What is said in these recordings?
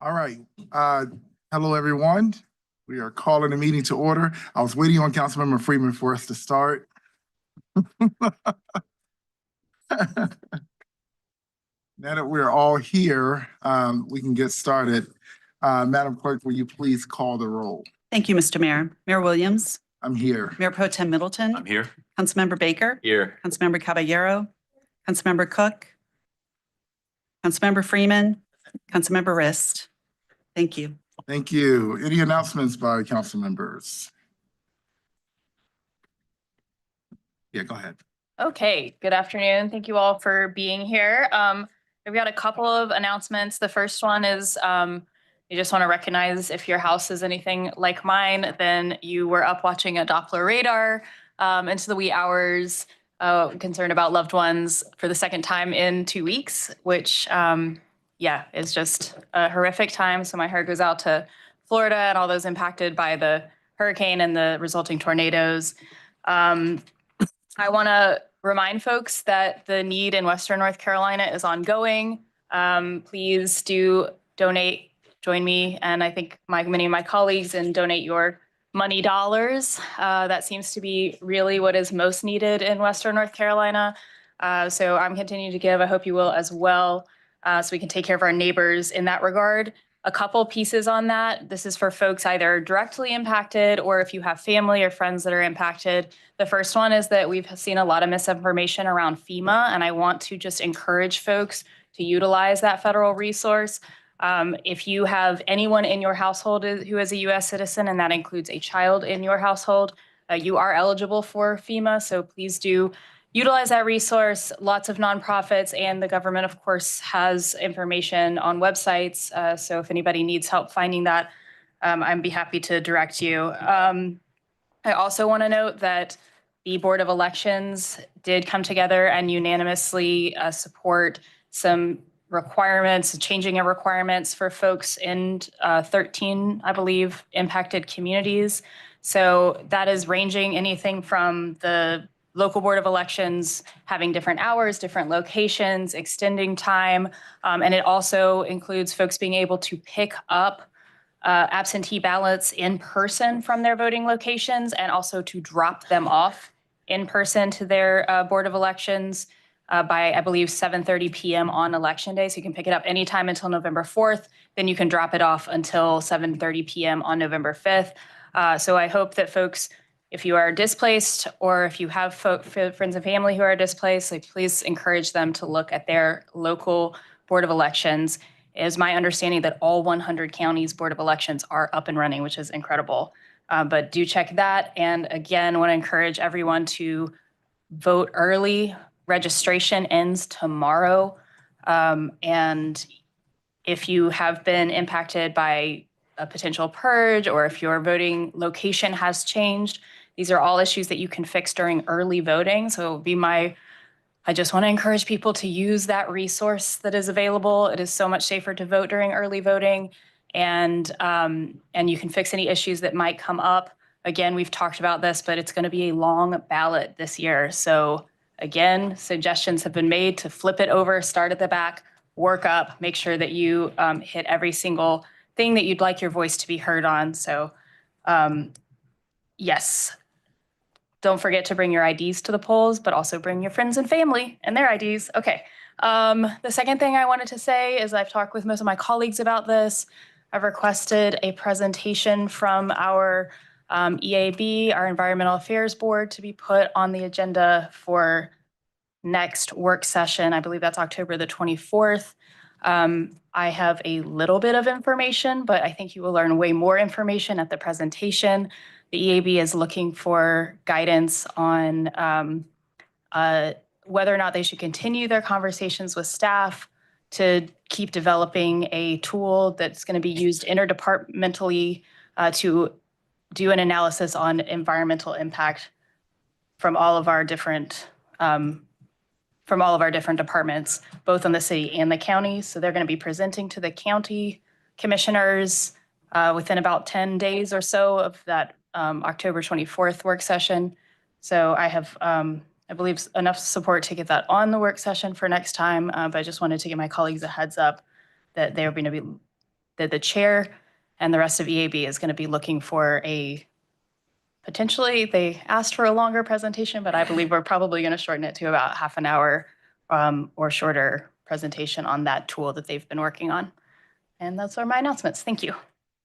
All right. Hello, everyone. We are calling the meeting to order. I was waiting on Councilmember Freeman for us to start. Now that we're all here, we can get started. Madam Clerk, will you please call the roll? Thank you, Mr. Mayor. Mayor Williams, I'm here. Mayor Pro Tem Middleton, I'm here. Councilmember Baker, Here. Councilmember Caballero, Councilmember Cook, Councilmember Freeman, Councilmember Rist. Thank you. Thank you. Any announcements by council members? Yeah, go ahead. Okay, good afternoon. Thank you all for being here. We've got a couple of announcements. The first one is you just want to recognize if your house is anything like mine, then you were up watching a Doppler radar into the wee hours, concerned about loved ones for the second time in 2 weeks, which yeah, is just a horrific time. So my heart goes out to Florida and all those impacted by the hurricane and the resulting tornadoes. I want to remind folks that the need in Western North Carolina is ongoing. Please do donate, join me, and I think many of my colleagues, and donate your money dollars. That seems to be really what is most needed in Western North Carolina. So I'm continuing to give. I hope you will as well, so we can take care of our neighbors in that regard. A couple pieces on that. This is for folks either directly impacted or if you have family or friends that are impacted. The first one is that we've seen a lot of misinformation around FEMA, and I want to just encourage folks to utilize that federal resource. If you have anyone in your household who is a U.S. citizen, and that includes a child in your household, you are eligible for FEMA, so please do utilize that resource. Lots of nonprofits and the government, of course, has information on websites. So if anybody needs help finding that, I'd be happy to direct you. I also want to note that the Board of Elections did come together and unanimously support some requirements, changing of requirements for folks in 13, I believe, impacted communities. So that is ranging anything from the local Board of Elections having different hours, different locations, extending time. And it also includes folks being able to pick up absentee ballots in person from their voting locations, and also to drop them off in person to their Board of Elections by, I believe, 7:30 p.m. on Election Day. So you can pick it up anytime until November 4th. Then you can drop it off until 7:30 p.m. on November 5th. So I hope that folks, if you are displaced or if you have friends and family who are displaced, please encourage them to look at their local Board of Elections. It is my understanding that all 100 counties Board of Elections are up and running, which is incredible. But do check that. And again, want to encourage everyone to vote early. Registration ends tomorrow. And if you have been impacted by a potential purge, or if your voting location has changed, these are all issues that you can fix during early voting. So I just want to encourage people to use that resource that is available. It is so much safer to vote during early voting, and you can fix any issues that might come up. Again, we've talked about this, but it's going to be a long ballot this year. So again, suggestions have been made to flip it over, start at the back, work up, make sure that you hit every single thing that you'd like your voice to be heard on. So yes. Don't forget to bring your IDs to the polls, but also bring your friends and family and their IDs. Okay. The second thing I wanted to say is I've talked with most of my colleagues about this. I've requested a presentation from our EAB, our Environmental Affairs Board, to be put on the agenda for next work session. I believe that's October the 24th. I have a little bit of information, but I think you will learn way more information at the presentation. The EAB is looking for guidance on whether or not they should continue their conversations with staff to keep developing a tool that's going to be used interdepartmentally to do an analysis on environmental impact from all of our different departments, both on the city and the county. So they're going to be presenting to the county commissioners within about 10 days or so of that October 24th work session. So I have, I believe, enough support to get that on the work session for next time. But I just wanted to give my colleagues a heads up that they're going to be the chair and the rest of EAB is going to be looking for potentially, they asked for a longer presentation, but I believe we're probably going to shorten it to about half an hour or shorter presentation on that tool that they've been working on. And those are my announcements. Thank you.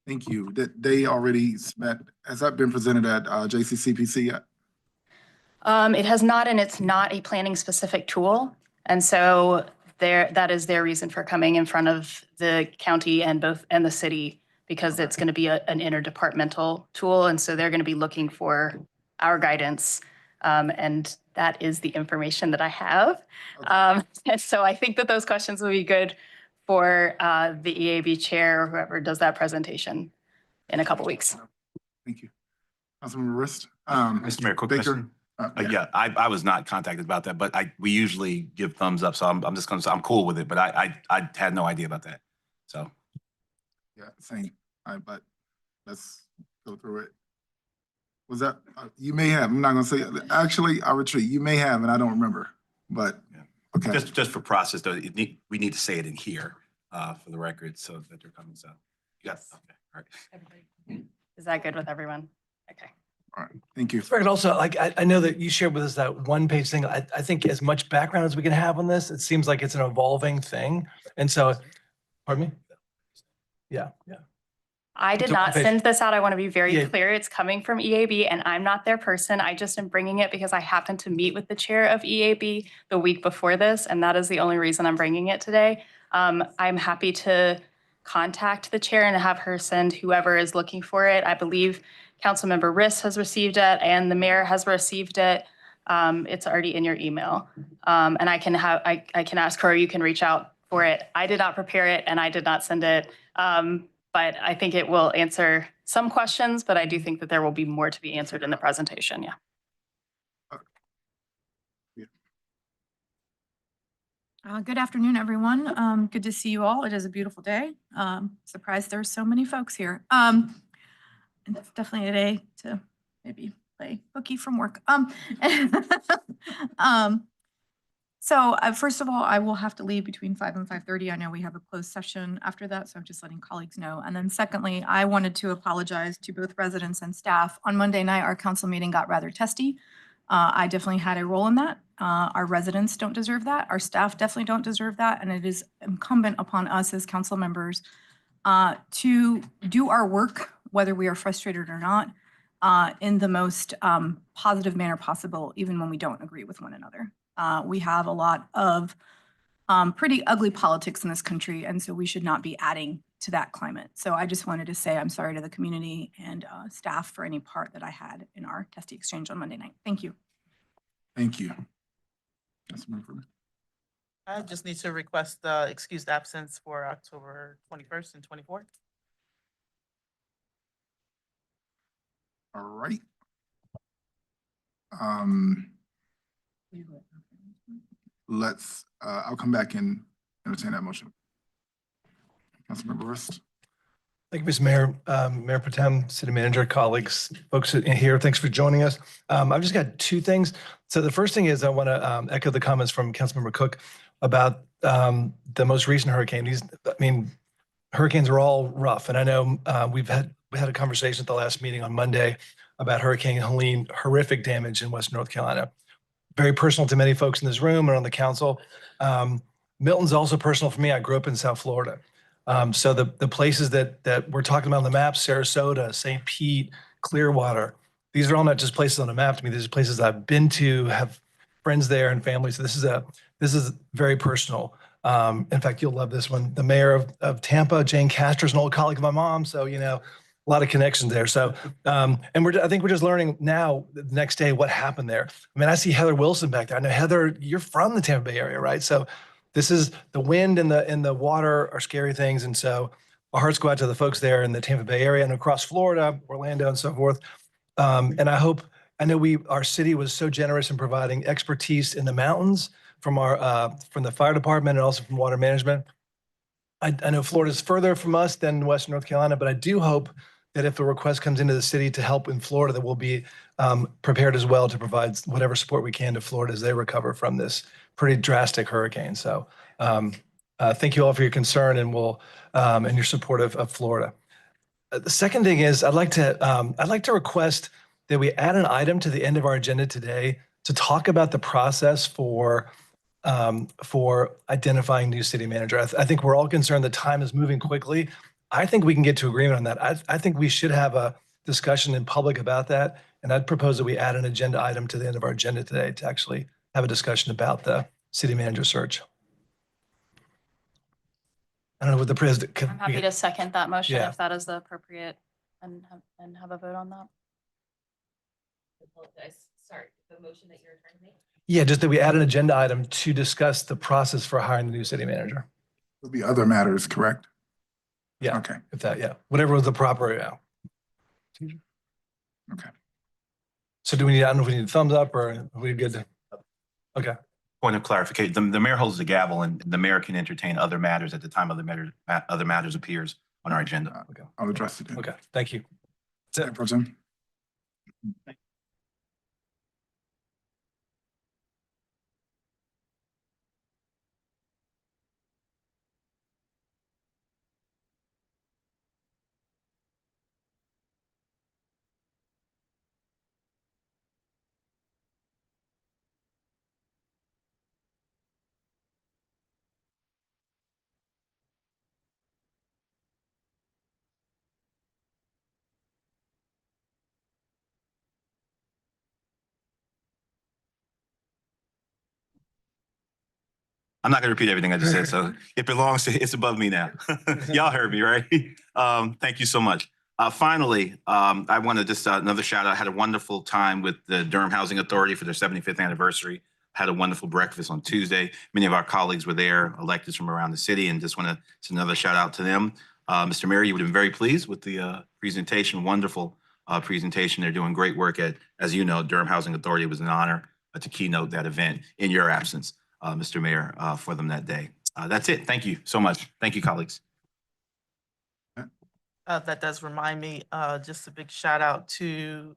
Thank you. That they already met, has that been presented at JCCPC yet? It has not, and it's not a planning specific tool. And so that is their reason for coming in front of the county and the city, because it's going to be an interdepartmental tool. And so they're going to be looking for our guidance. And that is the information that I have. And so I think that those questions will be good for the EAB chair or whoever does that presentation in a couple weeks. Thank you. Councilmember Rist. Mr. Mayor, quick question. Yeah, I was not contacted about that, but we usually give thumbs up, so I'm just gonna say I'm cool with it, but I had no idea about that. So. Yeah, same. But let's go through it. Was that, you may have, I'm not gonna say, actually, I retreat. You may have, and I don't remember, but, okay. Just for process though, we need to say it in here for the record so that they're coming, so. Yes. Okay, all right. Is that good with everyone? Okay. All right, thank you. And also, like, I know that you shared with us that one-page thing. I think as much background as we can have on this, it seems like it's an evolving thing. And so, pardon me? Yeah. I did So, not okay. send this out. I want to be very Yeah. clear. It's coming from EAB and I'm not their person. I just am bringing it because I happened to meet with the chair of EAB the week before this, and that is the only reason I'm bringing it today. I'm happy to contact the chair and have her send whoever is looking for it. I believe Councilmember Riss has received it and the mayor has received it. It's already in your email. And I can ask her, you can reach out for it. I did not prepare it and I did not send it. But I think it will answer some questions, but I do think that there will be more to be answered in the presentation. Yeah. Good afternoon, everyone. Good to see you all. It is a beautiful day. Surprised there's so many folks here. And it's definitely a day to maybe play hooky from work. So first of all, I will have to leave between 5 and 5:30. I know we have a closed session after that, so I'm just letting colleagues know. And then secondly, I wanted to apologize to both residents and staff. On Monday night, our council meeting got rather testy. I definitely had a role in that. Our residents don't deserve that. Our staff definitely don't deserve that. And it is incumbent upon us as council members to do our work, whether we are frustrated or not, in the most positive manner possible, even when we don't agree with one another. We have a lot of pretty ugly politics in this country, and so we should not be adding to that climate. So I just wanted to say I'm sorry to the community and staff for any part that I had in our testy exchange on Monday night. Thank you. Thank you. Councilmember Freeman. I just need to request excused absence for October 21st and 24th. All right. I'll come back and entertain that motion. Councilmember Rist. Thank you, Mr. Mayor, Mayor Pro Tem, City Manager, colleagues, folks in here. Thanks for joining us. I've just got two things. So the first thing is I want to echo the comments from Councilmember Cook about the most recent hurricane. Hurricanes are all rough, and I know we had a conversation at the last meeting on Monday about Hurricane Helene, horrific damage in Western North Carolina. Very personal to many folks in this room and on the council. Milton's also personal for me. I grew up in South Florida. So the places that we're talking about on the map, Sarasota, St. Pete, Clearwater, these are all not just places on the map to me. These are places I've been to, have friends there and family. So this is very personal. In fact, you'll love this one. The mayor of Tampa, Jane Castor, is an old colleague of my mom. So, a lot of connections there. So, and I think we're just learning now the next day what happened there. I see Heather Wilson back there. I know, Heather, you're from the Tampa Bay area, right? So this is the wind and the water are scary things. And so our hearts go out to the folks there in the Tampa Bay area and across Florida, Orlando and so forth. And I know our city was so generous in providing expertise in the mountains from the fire department and also from water management. I know Florida's further from us than Western North Carolina, but I do hope that if a request comes into the city to help in Florida, that we'll be prepared as well to provide whatever support we can to Florida as they recover from this pretty drastic hurricane. So Thank you all for your concern and and your support of Florida. The second thing is I'd like to request that we add an item to the end of our agenda today to talk about the process for identifying new city manager. I think we're all concerned that time is moving quickly. I think we can get to agreement on that. I think we should have a discussion in public about that. And I'd propose that we add an agenda item to the end of our agenda today to actually have a discussion about the city manager search. I don't know what the president. I'm happy to second that motion Yeah. if that is the appropriate and have a vote on that. Sorry, the motion that you're trying to make? Yeah, just that we add an agenda item to discuss the process for hiring the new city manager. There'll be other matters, correct? Yeah. Okay, If that, yeah, whatever was the proper, yeah. okay. So do we need, I don't know if we need a thumbs up or are we good? Okay. Point of clarification, the mayor holds the gavel and the mayor can entertain other matters at the time other matters appears on our agenda. Okay. I'll address it. Okay. Thank you. Mayor Pro Tem. I'm not gonna repeat everything I just said, so it's above me now. Y'all heard me, right? Thank you so much. Finally, I want to just another shout out. I had a wonderful time with the Durham Housing Authority for their 75th anniversary. Had a wonderful breakfast on Tuesday. Many of our colleagues were there, electeds from around the city, and just want to send another shout out to them. Mr. Mayor, you would have been very pleased with the presentation. Wonderful presentation. They're doing great work at, as you know, Durham Housing Authority. It was an honor to keynote that event in your absence, Mr. Mayor, for them that day. That's it. Thank you so much. Thank you, colleagues. That does remind me, just a big shout out to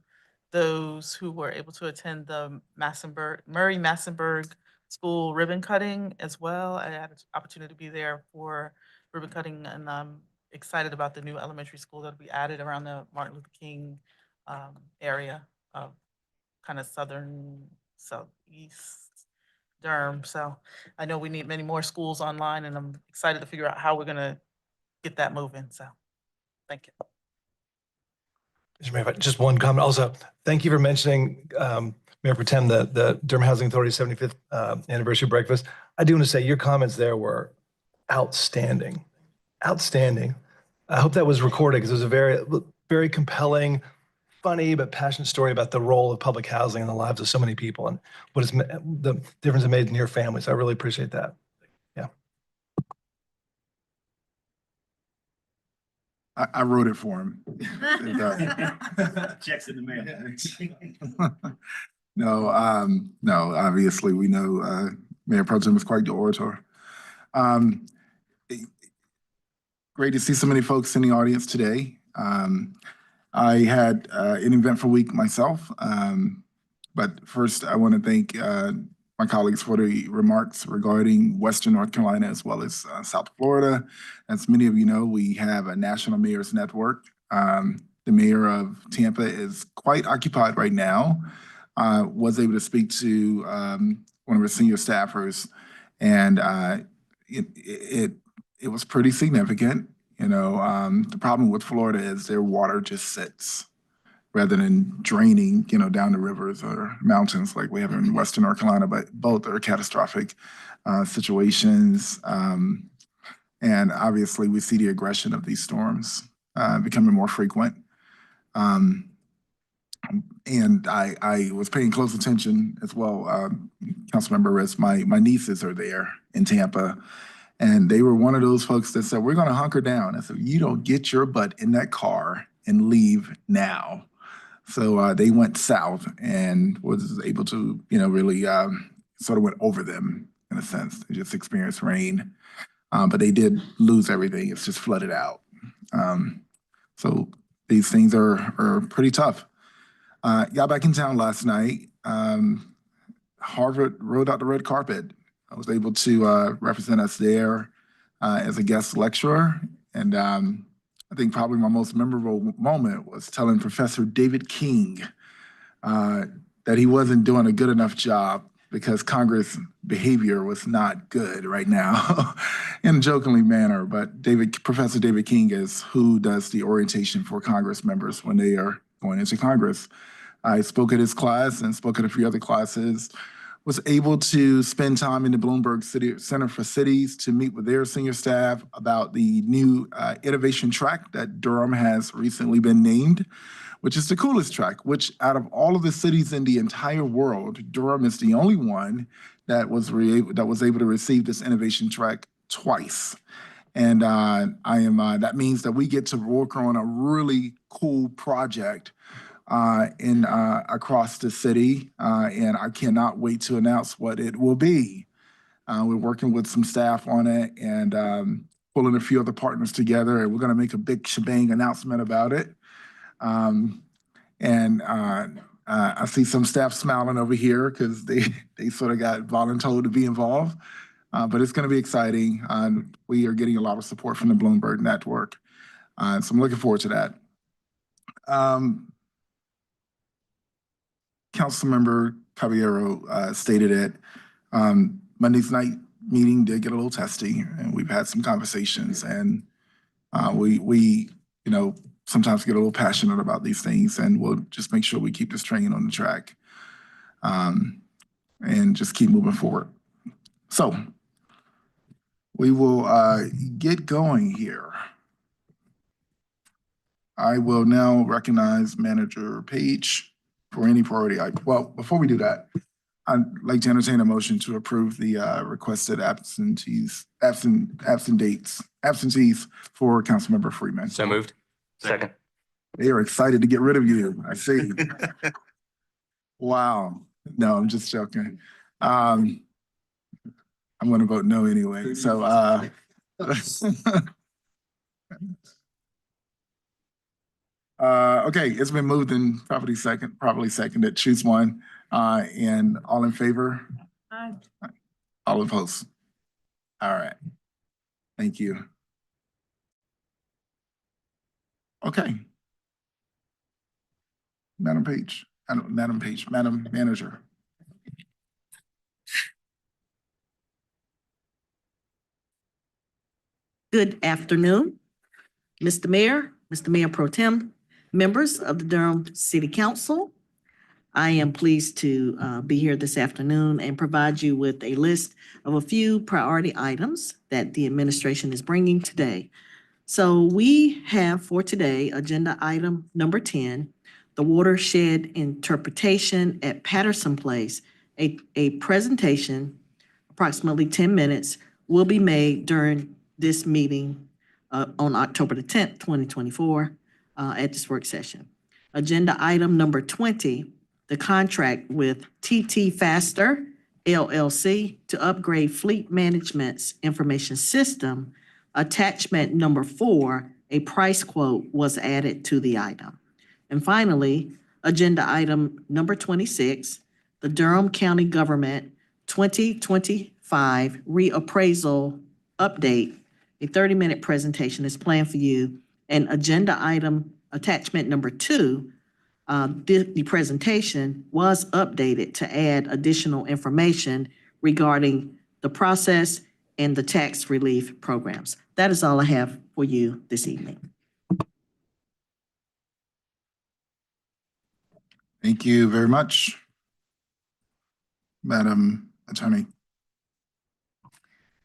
those who were able to attend the Murray Massenburg School ribbon cutting as well. I had an opportunity to be there for ribbon cutting, and I'm excited about the new elementary school that'll be added around the Martin Luther King area of kind of southeast Durham. So I know we need many more schools online, and I'm excited to figure out how we're gonna get that moving. So thank you. Mr. Mayor, just one comment. Also, thank you for mentioning, Mayor Pro Tem, the Durham Housing Authority 75th anniversary breakfast. I do want to say your comments there were outstanding, outstanding. I hope that was recorded because it was a very, very compelling, funny, but passionate story about the role of public housing in the lives of so many people and what is the difference it made in your families. I really appreciate that. Yeah. I wrote it for him. Checks in the mail. No, obviously we know Mayor Pro Tem is quite the orator. Great to see so many folks in the audience today. I had an eventful week myself, but first I want to thank my colleagues for the remarks regarding Western North Carolina as well as South Florida. As many of you know, we have a national mayors network. The mayor of Tampa is quite occupied right now. Was able to speak to one of our senior staffers, and it was pretty significant. You know, the problem with Florida is their water just sits rather than draining, you know, down the rivers or mountains like we have in Western North Carolina, but both are catastrophic situations. And obviously we see the aggression of these storms becoming more frequent. And I was paying close attention as well. Councilmember Riss, my nieces are there in Tampa, and they were one of those folks that said, we're gonna hunker down. I said, you don't get your butt in that car and leave now. So they went south and was able to, you know, really sort of went over them in a sense. They just experienced rain, but they did lose everything. It's just flooded out. So these things are pretty tough. Got back in town last night. Harvard rolled out the red carpet. I was able to represent us there. as a guest lecturer. And I think probably my most memorable moment was telling Professor David King that he wasn't doing a good enough job because Congress behavior was not good right now in a jokingly manner. But Professor David King is who does the orientation for Congress members when they are going into Congress. I spoke at his class and spoke at a few other classes, was able to spend time in the Bloomberg City Center for Cities to meet with their senior staff about the new innovation track that Durham has recently been named, which is the coolest track, which out of all of the cities in the entire world, Durham is the only one that was able to receive this innovation track twice. And that means that we get to work on a really cool project across the city, and I cannot wait to announce what it will be. We're working with some staff on it and pulling a few other partners together, and we're going to make a big shebang announcement about it. I see some staff smiling over here because they sort of got voluntold to be involved. But it's going to be exciting. We are getting a lot of support from the Bloomberg Network. So I'm looking forward to that. Councilmember Caballero stated it. Monday's night meeting did get a little testy, and we've had some conversations, and we sometimes get a little passionate about these things, and we'll just make sure we keep this train on the track and just keep moving forward. So we will get going here. I will now recognize Manager Page for any priority item. Well, before we do that, I'd like to entertain a motion to approve the requested absentees for Councilmember Freeman. So moved. Second. They are excited to get rid of you. I see. Wow. No, I'm just joking. I'm going to vote no anyway. So, okay, it's been moved and probably seconded. Choose one. And all in favor? Aye. All opposed? All right. Thank you. Okay. Madam Manager. Good afternoon, Mr. Mayor, Mr. Mayor Pro Tem, members of the Durham City Council. I am pleased to be here this afternoon and provide you with a list of a few priority items that the administration is bringing today. So we have for today, agenda item number 10, the Watershed interpretation at Patterson Place. A presentation, approximately 10 minutes, will be made during this meeting on October the 10th, 2024, at this work session. Agenda item number 20, the contract with TT Faster LLC to upgrade fleet management's information system. Attachment number 4, a price quote was added to the item. And finally, agenda item number 26, the Durham County Government 2025 Reappraisal Update. A 30-minute presentation is planned for you. And agenda item attachment number 2, the presentation was updated to add additional information regarding the process and the tax relief programs. That is all I have for you this evening. Thank you very much, Madam Attorney.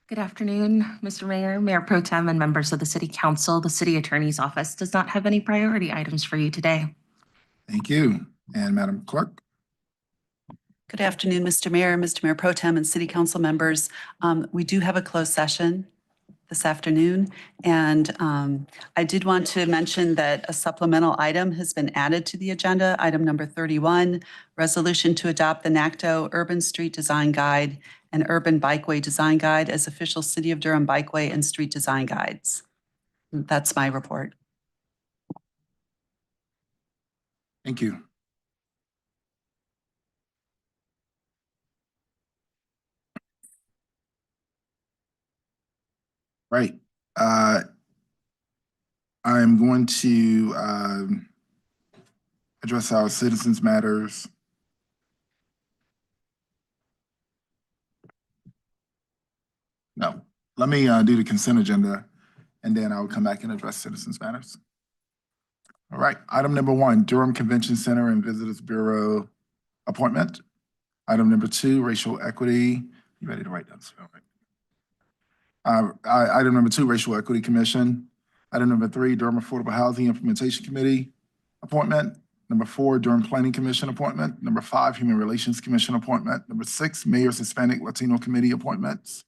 Good afternoon, Mr. Mayor, Mayor Pro Tem, and members of the City Council. The City Attorney's Office does not have any priority items for you today. Thank you. And Madam Clerk? Good afternoon, Mr. Mayor, Mr. Mayor Pro Tem, and City Council members. We do have a closed session this afternoon, and I did want to mention that a supplemental item has been added to the agenda, item number 31, resolution to adopt the NACTO Urban Street Design Guide and Urban Bikeway Design Guide as official City of Durham Bikeway and Street Design Guides. That's my report. Thank you. Right. I'm going to address our citizens matters. No, let me do the consent agenda, and then I'll come back and address citizens matters. All right, item number 1, Durham Convention Center and Visitors Bureau appointment. Item number 2, racial equity. You ready to write down? All right. Item number 2, Racial Equity Commission. Item number 3, Durham Affordable Housing Implementation Committee appointment. Number 4, Durham Planning Commission appointment. Number 5, Human Relations Commission appointment. Number 6, Mayor's Hispanic Latino Committee appointments.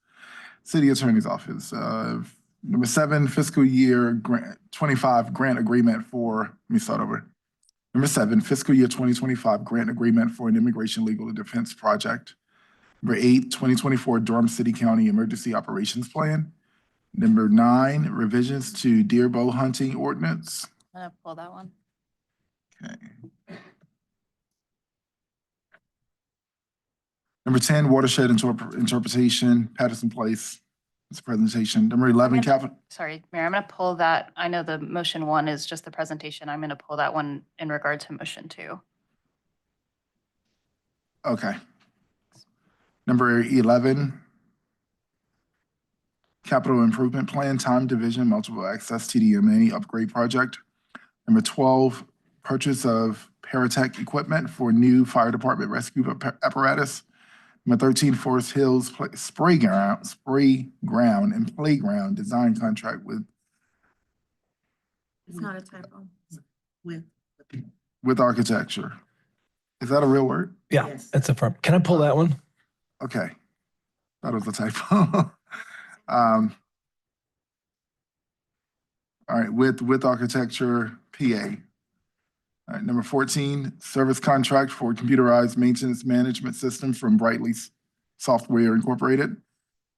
City Attorney's Office. Number 7, fiscal year 25 grant agreement for, let me start over. Number 7, fiscal year 2025 grant agreement for an immigration legal defense project. Number 8, 2024 Durham City County Emergency Operations Plan. Number 9, revisions to deer bow hunting ordinance. I'm gonna pull that one. Okay. Number 10, watershed interpretation, Patterson Place. It's a presentation. Number 11, capital. Sorry, Mayor, I'm gonna pull that. I know the motion 1 is just the presentation. I'm gonna pull that one in regard to motion 2. Okay. Number 11, capital improvement plan, time division, multiple access TDMA upgrade project. Number 12, purchase of Paratech equipment for new fire department rescue apparatus. Number 13, Forest Hills Sprayground and playground design contract with It's not a typo. with architecture. Is that a real word? Yeah, Yes. it's a firm. Can I pull that one? Okay. That was a typo. All right, with architecture, PA. All right, number 14, service contract for computerized maintenance management system from Brightly Software Incorporated.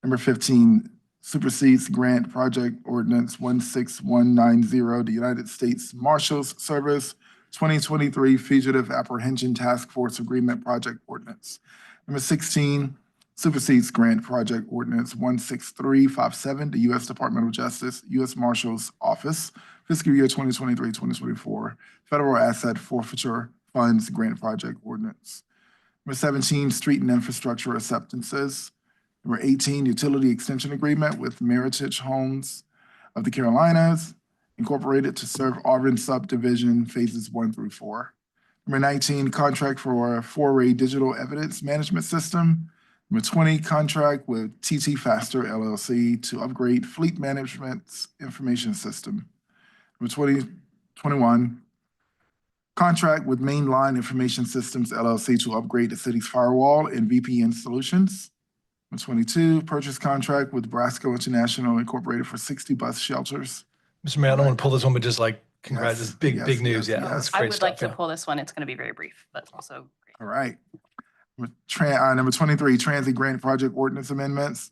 Number 15, supersedes grant project ordinance 16190, the United States Marshals Service 2023 Fugitive Apprehension Task Force Agreement Project Ordinance. Number 16, supersedes grant project ordinance 16357, the U.S. Department of Justice, U.S. Marshals Office, fiscal year 2023-2024, Federal Asset Forfeiture Funds Grant Project Ordinance. Number 17, street and infrastructure acceptances. Number 18, utility extension agreement with Meritage Homes of the Carolinas, Incorporated to serve Auburn subdivision phases 1 through 4. Number 19, contract for a four-way digital evidence management system. Number 20, contract with TT Faster LLC to upgrade fleet management's information system. Number 21, contract with Mainline Information Systems LLC to upgrade the city's firewall and VPN solutions. Number 22, purchase contract with Brasco International Incorporated for 60 bus shelters. Mr. Mayor, I don't want to pull this one, but just like, congrats, it's big, Yes, big news. yes, Yeah, yes. that's I great would like stuff. to pull this one. It's gonna be very brief, but also great. All right. Number 23, transit grant project ordinance amendments.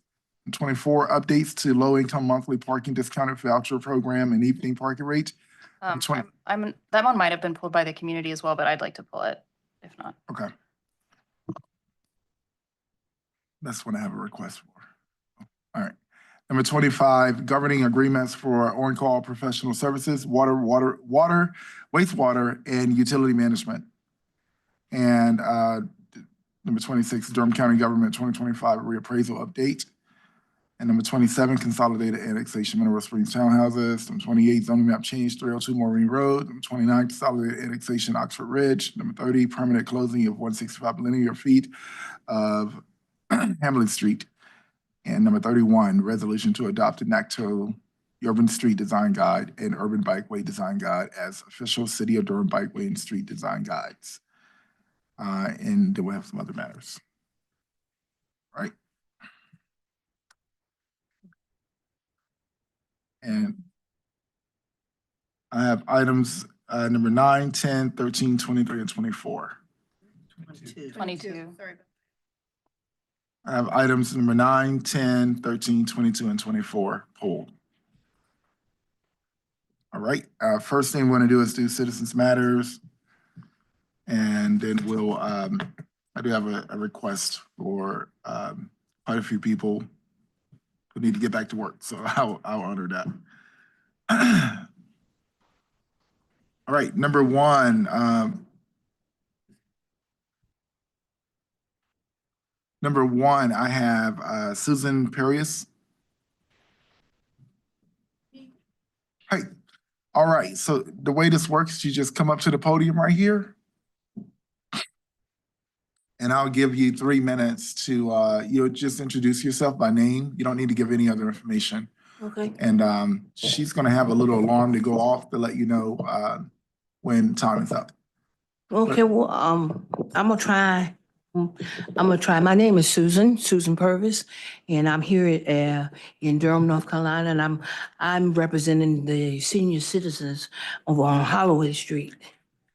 24, updates to low-income monthly parking discounted voucher program and evening parking rate. Um, 20 that one might have been pulled by the community as well, but I'd like to pull it if not. Okay. That's what I have a request for. All right. Number 25, governing agreements for on-call professional services, water, wastewater, and utility management. And number 26, Durham County Government 2025 reappraisal update. And number 27, consolidated annexation Mineral Springs townhouses. Number 28, zoning map change 302 Maureen Road. Number 29, consolidated annexation Oxford Ridge. Number 30, permanent closing of 165 linear feet of Hamlet Street. And number 31, resolution to adopt the NACTO Urban Street Design Guide and Urban Bikeway Design Guide as official City of Durham Bikeway and Street Design Guides. And then we'll have some other matters. All right. And I have items number 9, 10, 13, 23, and 24. 22. Sorry. I have items number 9, 10, 13, 22, and 24 pulled. All right, first thing we're gonna do is do citizens matters. And then we'll, I do have a request for quite a few people who need to get back to work. So I'll honor that. All right, number one, I have Susan Perius. Hey, all right, so the way this works, you just come up to the podium right here. And I'll give you 3 minutes to, you'll just introduce yourself by name. You don't need to give any other information. Okay. And she's gonna have a little alarm to go off to let you know when time is up. Okay, well, I'm gonna try. My name is Susan Purvis, and I'm here in Durham, North Carolina, and I'm representing the senior citizens over on Holloway Street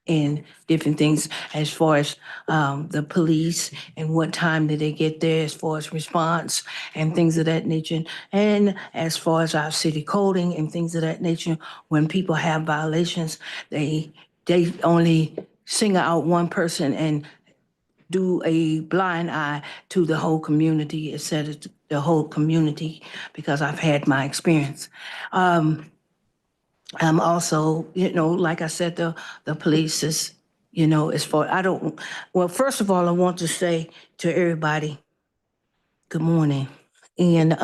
and different things as far as the police and what time did they get there as far as response and things of that nature. And as far as our city coding and things of that nature, when people have violations, they only single out one person and do a blind eye to the whole community, instead of the whole community, because I've had my experience. I'm also, like I said, the police is, as far, well, first of all, I want to say to everybody, good morning. And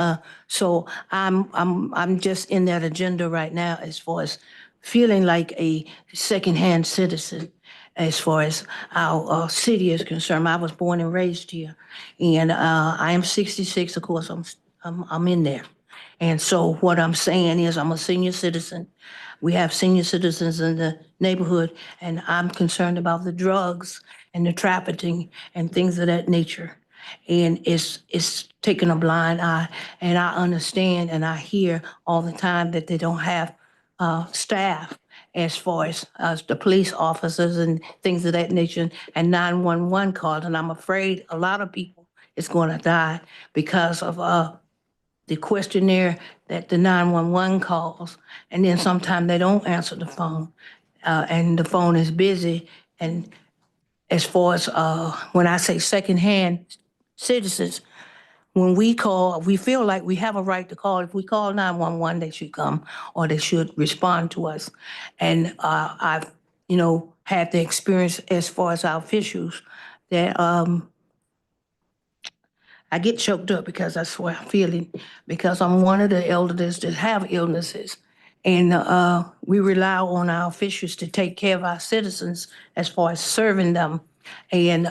so I'm just in that agenda right now as far as feeling like a secondhand citizen as far as our city is concerned. I was born and raised here, and I am 66. Of course, I'm in there. And so what I'm saying is I'm a senior citizen. We have senior citizens in the neighborhood, and I'm concerned about the drugs and the trafficking and things of that nature. And it's taking a blind eye. And I understand and I hear all the time that they don't have staff as far as the police officers and things of that nature, and 911 calls. And I'm afraid a lot of people is going to die because of the questionnaire that the 911 calls, and then sometimes they don't answer the phone, and the phone is busy. And as far as when I say secondhand citizens, when we call, we feel like we have a right to call. If we call 911, they should come or they should respond to us. And I've, had the experience as far as our officials that I get choked up because that's what I'm feeling, because I'm one of the elders that have illnesses. And we rely on our officials to take care of our citizens as far as serving them and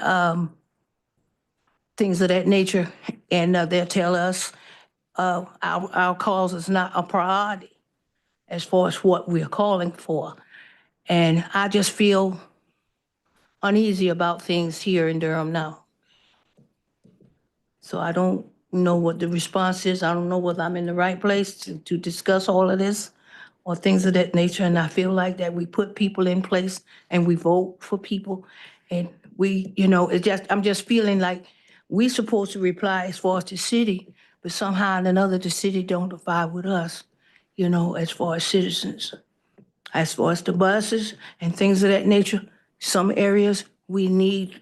things of that nature. And they'll tell us our cause is not a priority as far as what we're calling for. And I just feel uneasy about things here in Durham now. So I don't know what the response is. I don't know whether I'm in the right place to discuss all of this or things of that nature. And I feel like that we put people in place and we vote for people. And we, I'm just feeling like we supposed to reply as far as the city, but somehow or another, the city don't divide with us, as far as citizens. As far as the buses and things of that nature, some areas we need,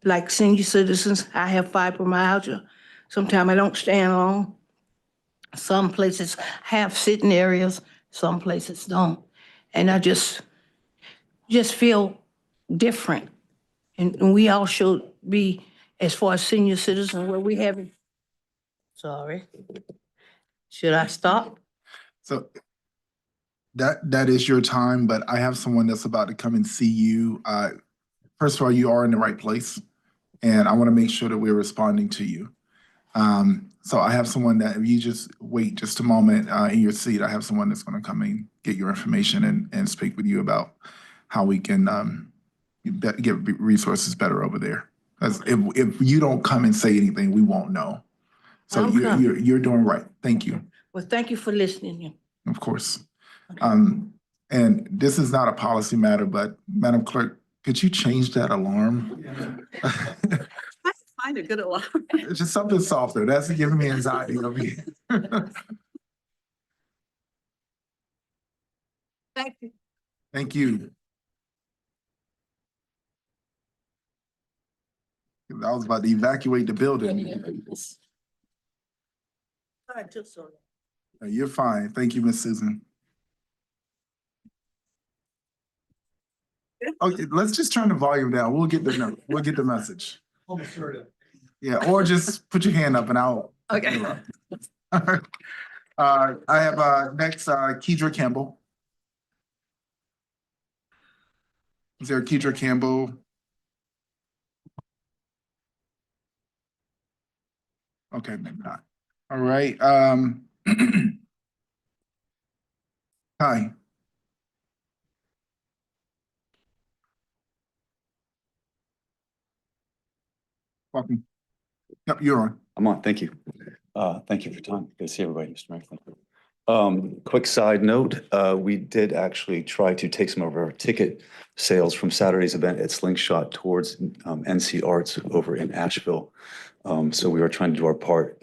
like senior citizens, I have fibromyalgia. Sometimes I don't stand long. Some places have sitting areas, some places don't. And I just feel different. And we all should be, as far as senior citizens, where we haven't, sorry. Should I stop? So that is your time, but I have someone that's about to come and see you. First of all, you are in the right place, and I want to make sure that we're responding to you. So I have someone that, if you just wait just a moment in your seat, I have someone that's going to come and get your information and speak with you about how we can get resources better over there. Because if you don't come and say anything, we won't know. So I'll come. you're doing right. Thank you. Well, thank you for listening. Of course. And this is not a policy matter, but Madam Clerk, could you change that alarm? I find a good alarm. It's just something softer. That's giving me anxiety over here. Thank you. Thank you. I was about to evacuate the building. You're fine. Thank you, Miss Susan. Okay, let's just turn the volume down. We'll get the message. Yeah, or just put your hand up and I'll. Okay. I have next Kedra Campbell. Is there Kedra Campbell? Okay, maybe not. All right. Hi. Welcome. Yep, you're on. I'm on, thank you. Thank you for your time. Good to see everybody, Mr. Mayor. Thank you. Quick side note, we did actually try to take some of our ticket sales from Saturday's event at Slingshot towards NC Arts over in Asheville. So we are trying to do our part.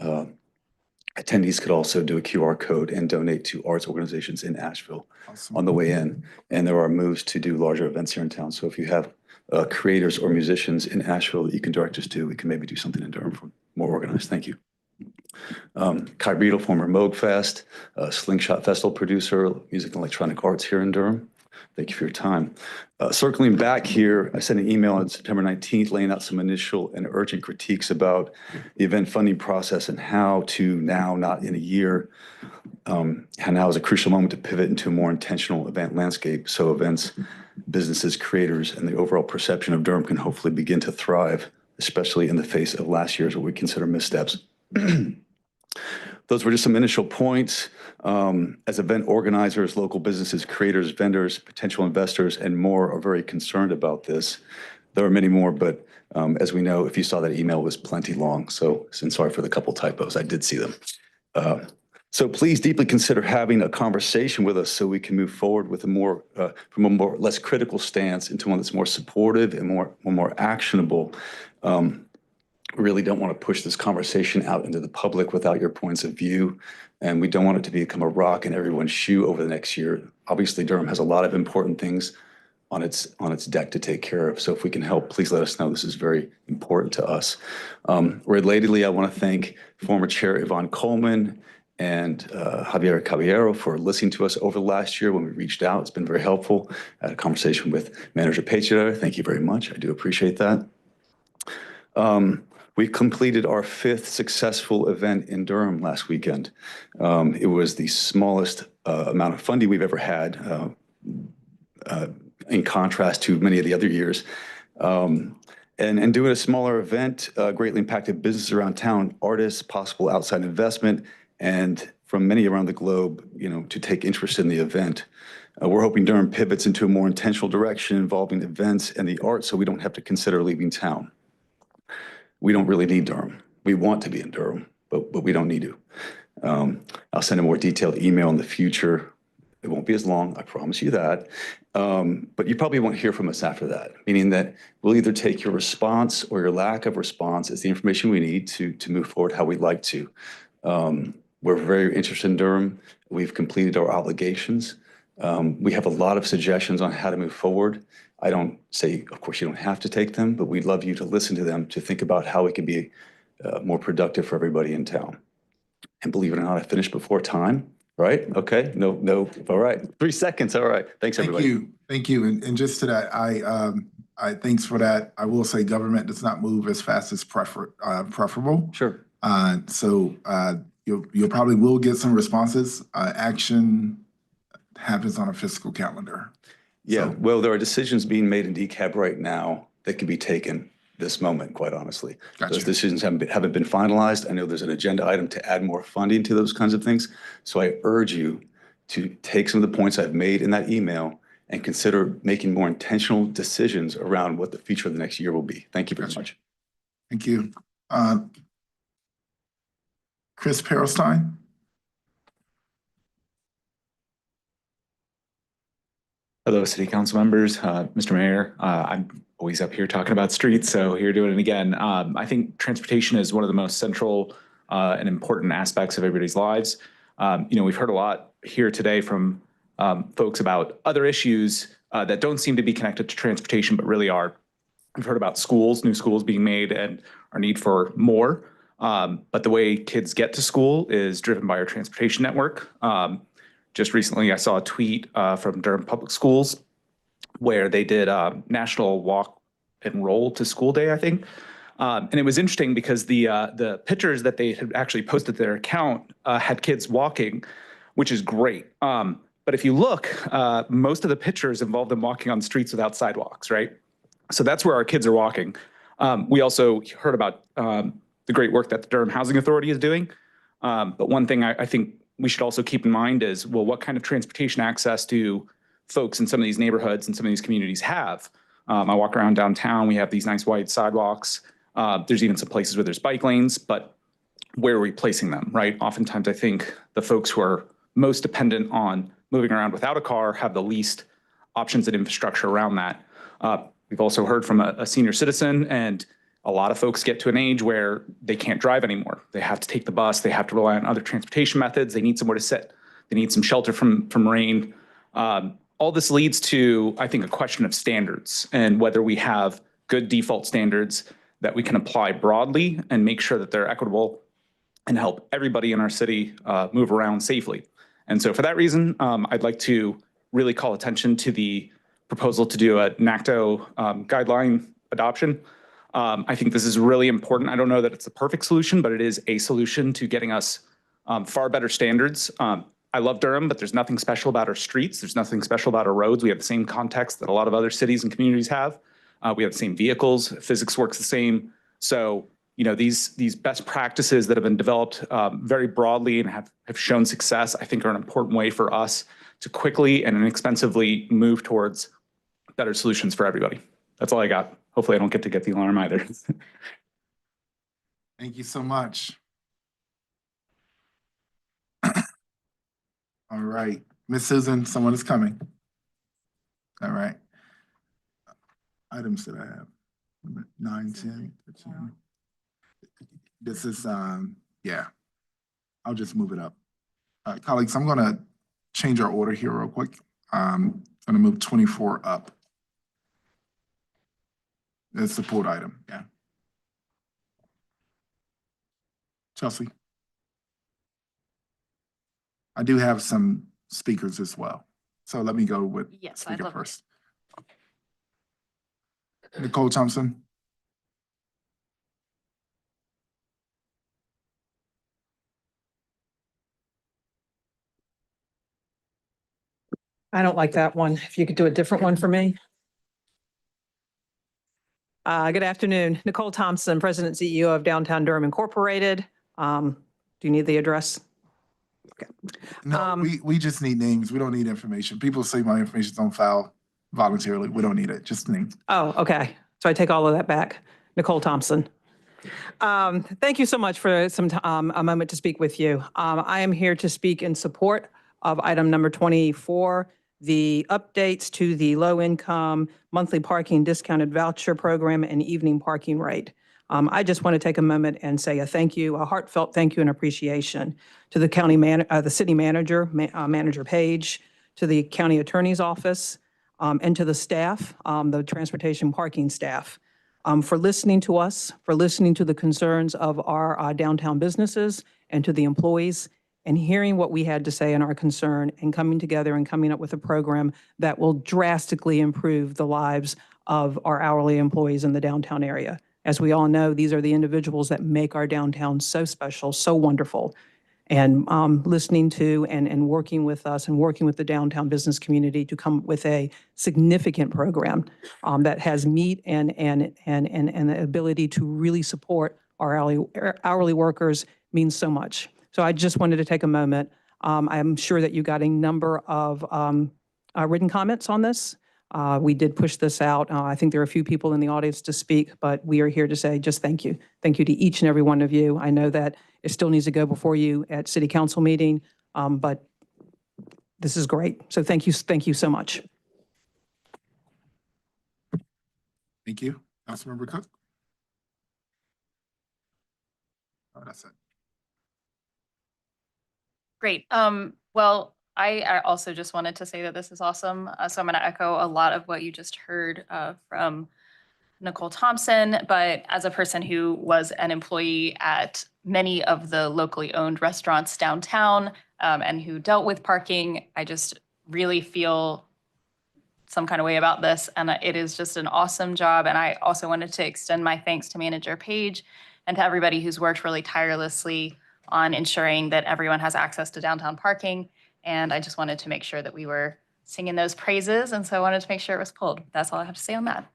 Attendees could also do a QR code and donate to arts organizations in Asheville Awesome. on the way in. And there are moves to do larger events here in town. So if you have creators or musicians in Asheville that you can direct us to, we can maybe do something in Durham for more organized. Thank you. Kai Riedel, former Moog Fest, Slingshot Festival producer, music and electronic arts here in Durham. Thank you for your time. Circling back here, I sent an email on September 19th laying out some initial and urgent critiques about the event funding process and how to now, not in a year, how now is a crucial moment to pivot into a more intentional event landscape so events, businesses, creators, and the overall perception of Durham can hopefully begin to thrive, especially in the face of last year's what we consider missteps. Those were just some initial points. As event organizers, local businesses, creators, vendors, potential investors, and more are very concerned about this. There are many more, but as we know, if you saw that email, it was plenty long. So sorry for the couple typos. I did see them. So please deeply consider having a conversation with us so we can move forward with from a more less critical stance into one that's more supportive and more actionable. Really don't want to push this conversation out into the public without your points of view. And we don't want it to become a rock in everyone's shoe over the next year. Obviously, Durham has a lot of important things on its deck to take care of. So if we can help, please let us know. This is very important to us. Relatedly, I want to thank former Chair Yvonne Coleman and Javier Caballero for listening to us over the last year when we reached out. It's been very helpful. I had a conversation with Manager Patriot. Thank you very much. I do appreciate that. We completed our 5th successful event in Durham last weekend. It was the smallest amount of funding we've ever had, in contrast to many of the other years. And doing a smaller event greatly impacted businesses around town, artists, possible outside investment, and from many around the globe, to take interest in the event. We're hoping Durham pivots into a more intentional direction involving events and the arts so we don't have to consider leaving town. We don't really need Durham. We want to be in Durham, but we don't need to. I'll send a more detailed email in the future. It won't be as long, I promise you that. But you probably won't hear from us after that, meaning that we'll either take your response or your lack of response as the information we need to move forward how we'd like to. We're very interested in Durham. We've completed our obligations. We have a lot of suggestions on how to move forward. I don't say, of course, you don't have to take them, but we'd love you to listen to them, to think about how we can be more productive for everybody in town. And believe it or not, I finished before time, right? Okay, no, all right. 3 seconds, all right. Thanks, everybody. Thank you. And just to that, I thanks for that. I will say government does not move as fast as preferable. Sure. So you probably will get some responses. Action happens on a fiscal calendar. Yeah, So- well, there are decisions being made in DCAB right now that can be taken this moment, quite honestly. Gotcha. Those decisions haven't been finalized. I know there's an agenda item to add more funding to those kinds of things. So I urge you to take some of the points I've made in that email and consider making more intentional decisions around what the future of the next year will be. Thank you very much. Thank you. Chris Perelstein? Hello, City Council members, Mr. Mayor. I'm always up here talking about streets, so here doing it again. I think transportation is one of the most central and important aspects of everybody's lives. We've heard a lot here today from folks about other issues that don't seem to be connected to transportation, but really are. We've heard about schools, new schools being made, and our need for more. But the way kids get to school is driven by our transportation network. Just recently, I saw a tweet from Durham Public Schools where they did National Walk and Roll to School Day, I think. And it was interesting because the pictures that they had actually posted to their account had kids walking, which is great. But if you look, most of the pictures involve them walking on streets without sidewalks, right? So that's where our kids are walking. We also heard about the great work that the Durham Housing Authority is doing. But one thing I think we should also keep in mind is, well, what kind of transportation access do folks in some of these neighborhoods and some of these communities have? I walk around downtown, we have these nice wide sidewalks. There's even some places where there's bike lanes, but where are we placing them, right? Oftentimes, I think the folks who are most dependent on moving around without a car have the least options and infrastructure around that. We've also heard from a senior citizen, and a lot of folks get to an age where they can't drive anymore. They have to take the bus, they have to rely on other transportation methods, they need somewhere to sit, they need some shelter from rain. All this leads to, I think, a question of standards and whether we have good default standards that we can apply broadly and make sure that they're equitable and help everybody in our city move around safely. And so for that reason, I'd like to really call attention to the proposal to do a NACTO guideline adoption. I think this is really important. I don't know that it's a perfect solution, but it is a solution to getting us far better standards. I love Durham, but there's nothing special about our streets. There's nothing special about our roads. We have the same context that a lot of other cities and communities have. We have the same vehicles. Physics works the same. So, you know, these best practices that have been developed very broadly and have shown success, I think are an important way for us to quickly and inexpensively move towards better solutions for everybody. That's all I got. Hopefully I don't get the alarm either. Thank you so much. All right, Miss Susan, someone is coming. All right. Items that I have, 9, 10, 15. This is, yeah, I'll just move it up. Colleagues, I'm gonna change our order here real quick. Gonna move 24 up. The support item, yeah. Chelsea. I do have some speakers as well. So let me go with Yes, I'd speaker love first. Nicole Thompson. I don't like that one. If you could do a different one for me. Good afternoon. Nicole Thompson, President and CEO of Downtown Durham Incorporated. Do you need the address? Okay. No, we just need names. We don't need information. People say my information's on file voluntarily. We don't need it, just names. Oh, okay. So I take all of that back. Nicole Thompson. Thank you so much for a moment to speak with you. I am here to speak in support of item number 24, the updates to the low-income monthly parking discounted voucher program and evening parking rate. I just want to take a moment and say a thank you, a heartfelt thank you and appreciation to the city manager, Manager Page, to the county attorney's office, and to the staff, the transportation parking staff, for listening to us, for listening to the concerns of our downtown businesses and to the employees, and hearing what we had to say in our concern and coming together and coming up with a program that will drastically improve the lives of our hourly employees in the downtown area. As we all know, these are the individuals that make our downtown so special, so wonderful. And listening to and working with us and working with the downtown business community to come up with a significant program that has meat and the ability to really support our hourly workers means so much. So I just wanted to take a moment. I'm sure that you got a number of written comments on this. We did push this out. I think there are a few people in the audience to speak, but we are here to say just thank you. Thank you to each and every one of you. I know that it still needs to go before you at City Council meeting, but this is great. So thank you so much. Thank you. Councilmember Cook. Oh, that's it. Great. Well, I also just wanted to say that this is awesome. So I'm going to echo a lot of what you just heard from Nicole Thompson, but as a person who was an employee at many of the locally owned restaurants downtown, and who dealt with parking, I just really feel some kind of way about this. And it is just an awesome job. And I also wanted to extend my thanks to Manager Page and to everybody who's worked really tirelessly on ensuring that everyone has access to downtown parking. And I just wanted to make sure that we were singing those praises. And so I wanted to make sure it was pulled. That's all I have to say on that.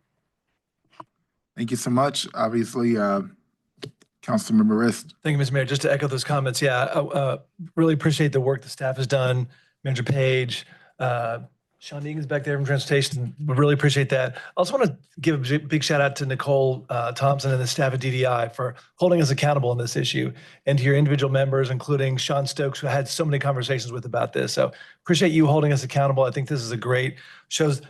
Thank you so much. Obviously, Councilmember Rist. Thank you, Mr. Mayor. Just to echo those comments, yeah, really appreciate the work the staff has done. Manager Page, Sean Egan's back there from Transportation. We really appreciate that. I also want to give a big shout out to Nicole Thompson and the staff at DDI for holding us accountable on this issue, and to your individual members, including Sean Stokes, who I had so many conversations with about this. So appreciate you holding us accountable. I think this is a great, shows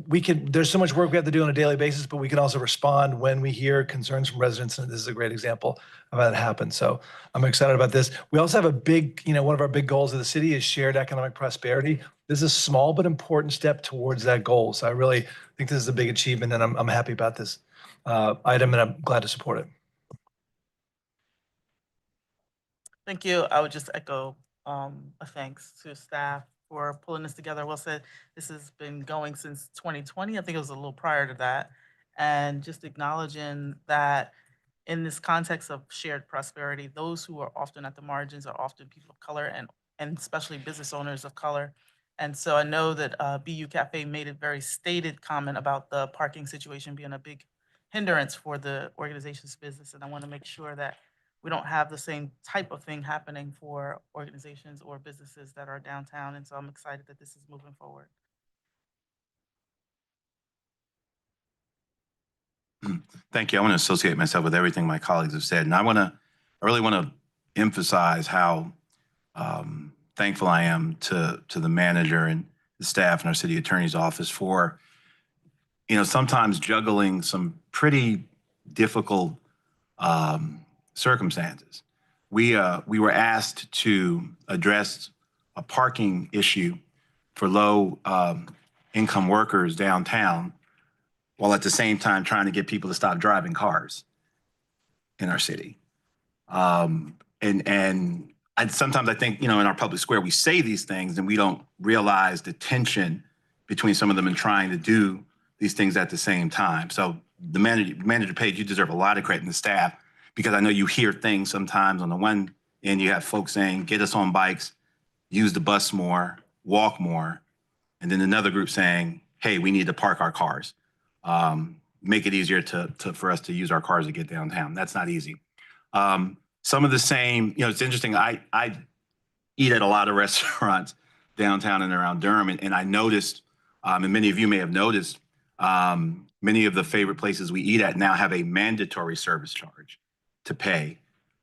there's so much work we have to do on a daily basis, but we can also respond when we hear concerns from residents. And this is a great example of how that happens. So I'm excited about this. We also have a big, one of our big goals of the city is shared economic prosperity. This is a small but important step towards that goal. So I really think this is a big achievement, and I'm happy about this item, and I'm glad to support it. Thank you. I would just echo a thanks to staff for pulling this together. Will said this has been going since 2020. I think it was a little prior to that. And just acknowledging that in this context of shared prosperity, those who are often at the margins are often people of color and especially business owners of color. And so I know that BU Cafe made a very stated comment about the parking situation being a big hindrance for the organization's business. And I want to make sure that we don't have the same type of thing happening for organizations or businesses that are downtown. And so I'm excited that this is moving forward. Thank you. I want to associate myself with everything my colleagues have said. And I really want to emphasize how thankful I am to the manager and the staff in our city attorney's office for, sometimes juggling some pretty difficult circumstances. We were asked to address a parking issue for low income workers downtown, while at the same time trying to get people to stop driving cars in our city. Sometimes I think, in our public square, we say these things and we don't realize the tension between some of them and trying to do these things at the same time. So the manager Page, you deserve a lot of credit, and the staff, because I know you hear things sometimes on the one end, you have folks saying, get us on bikes, use the bus more, walk more. And then another group saying, hey, we need to park our cars. Make it easier for us to use our cars to get downtown. That's not easy. Some of the same, it's interesting. I eat at a lot of restaurants downtown and around Durham, and I noticed, and many of you may have noticed, many of the favorite places we eat at now have a mandatory service charge to pay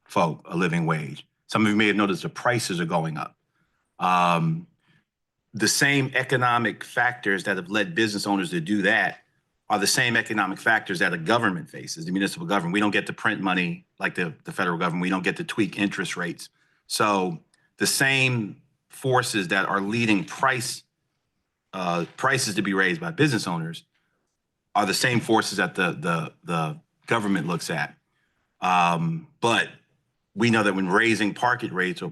folk a living wage. Some of you may have noticed the prices are going up. The same economic factors that have led business owners to do that are the same economic factors that a government faces, the municipal government. We don't get to print money like the federal government. We don't get to tweak interest rates. So the same forces that are leading prices to be raised by business owners are the same forces that the government looks at. But we know that when raising parking rates or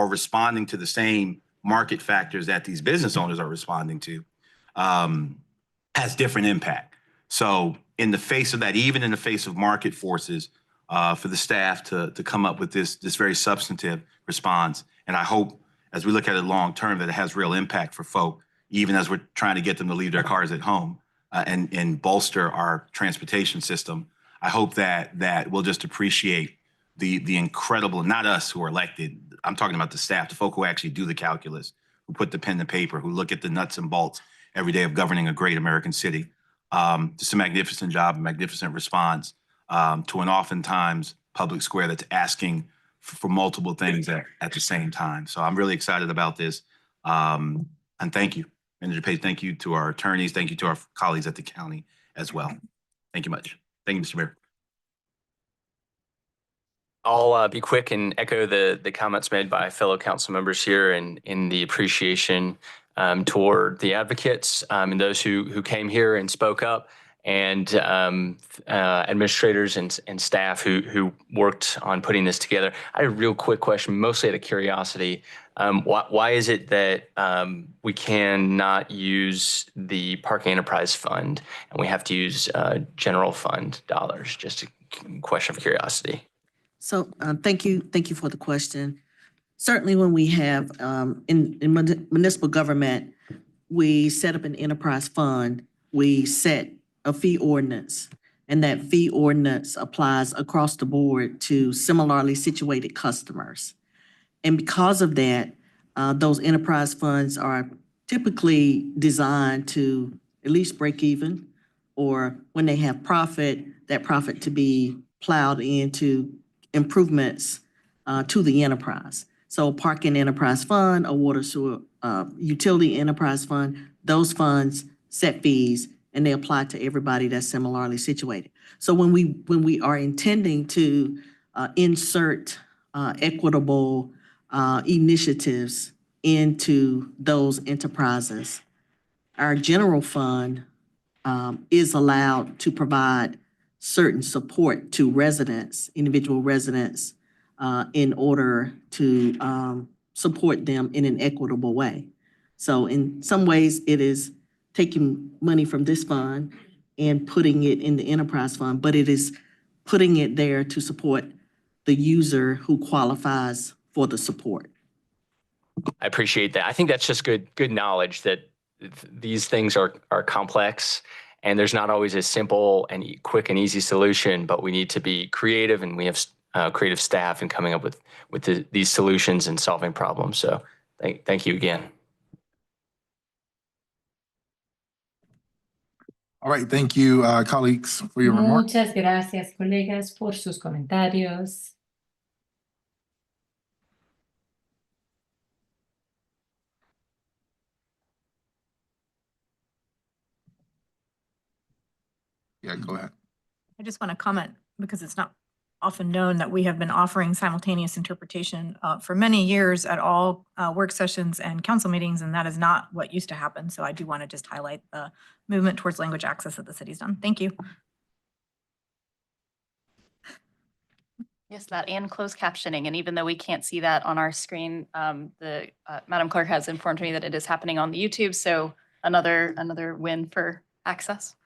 responding to the same market factors that these business owners are responding to, has different impact. So in the face of that, even in the face of market forces, for the staff to come up with this very substantive response. And I hope as we look at it long term that it has real impact for folk, even as we're trying to get them to leave their cars at home and bolster our transportation system. I hope that we'll just appreciate the incredible, not us who are elected, I'm talking about the staff, the folk who actually do the calculus, who put the pen to paper, who look at the nuts and bolts every day of governing a great American city. Just a magnificent job, a magnificent response to an oftentimes public square that's asking for multiple things at the same time. So I'm really excited about this. And thank you, Manager Page. Thank you to our attorneys. Thank you to our colleagues at the county as well. Thank you much. Thank you, Mr. Mayor. I'll be quick and echo the comments made by fellow council members here and in the appreciation toward the advocates and those who came here and spoke up. and administrators and staff who worked on putting this together. I had a real quick question, mostly out of curiosity. Why is it that we cannot use the Parking Enterprise Fund and we have to use general fund dollars? Just a question of curiosity. So thank you for the question. Certainly when we have in municipal government, we set up an enterprise fund, we set a fee ordinance, and that fee ordinance applies across the board to similarly situated customers. And because of that, those enterprise funds are typically designed to at least break even, or when they have profit, that profit to be plowed into improvements to the enterprise. So parking enterprise fund, a water sewer utility enterprise fund, those funds set fees and they apply to everybody that's similarly situated. So when we are intending to insert equitable initiatives into those enterprises, our general fund is allowed to provide certain support to residents, individual residents, in order to support them in an equitable way. So in some ways, it is taking money from this fund and putting it in the enterprise fund, but it is putting it there to support the user who qualifies for the support. I appreciate that. I think that's just good knowledge that these things are complex and there's not always a simple and quick and easy solution, but we need to be creative, and we have creative staff in coming up with these solutions and solving problems. So thank you again. All right, thank you, colleagues, for your remarks. Muchas gracias, colegas, por sus comentarios. Yeah, go ahead. I just want to comment because it's not often known that we have been offering simultaneous interpretation for many years at all work sessions and council meetings, and that is not what used to happen. So I do want to just highlight the movement towards language access that the city's done. Thank you. Yes, that and closed captioning. And even though we can't see that on our screen, the Madam Clerk has informed me that it is happening on the YouTube. So another win for access.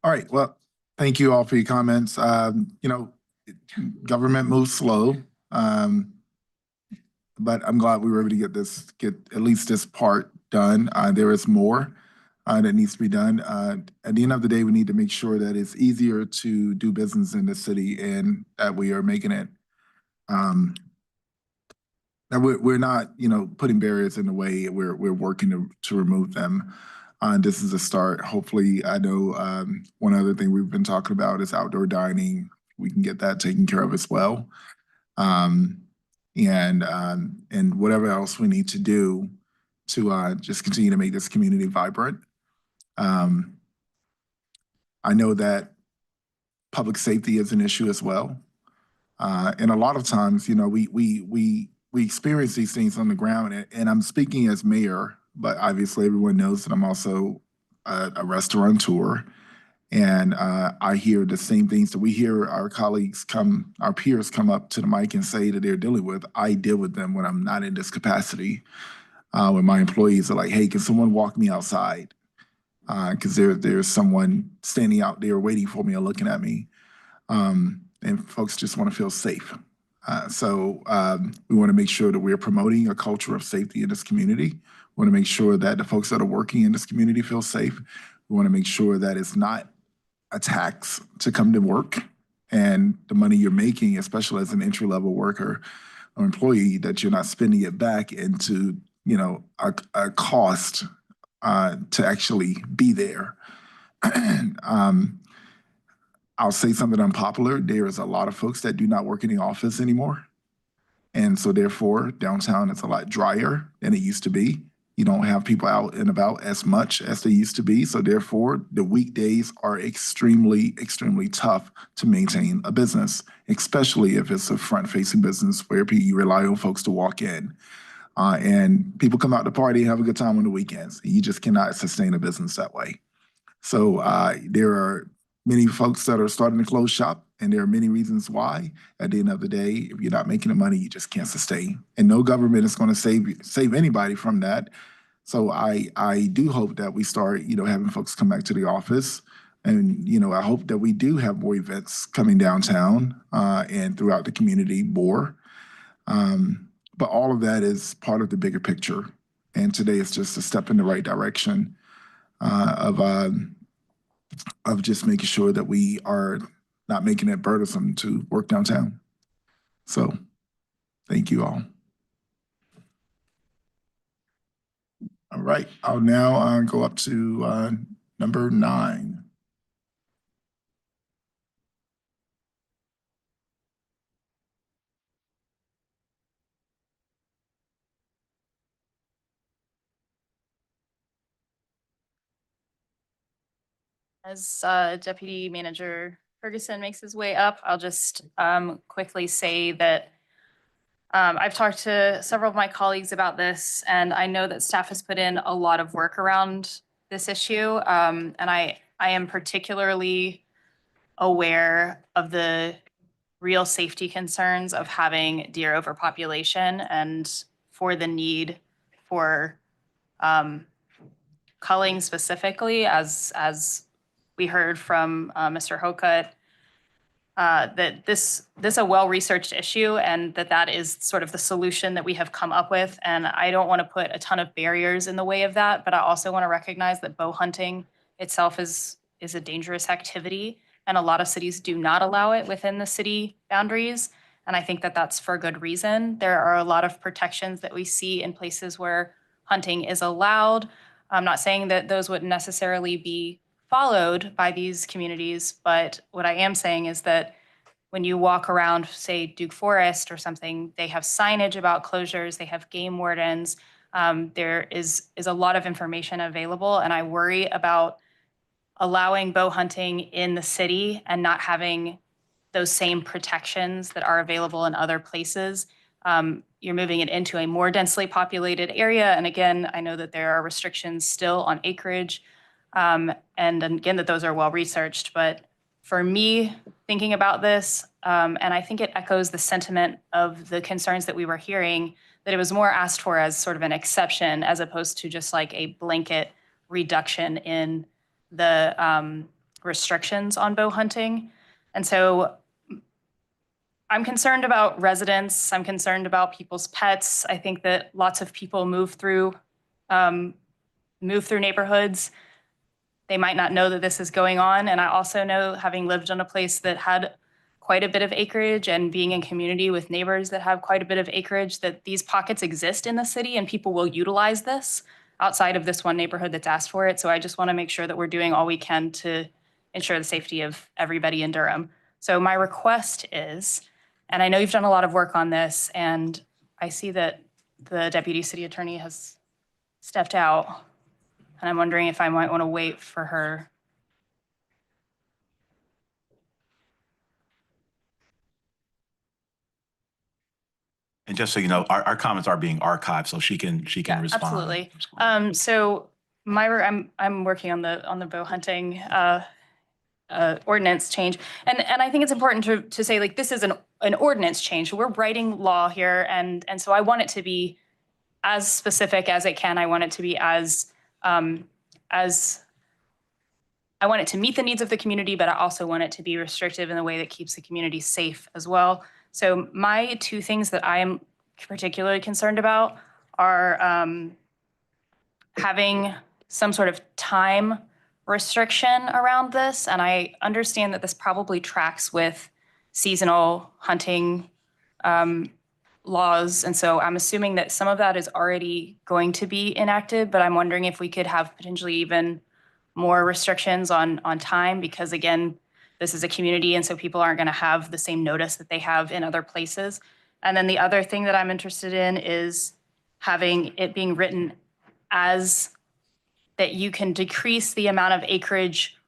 All right, well, thank you all for your comments. Government moves slow, but I'm glad we were able to get at least this part done. There is more that needs to be done. At the end of the day, we need to make sure that it's easier to do business in the city and that we are making it, that we're not, putting barriers in the way. We're working to remove them. This is a start. Hopefully, I know one other thing we've been talking about is outdoor dining. We can get that taken care of as well. And whatever else we need to do to just continue to make this community vibrant. I know that public safety is an issue as well. And a lot of times, we experience these things on the ground, and I'm speaking as mayor, but obviously everyone knows that I'm also a restaurateur. And I hear the same things that we hear our peers come up to the mic and say that they're dealing with. I deal with them when I'm not in this capacity. When my employees are like, hey, can someone walk me outside? Because there's someone standing out there waiting for me or looking at me. And folks just want to feel safe. So we want to make sure that we're promoting a culture of safety in this community. We want to make sure that the folks that are working in this community feel safe. We want to make sure that it's not a tax to come to work, and the money you're making, especially as an entry-level worker or employee, that you're not spending it back into, a cost to actually be there. I'll say something unpopular. There is a lot of folks that do not work in the office anymore. And so therefore, downtown is a lot drier than it used to be. You don't have people out and about as much as they used to be. So therefore, the weekdays are extremely, extremely tough to maintain a business, especially if it's a front-facing business where you rely on folks to walk in. And people come out to party and have a good time on the weekends. You just cannot sustain a business that way. So there are many folks that are starting to close shop, and there are many reasons why. At the end of the day, if you're not making the money, you just can't sustain. And no government is going to save anybody from that. So I do hope that we start, having folks come back to the office. And, I hope that we do have more events coming downtown and throughout the community more. But all of that is part of the bigger picture. And today is just a step in the right direction of just making sure that we are not making it burdensome to work downtown. So thank you all. All right, I'll now go up to number 9. As Deputy Manager Ferguson makes his way up, I'll just quickly say that I've talked to several of my colleagues about this, and I know that staff has put in a lot of work around this issue. And I am particularly aware of the real safety concerns of having deer overpopulation and for the need for culling specifically, as we heard from Mr. Hokut, that this a well-researched issue and that is sort of the solution that we have come up with. And I don't want to put a ton of barriers in the way of that, but I also want to recognize that bow hunting itself is a dangerous activity, and a lot of cities do not allow it within the city boundaries. And I think that that's for good reason. There are a lot of protections that we see in places where hunting is allowed. I'm not saying that those wouldn't necessarily be followed by these communities, but what I am saying is that when you walk around, say, Duke Forest or something, they have signage about closures, they have game wardens. There is a lot of information available, and I worry about allowing bow hunting in the city and not having those same protections that are available in other places. You're moving it into a more densely populated area. And again, I know that there are restrictions still on acreage. And again, that those are well researched. But for me, thinking about this, and I think it echoes the sentiment of the concerns that we were hearing, that it was more asked for as sort of an exception as opposed to just like a blanket reduction in the restrictions on bow hunting. And so I'm concerned about residents. I'm concerned about people's pets. I think that lots of people move through neighborhoods. They might not know that this is going on. And I also know, having lived on a place that had quite a bit of acreage and being in community with neighbors that have quite a bit of acreage, that these pockets exist in the city and people will utilize this outside of this one neighborhood that's asked for it. So I just want to make sure that we're doing all we can to ensure the safety of everybody in Durham. So my request is, and I know you've done a lot of work on this, and I see that the Deputy City Attorney has stepped out, and I'm wondering if I might want to wait for her. And just so you know, our comments are being archived, so she can respond. Absolutely. So I'm working on the bow hunting ordinance change, and I think it's important to say, like, this is an ordinance change. We're writing law here, and so I want it to be as specific as it can. I want it to be as I want it to meet the needs of the community, but I also want it to be restrictive in a way that keeps the community safe as well. So my 2 things that I am particularly concerned about are having some sort of time restriction around this. And I understand that this probably tracks with seasonal hunting laws. And so I'm assuming that some of that is already going to be enacted, but I'm wondering if we could have potentially even more restrictions on time, because again, this is a community, and so people aren't going to have the same notice that they have in other places. And then the other thing that I'm interested in is having it being written as that you can decrease the amount of acreage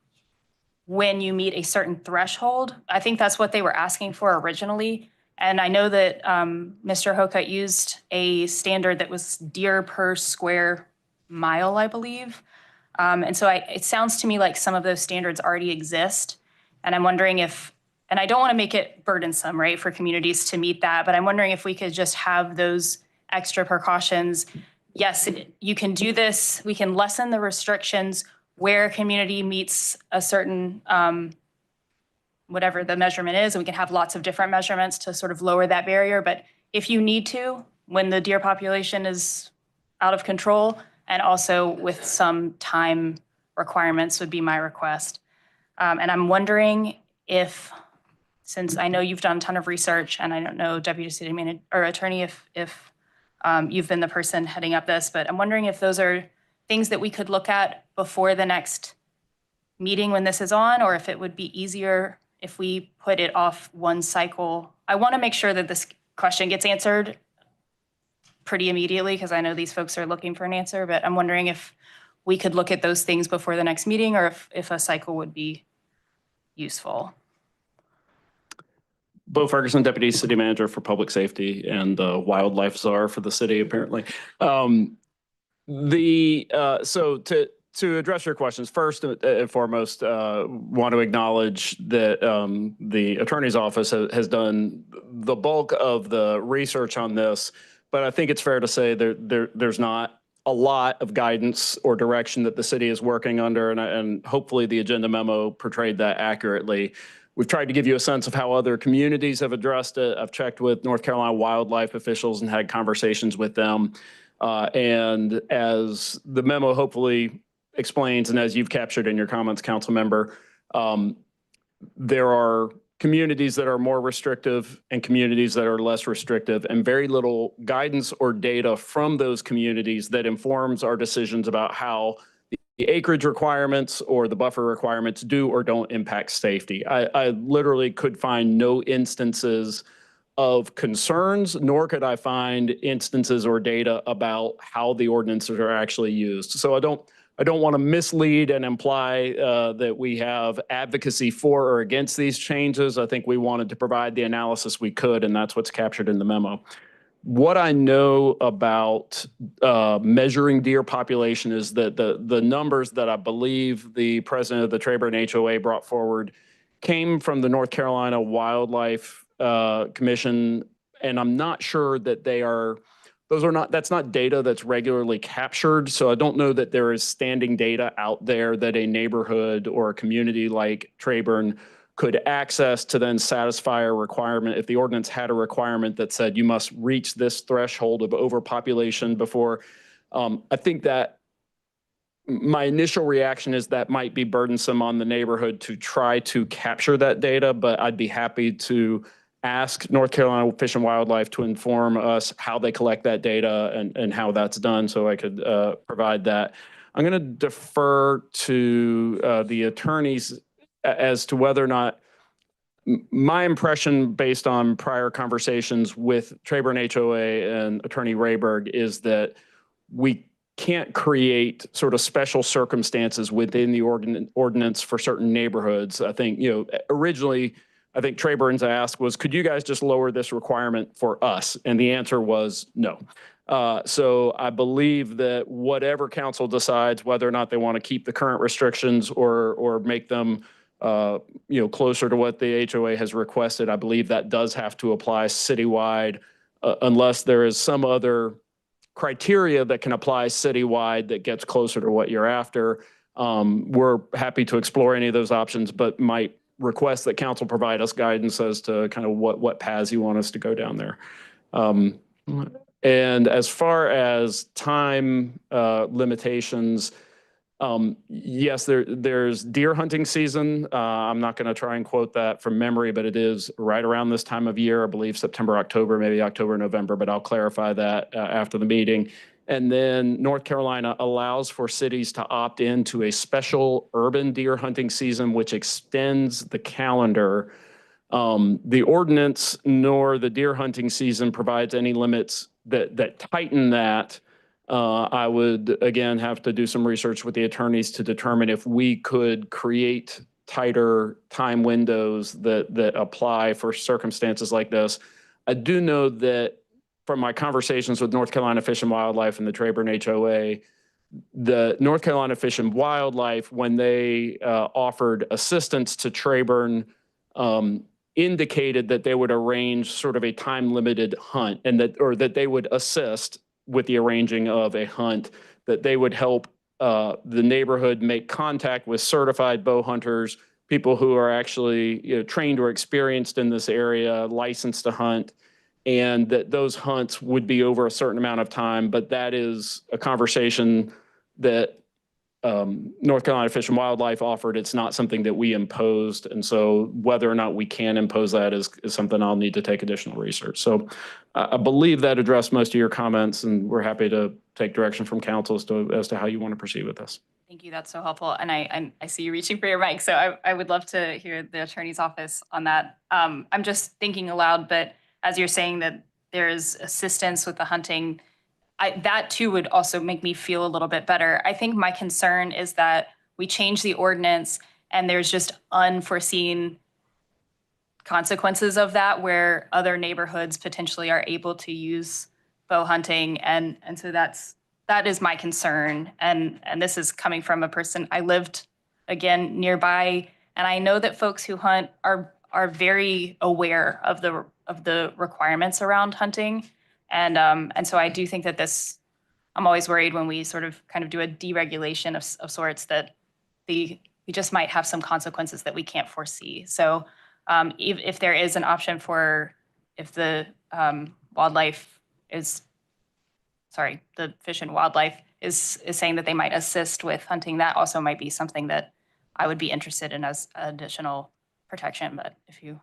when you meet a certain threshold. I think that's what they were asking for originally. And I know that Mr. Hocutt used a standard that was deer per square mile, I believe. And so it sounds to me like some of those standards already exist. And I'm wondering if, and I don't want to make it burdensome, right, for communities to meet that, but I'm wondering if we could just have those extra precautions. Yes, you can do this. We can lessen the restrictions where a community meets a certain, whatever the measurement is, and we can have lots of different measurements to sort of lower that barrier. But if you need to, when the deer population is out of control, and also with some time requirements would be my request. And I'm wondering if, since I know you've done a ton of research, and I don't know, Deputy City Manager or Attorney, if you've been the person heading up this, but I'm wondering if those are things that we could look at before the next meeting when this is on, or if it would be easier if we put it off one cycle. I want to make sure that this question gets answered pretty immediately, because I know these folks are looking for an answer, but I'm wondering if we could look at those things before the next meeting, or if a cycle would be useful. Bo Ferguson, Deputy City Manager for Public Safety and Wildlife Czar for the city, apparently. So to address your questions, first and foremost, want to acknowledge that the Attorney's Office has done the bulk of the research on this, but I think it's fair to say there's not a lot of guidance or direction that the city is working under, and hopefully the agenda memo portrayed that accurately. We've tried to give you a sense of how other communities have addressed it. I've checked with North Carolina wildlife officials and had conversations with them. And as the memo hopefully explains, and as you've captured in your comments, council member, there are communities that are more restrictive and communities that are less restrictive, and very little guidance or data from those communities that informs our decisions about how the acreage requirements or the buffer requirements do or don't impact safety. I literally could find no instances of concerns, nor could I find instances or data about how the ordinances are actually used. So I don't want to mislead and imply that we have advocacy for or against these changes. I think we wanted to provide the analysis we could, and that's what's captured in the memo. What I know about measuring deer population is that the numbers that I believe the president of the Trayburn HOA brought forward came from the North Carolina Wildlife Commission, and I'm not sure that that's not data that's regularly captured. So I don't know that there is standing data out there that a neighborhood or a community like Trayburn could access to then satisfy a requirement. If the ordinance had a requirement that said you must reach this threshold of overpopulation before, I think that my initial reaction is that might be burdensome on the neighborhood to try to capture that data, but I'd be happy to ask North Carolina Fish and Wildlife to inform us how they collect that data and how that's done, so I could provide that. I'm going to defer to the attorneys as to whether or not my impression based on prior conversations with Trayburn HOA and Attorney Rayberg is that we can't create sort of special circumstances within the ordinance for certain neighborhoods. I think, originally, I think Trayburn's ask was, could you guys just lower this requirement for us? And the answer was no. So I believe that whatever council decides, whether or not they want to keep the current restrictions or make them closer to what the HOA has requested, I believe that does have to apply citywide unless there is some other criteria that can apply citywide that gets closer to what you're after. We're happy to explore any of those options, but might request that council provide us guidance as to kind of what paths you want us to go down there. And as far as time limitations, yes, there's deer hunting season. I'm not going to try and quote that from memory, but it is right around this time of year, I believe September, October, maybe October, November, but I'll clarify that after the meeting. And then North Carolina allows for cities to opt into a special urban deer hunting season, which extends the calendar. The ordinance nor the deer hunting season provides any limits that tighten that. I would, again, have to do some research with the attorneys to determine if we could create tighter time windows that apply for circumstances like this. I do know that from my conversations with North Carolina Fish and Wildlife and the Trayburn HOA, the North Carolina Fish and Wildlife, when they offered assistance to Trayburn, indicated that they would arrange sort of a time-limited hunt and that they would assist with the arranging of a hunt, that they would help the neighborhood make contact with certified bow hunters, people who are actually trained or experienced in this area, licensed to hunt, and that those hunts would be over a certain amount of time. But that is a conversation that North Carolina Fish and Wildlife offered. It's not something that we imposed. And so whether or not we can impose that is something I'll need to take additional research. So I believe that addressed most of your comments, and we're happy to take direction from council as to how you want to proceed with this. Thank you. That's so helpful. And I see you reaching for your mic. So I would love to hear the attorney's office on that. I'm just thinking aloud, but as you're saying that there's assistance with the hunting, that too would also make me feel a little bit better. I think my concern is that we change the ordinance and there's just unforeseen consequences of that, where other neighborhoods potentially are able to use bow hunting. And so that is my concern. And this is coming from a person, I lived again nearby, and I know that folks who hunt are very aware of the requirements around hunting. And so I do think that I'm always worried when we sort of kind of do a deregulation of sorts, that we just might have some consequences that we can't foresee. So if there is an option if the the Fish and Wildlife is saying that they might assist with hunting, that also might be something that I would be interested in as additional protection. But if you...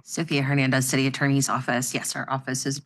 Sophia Hernandez, City Attorney's Office. Yes, our office is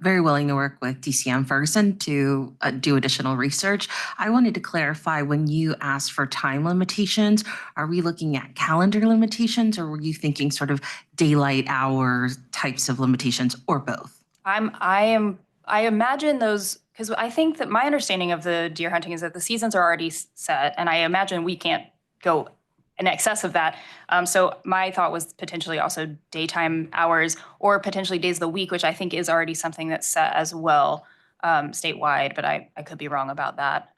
very willing to work with DCM Ferguson to do additional research. I wanted to clarify, when you asked for time limitations, are we looking at calendar limitations, or were you thinking sort of daylight hours types of limitations, or both? I imagine those, because I think that my understanding of the deer hunting is that the seasons are already set, and I imagine we can't go in excess of that. So my thought was potentially also daytime hours, or potentially days of the week, which I think is already something that's set as well statewide, but I could be wrong about that.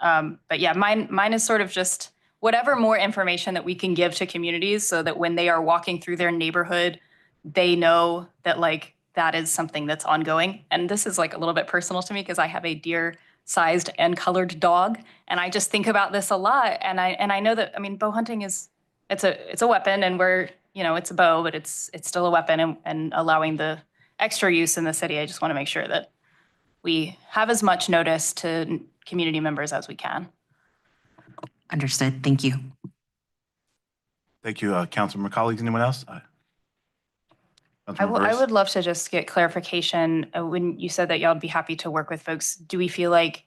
But yeah, mine is sort of just whatever more information that we can give to communities, so that when they are walking through their neighborhood, they know that like that is something that's ongoing. And this is like a little bit personal to me because I have a deer-sized and colored dog, and I just think about this a lot. And I know that, I mean, bow hunting it's a weapon, and it's a bow, but it's still a weapon, and allowing the extra use in the city. I just want to make sure that we have as much notice to community members as we can. Understood. Thank you. Thank you, Councilmember. Colleagues, anyone else? I would love to just get clarification. When you said that y'all would be happy to work with folks, do we feel like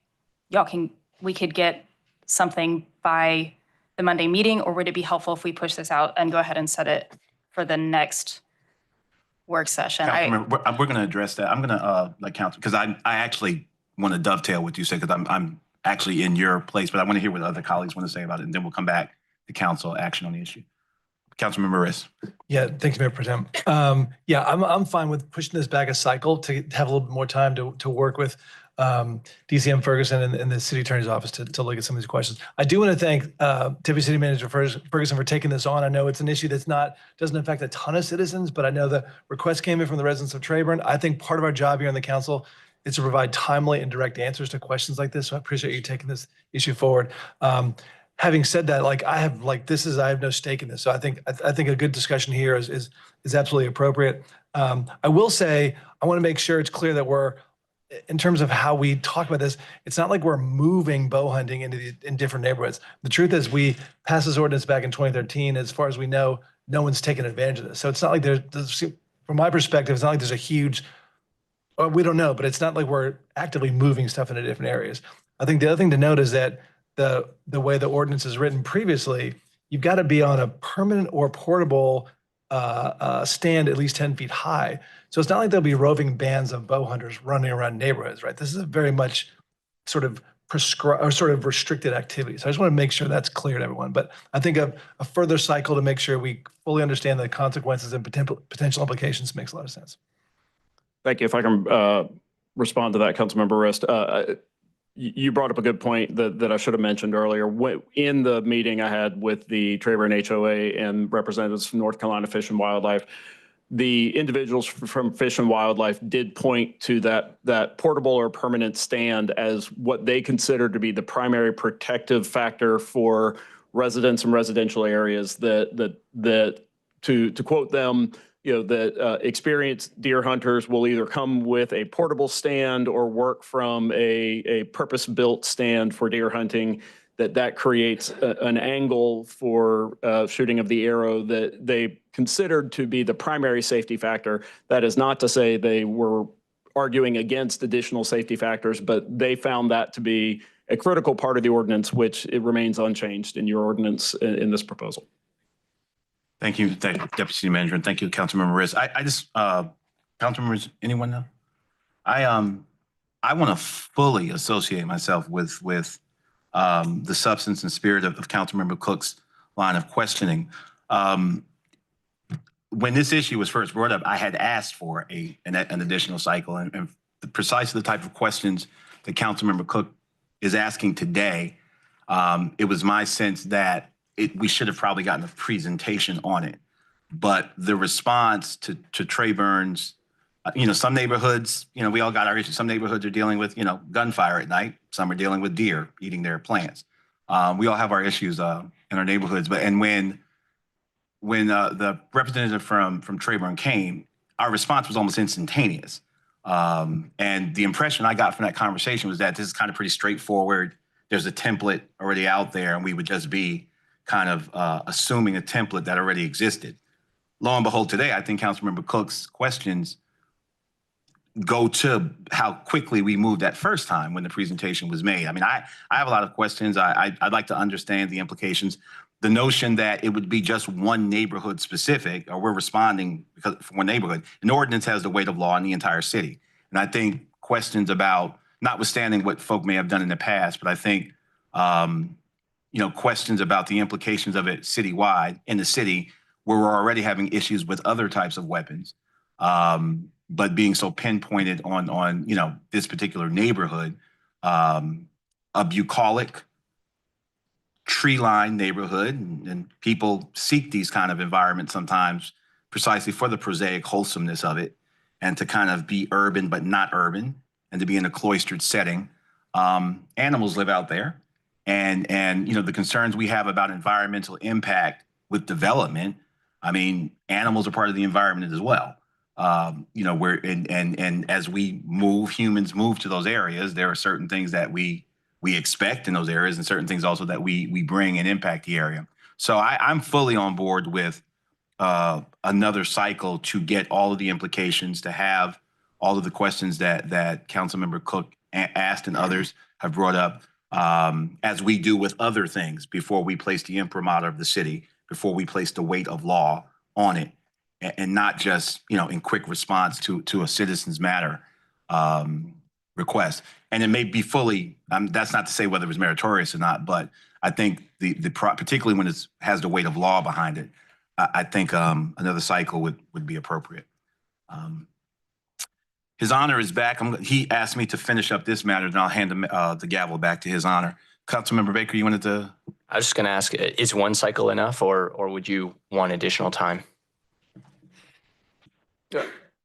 we could get something by the Monday meeting, or would it be helpful if we push this out and go ahead and set it for the next work session? We're going to address that. I'm going to let council, because I actually want to dovetail what you said, because I'm actually in your place, but I want to hear what other colleagues want to say about it, and then we'll come back to council action on the issue. Councilmember Riss. Yeah, thanks, Mayor Pro Tem. I'm fine with pushing this back a cycle to have a little bit more time to work with DCM Ferguson and the City Attorney's Office to look at some of these questions. I do want to thank Deputy City Manager Ferguson for taking this on. I know it's an issue doesn't affect a ton of citizens, but I know the request came in from the residents of Trayburn. I think part of our job here on the council is to provide timely and direct answers to questions like this. So I appreciate you taking this issue forward. Having said that, I have no stake in this. So I think a good discussion here is absolutely appropriate. I will say, I want to make sure it's clear that in terms of how we talk about this, it's not like we're moving bow hunting in different neighborhoods. The truth is, we passed this ordinance back in 2013. As far as we know, no one's taken advantage of this. So it's not like from my perspective, it's not like there's a huge, we don't know, but it's not like we're actively moving stuff into different areas. I think the other thing to note is that the way the ordinance is written previously, you've got to be on a permanent or portable stand at least 10 feet high. So it's not like there'll be roving bands of bow hunters running around neighborhoods, right? This is a very much sort of prescribe or sort of restricted activities. I just want to make sure that's clear to everyone. But I think a further cycle to make sure we fully understand the consequences and potential implications makes a lot of sense. Thank you. If I can respond to that, Councilmember Rist. You brought up a good point that I should have mentioned earlier. In the meeting I had with the Trayburn HOA and representatives from North Carolina Fish and Wildlife, the individuals from Fish and Wildlife did point to that portable or permanent stand as what they consider to be the primary protective factor for residents in residential areas that to quote them, that experienced deer hunters will either come with a portable stand or work from a purpose-built stand for deer hunting, that creates an angle for shooting of the arrow that they considered to be the primary safety factor. That is not to say they were arguing against additional safety factors, but they found that to be a critical part of the ordinance, which it remains unchanged in your ordinance in this proposal. Thank you, Deputy City Manager, and thank you, Councilmember Riss. I just, council members, anyone know? I want to fully associate myself with the substance and spirit of Councilmember Cook's line of questioning. When this issue was first brought up, I had asked for an additional cycle, and precisely the type of questions that Councilmember Cook is asking today. It was my sense that we should have probably gotten a presentation on it, but the response to Trayburn's, some neighborhoods, we all got our issues. Some neighborhoods are dealing with, gunfire at night. Some are dealing with deer eating their plants. We all have our issues in our neighborhoods. When the representative from Trayburn came, our response was almost instantaneous. And the impression I got from that conversation was that this is kind of pretty straightforward. There's a template already out there, and we would just be kind of assuming a template that already existed. Lo and behold, today, I think Councilmember Cook's questions go to how quickly we moved that first time when the presentation was made. I mean, I have a lot of questions. I'd like to understand the implications. The notion that it would be just one neighborhood specific, or we're responding because for one neighborhood. An ordinance has the weight of law in the entire city. And I think questions about, notwithstanding what folk may have done in the past, but I think questions about the implications of it citywide in the city where we're already having issues with other types of weapons, but being so pinpointed on this particular neighborhood, a bucolic, tree-lined neighborhood, and people seek these kind of environments sometimes precisely for the prosaic wholesomeness of it, and to kind of be urban but not urban, and to be in a cloistered setting. Animals live out there. And the concerns we have about environmental impact with development, I mean, animals are part of the environment as well. And as we move, humans move to those areas, there are certain things that we expect in those areas, and certain things also that we bring and impact the area. So I'm fully on board with another cycle to get all of the implications, to have all of the questions that Councilmember Cook asked and others have brought up, as we do with other things before we place the imprimatur of the city, before we place the weight of law on it, and not just, in quick response to a citizen's matter request. And it may be fully, that's not to say whether it was meritorious or not, but I think particularly when it has the weight of law behind it, I think another cycle would be appropriate. His Honor is back. He asked me to finish up this matter, and I'll hand the gavel back to His Honor. Councilmember Baker, you wanted to? I was just going to ask, is one cycle enough, or would you want additional time?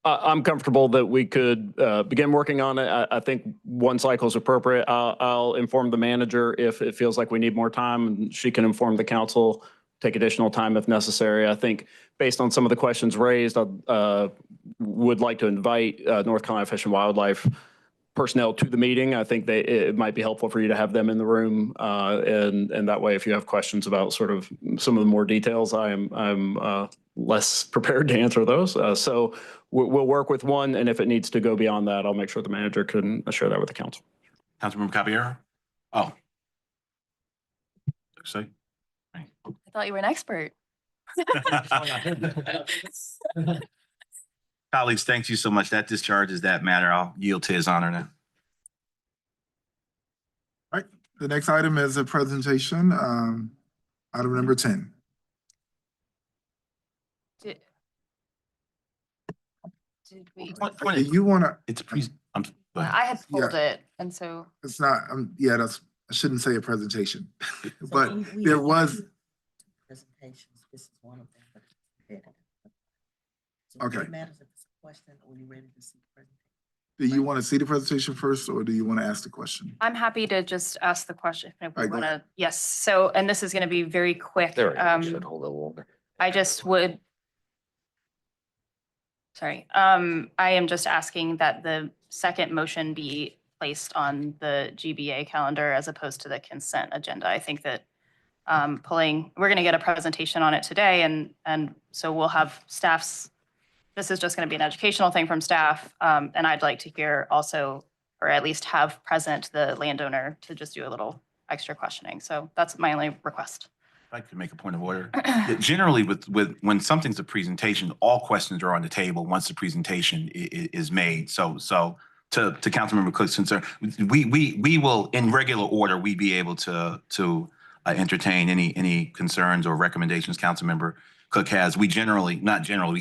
I'm comfortable that we could begin working on it. I think one cycle is appropriate. I'll inform the manager if it feels like we need more time, and she can inform the council, take additional time if necessary. I think based on some of the questions raised, I would like to invite North Carolina Fish and Wildlife personnel to the meeting. I think it might be helpful for you to have them in the room, and that way, if you have questions about sort of some of the more details, I'm less prepared to answer those. So we'll work with one, and if it needs to go beyond that, I'll make sure the manager can share that with the council. Councilmember Caballero? Oh. Say. I thought you were an expert. Colleagues, thank you so much. That discharges that matter. I'll yield to His Honor now. All right, The next item is a presentation, item number 10. Did we? Do you want to, It's go ahead. I had pulled Yeah. it, and so it's not, yeah, I shouldn't say a presentation, but there was, Presentations, this is one of them. Okay. It matters if it's a question or you're ready to see the presentation. do you want to see the presentation first, or do you want to ask the question? I'm happy to just ask the question if we Alright, go want to. Yes, so, and this is going to be very quick. There we go. Should hold a little longer. I just would. Sorry, I am just asking that the second motion be placed on the GBA calendar as opposed to the consent agenda. I think that we're gonna get a presentation on it today, and so we'll have staff's, this is just gonna be an educational thing from staff, and I'd like to hear also, or at least have present the landowner to just do a little extra questioning. So that's my only request. I'd like to make a point of order. Generally, when something's a presentation, all questions are on the table once the presentation is made. So to Councilmember Cook's concern, we will, in regular order, we be able to entertain any concerns or recommendations Councilmember Cook has. We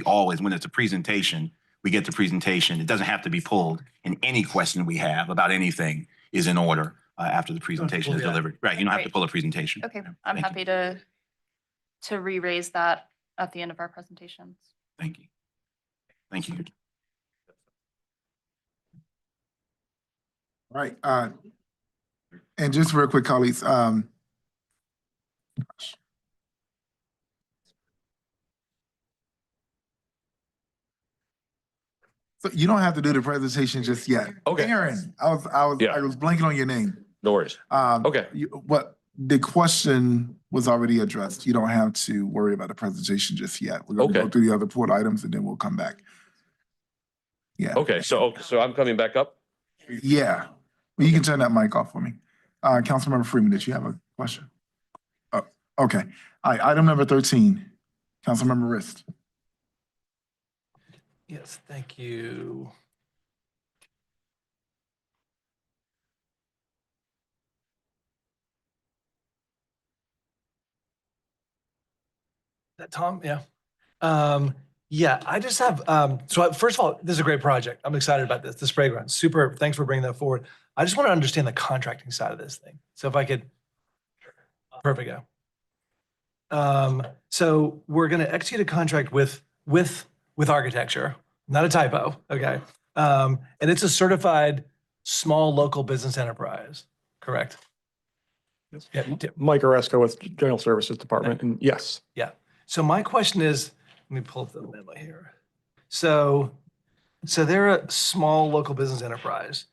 always, when it's a presentation, we get the presentation. It doesn't have to be pulled, and any question we have about anything is in order after the presentation is delivered. Right, you don't have to pull a presentation. Okay, I'm Thank you. happy to re-raise that at the end of our presentations. Thank you. Thank you. All right, and just real quick, colleagues, so you don't have to do the presentation just yet. Okay. Aaron, I was blanking on your name. No worries. Okay. The question was already addressed. You don't have to worry about the presentation just yet. We're gonna go through the other board items and then we'll come back. Yeah. Okay, so I'm coming back up? Yeah. Well, you can turn that mic off for me. Councilmember Freeman, did you have a question? Oh, okay. All right, item number 13, Councilmember Rist. Yes, thank you. That Tom? Yeah. Yeah, I just have, so first of all, this is a great project. I'm excited about this, the Sprayground. Super, thanks for bringing that forward. I just want to understand the contracting side of this thing. So if I could, perfect, go. So we're going to execute a contract with withArchitecture, not a typo, okay? And it's a certified small local business enterprise, correct? Yeah. Mike Oresco with General Services Department, and yes. Yeah. So my question is, let me pull up the memo here. So they're a small local business enterprise.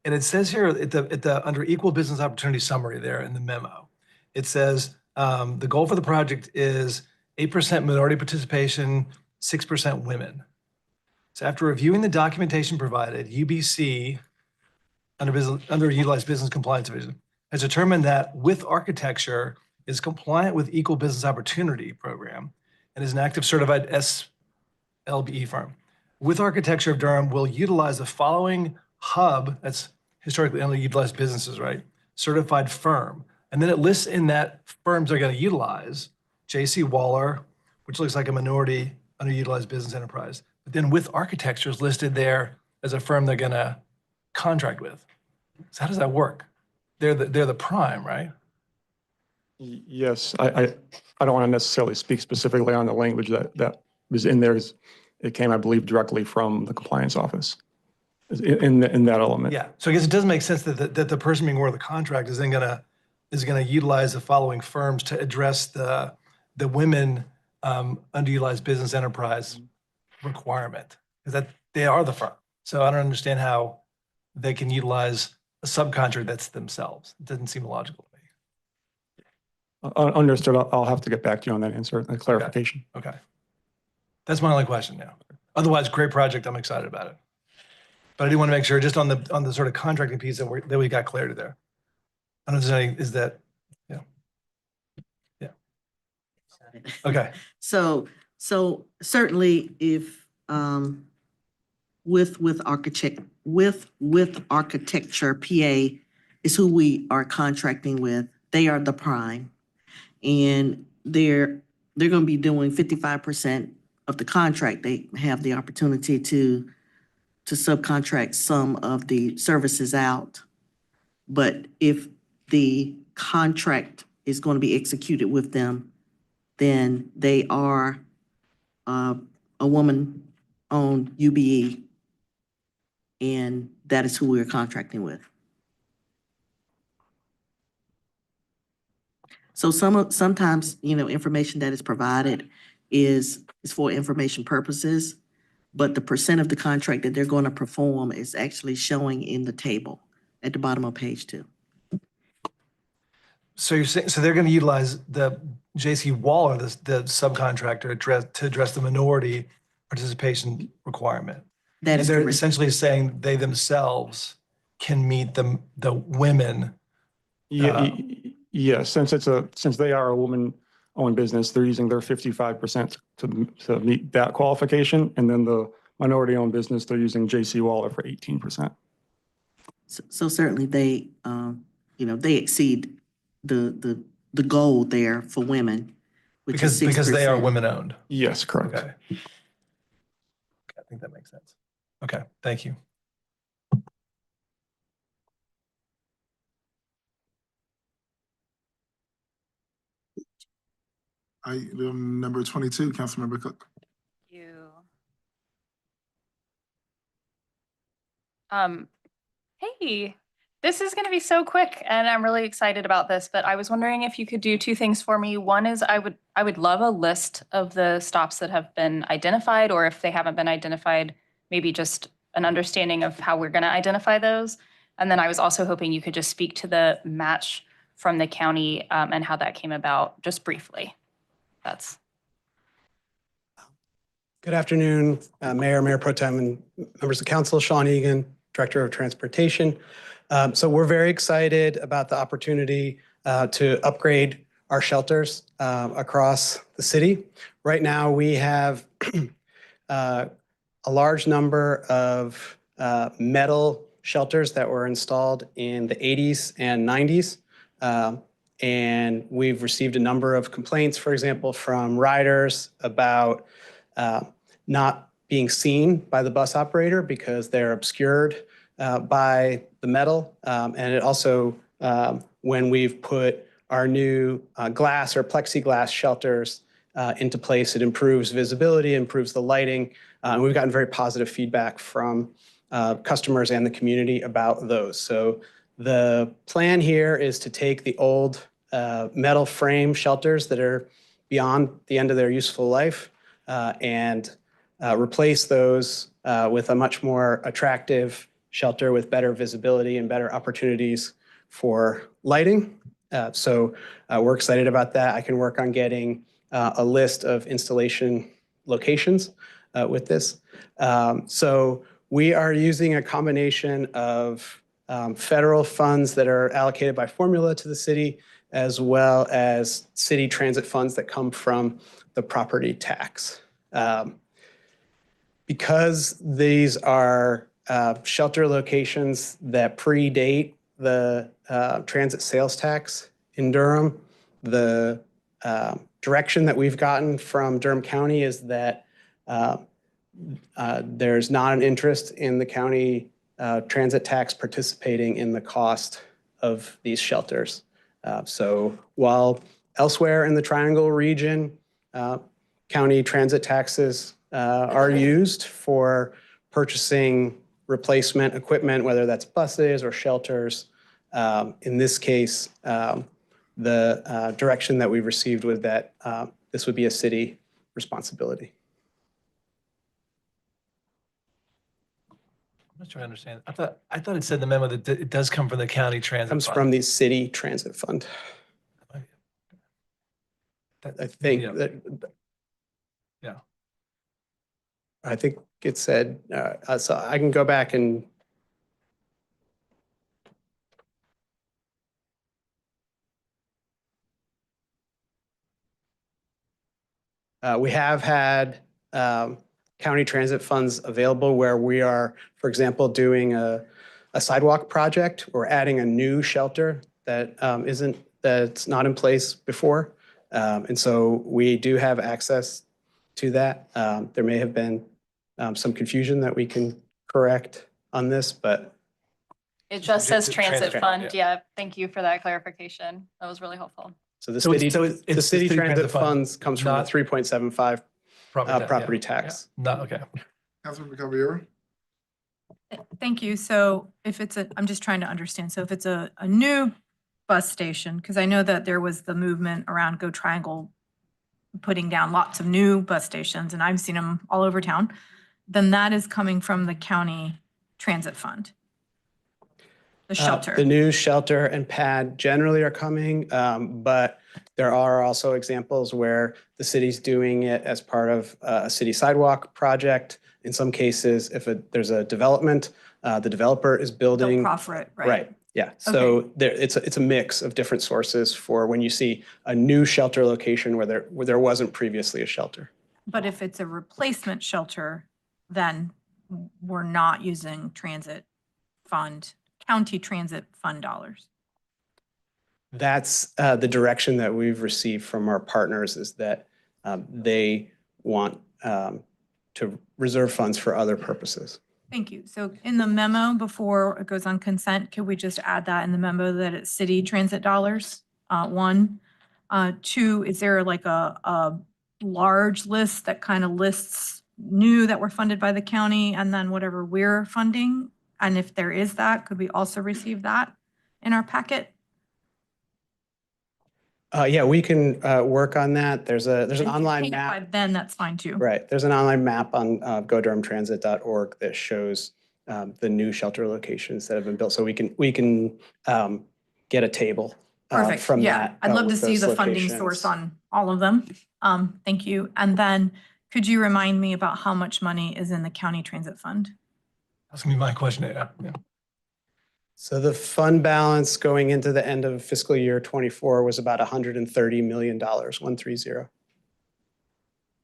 And it says here at the under equal business opportunity summary there in the memo, it says the goal for the project is 8% minority participation, 6% women. So after reviewing the documentation provided, UBC, underutilized business compliance division, has determined that withArchitecture is compliant with Equal Business Opportunity Program and is an active certified SLBE firm. withArchitecture of Durham will utilize the following hub, that's historically underutilized businesses, right? Certified firm. And then it lists in that firms they're going to utilize, J.C. Waller, which looks like a minority underutilized business enterprise. But then withArchitecture is listed there as a firm they're going to contract with. So how does that work? They're the prime, right? Yes, I don't want to necessarily speak specifically on the language that was in there. It came, I believe, directly from the compliance office in that element. Yeah. So I guess it does make sense that the person being awarded the contract is then gonna utilize the following firms to address the women underutilized business enterprise requirement, because that they are the firm. So I don't understand how they can utilize a subcontractor that's themselves. It doesn't seem logical to me. Understood. I'll have to get back to you on that answer, that clarification. Okay. That's my only question now. Otherwise, great project. I'm excited about it. But I do want to make sure just on the sort of contracting piece that we got clarity there. I don't know if there's any, is that, yeah. Yeah. Okay. So certainly if with architecture PA is who we are contracting with. They are the prime. And they're going to be doing 55% of the contract. They have the opportunity to subcontract some of the services out. But if the contract is going to be executed with them, then they are a woman-owned UBE, and that is who we're contracting with. So sometimes, information that is provided is for information purposes, but the percent of the contract that they're going to perform is actually showing in the table at the bottom of page 2. So you're saying, so they're going to utilize the J.C. Waller, the subcontractor, to address the minority participation requirement. That And is they're correct. essentially saying they themselves can meet the women. Yes, since they are a woman-owned business, they're using their 55% to meet that qualification. And then the minority-owned business, they're using J.C. Waller for 18%. So certainly they, they exceed the goal there for women, which is 6%. Because they are women-owned. Yes, correct. Okay. I think that makes sense. Okay, thank you. Item number 22, Councilmember Cook. You. Hey, this is going to be so quick, and I'm really excited about this. But I was wondering if you could do 2 things for me. One is I would love a list of the stops that have been identified, or if they haven't been identified, maybe just an understanding of how we're going to identify those. And then I was also hoping you could just speak to the match from the county and how that came about, just briefly. That's. Good afternoon, Mayor Pro Tem, and members of council. Sean Egan, Director of Transportation. So we're very excited about the opportunity to upgrade our shelters across the city. Right now, we have a large number of metal shelters that were installed in the 80s and 90s. And we've received a number of complaints, for example, from riders about not being seen by the bus operator because they're obscured by the metal. And it also, when we've put our new glass or plexiglass shelters into place, it improves visibility, improves the lighting. And we've gotten very positive feedback from customers and the community about those. So the plan here is to take the old metal frame shelters that are beyond the end of their useful life and replace those with a much more attractive shelter with better visibility and better opportunities for lighting. So we're excited about that. I can work on getting a list of installation locations with this. So we are using a combination of federal funds that are allocated by formula to the city, as well as city transit funds that come from the property tax. Because these are shelter locations that predate the transit sales tax in Durham, the direction that we've gotten from Durham County is that there's not an interest in the county transit tax participating in the cost of these shelters. So while elsewhere in the Triangle region, county transit taxes are used for purchasing replacement equipment, whether that's buses or shelters. In this case, the direction that we received was that this would be a city responsibility. I'm not sure I understand. I thought it said in the memo that it does come from the county transit Comes fund. from the city transit fund. I think that. Yeah. I think it said, so I can go back and. We have had county transit funds available where we are, for example, doing a a sidewalk project. We're adding a new shelter that that's not in place before. And so we do have access to that. There may have been some confusion that we can correct on this, but It just says transit Transit, fund. Yeah, thank you for that clarification. That was really helpful. so the So it's- city, so it's the the city city transit transit fund, funds comes from the not 3.75 Property property yeah, tax. yeah. Not, okay. Councilmember Caballero? Thank you. So if it's I'm just trying to understand. So if it's a new bus station, because I know that there was the movement around Go Triangle putting down lots of new bus stations, and I've seen them all over town, then that is coming from the county transit fund. The shelter. The new shelter and pad generally are coming, but there are also examples where the city's doing it as part of a city sidewalk project. In some cases, if there's a development, the developer is building. They'll proffer it, right? Right, yeah. So it's a mix of different sources for when you see a new shelter location where there wasn't previously a shelter. But if it's a replacement shelter, then we're not using county transit fund dollars. That's the direction that we've received from our partners, is that they want to reserve funds for other purposes. Thank you. So in the memo, before it goes on consent, could we just add that in the memo that it's city transit dollars? One. Two, is there like a large list that kind of lists new that were funded by the county and then whatever we're funding? And if there is that, could we also receive that in our packet? Yeah, we can work on that. There's an online Take it map. by then, that's fine too. Right. There's an online map on godurhamtransit.org that shows the new shelter locations that have been built. So we can get a table Perfect. from Yeah, that. I'd love to with see those the funding locations. source on all of them. Thank you. And then could you remind me about how much money is in the county transit fund? That's gonna be my question. Yeah. So the fund balance going into the end of fiscal year 24 was about $130 million, 130.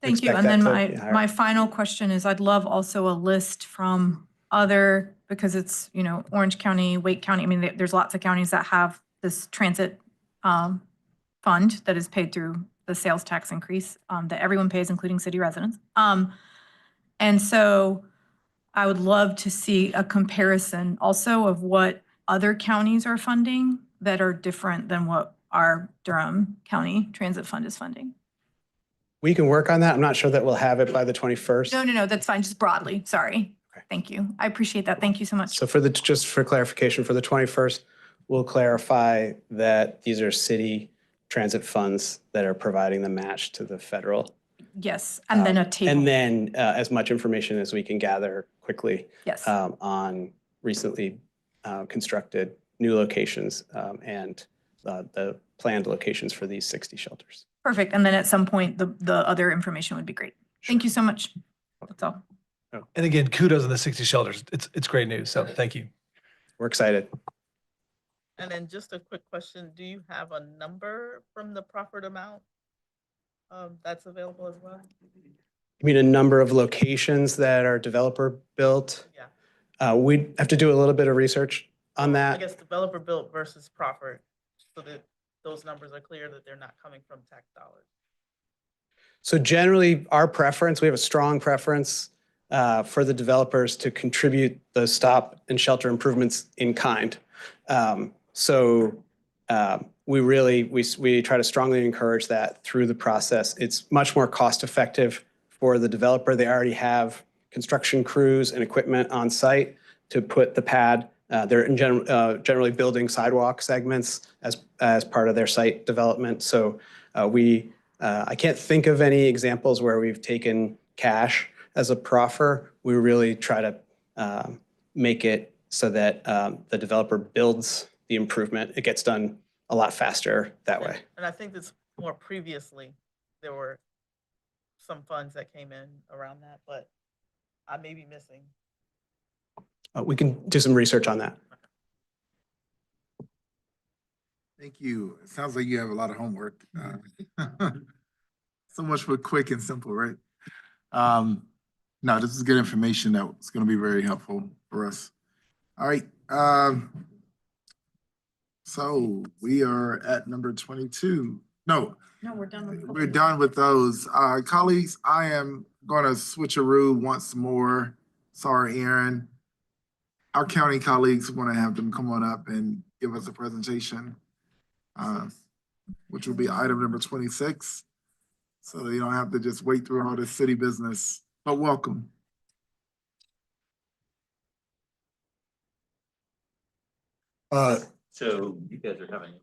Thank you. Expect And then that to be higher. my final question is I'd love also a list from other, because it's, Orange County, Wake County. I mean, there's lots of counties that have this transit fund that is paid through the sales tax increase that everyone pays, including city residents. And so I would love to see a comparison also of what other counties are funding that are different than what our Durham County Transit Fund is funding. We can work on that. I'm not sure that we'll have it by the 21st. No, that's fine. Just broadly. Sorry. Thank you. I appreciate that. Thank you so much. So just for clarification, for the 21st, we'll clarify that these are city transit funds that are providing the match to the federal. Yes, and then a table. And then as much information as we can gather quickly. Yes. On recently constructed new locations and the planned locations for these 60 shelters. Perfect. And then at some point, the other information would be great. Thank you so much. That's all. And again, kudos on the 60 shelters. It's great news. So thank you. We're excited. And then just a quick question, do you have a number from the proffered amount that's available as well? You mean a number of locations that are developer built? Yeah. We'd have to do a little bit of research on I that. guess developer built versus proffered, so that those numbers are clear that they're not coming from tax dollars. So generally, our preference, we have a strong preference for the developers to contribute the stop and shelter improvements in kind. We try to strongly encourage that through the process. It's much more cost effective for the developer. They already have construction crews and equipment on site to put the pad. They're generally building sidewalk segments as part of their site development. So I can't think of any examples where we've taken cash as a proffer. We really try to make it so that the developer builds the improvement. It gets done a lot faster that way. And I think that's more previously, there were some funds that came in around that, but I may be missing. We can do some research on that. Thank you. It sounds like you have a lot of homework. So much for quick and simple, right? No, this is good information that's going to be very helpful for us. All right, so we are at number 22. No, No, we're done with. we're done with those. Colleagues, I am gonna switcheroo once more. Sorry, Aaron. Our county colleagues want to have them come on up and give us a presentation, which will be item number 26. So you don't have to just wait through all this city business, but welcome. So you guys are having.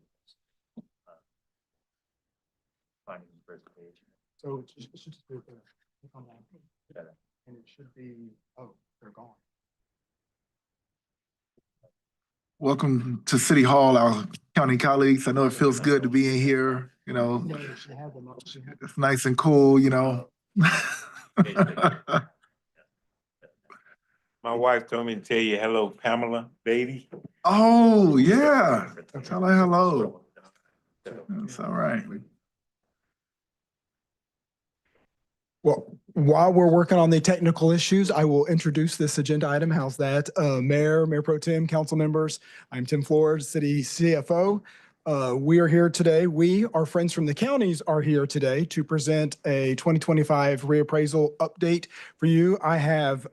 Finding the presentation. So it should just be there. Click on that. And it should be, oh, they're gone. Welcome to City Hall, our county colleagues. I know it feels good to be in here, you know. No, she had them up. It's nice and cool, you know. My wife told me to tell you hello, Pamela, baby. Oh, yeah. Tell her hello. That's all right. Well, while we're working on the technical issues, I will introduce this agenda item. How's that? Mayor Pro Tem, council members. I'm Tim Flores, City CFO. We are here today. Our friends from the counties are here today to present a 2025 reappraisal update for you. I have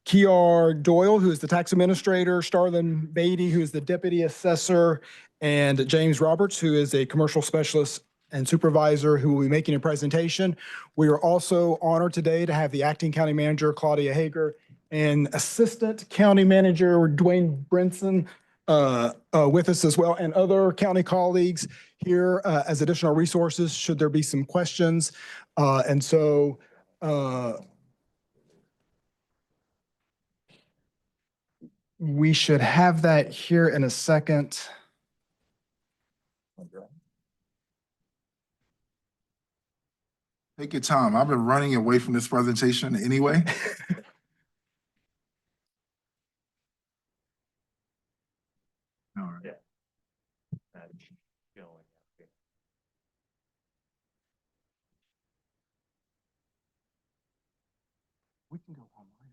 Kiar Doyle, who is the tax administrator, Starlin Beatty, who is the deputy assessor, and James Roberts, who is a commercial specialist and supervisor who will be making a presentation. We are also honored today to have the acting county manager, Claudia Hager, and assistant county manager, Dwayne Brinson, with us as well, and other county colleagues here as additional resources should there be some questions. We should have that here in a second. Take your time. I've been running away from this presentation anyway. All right. We can go online.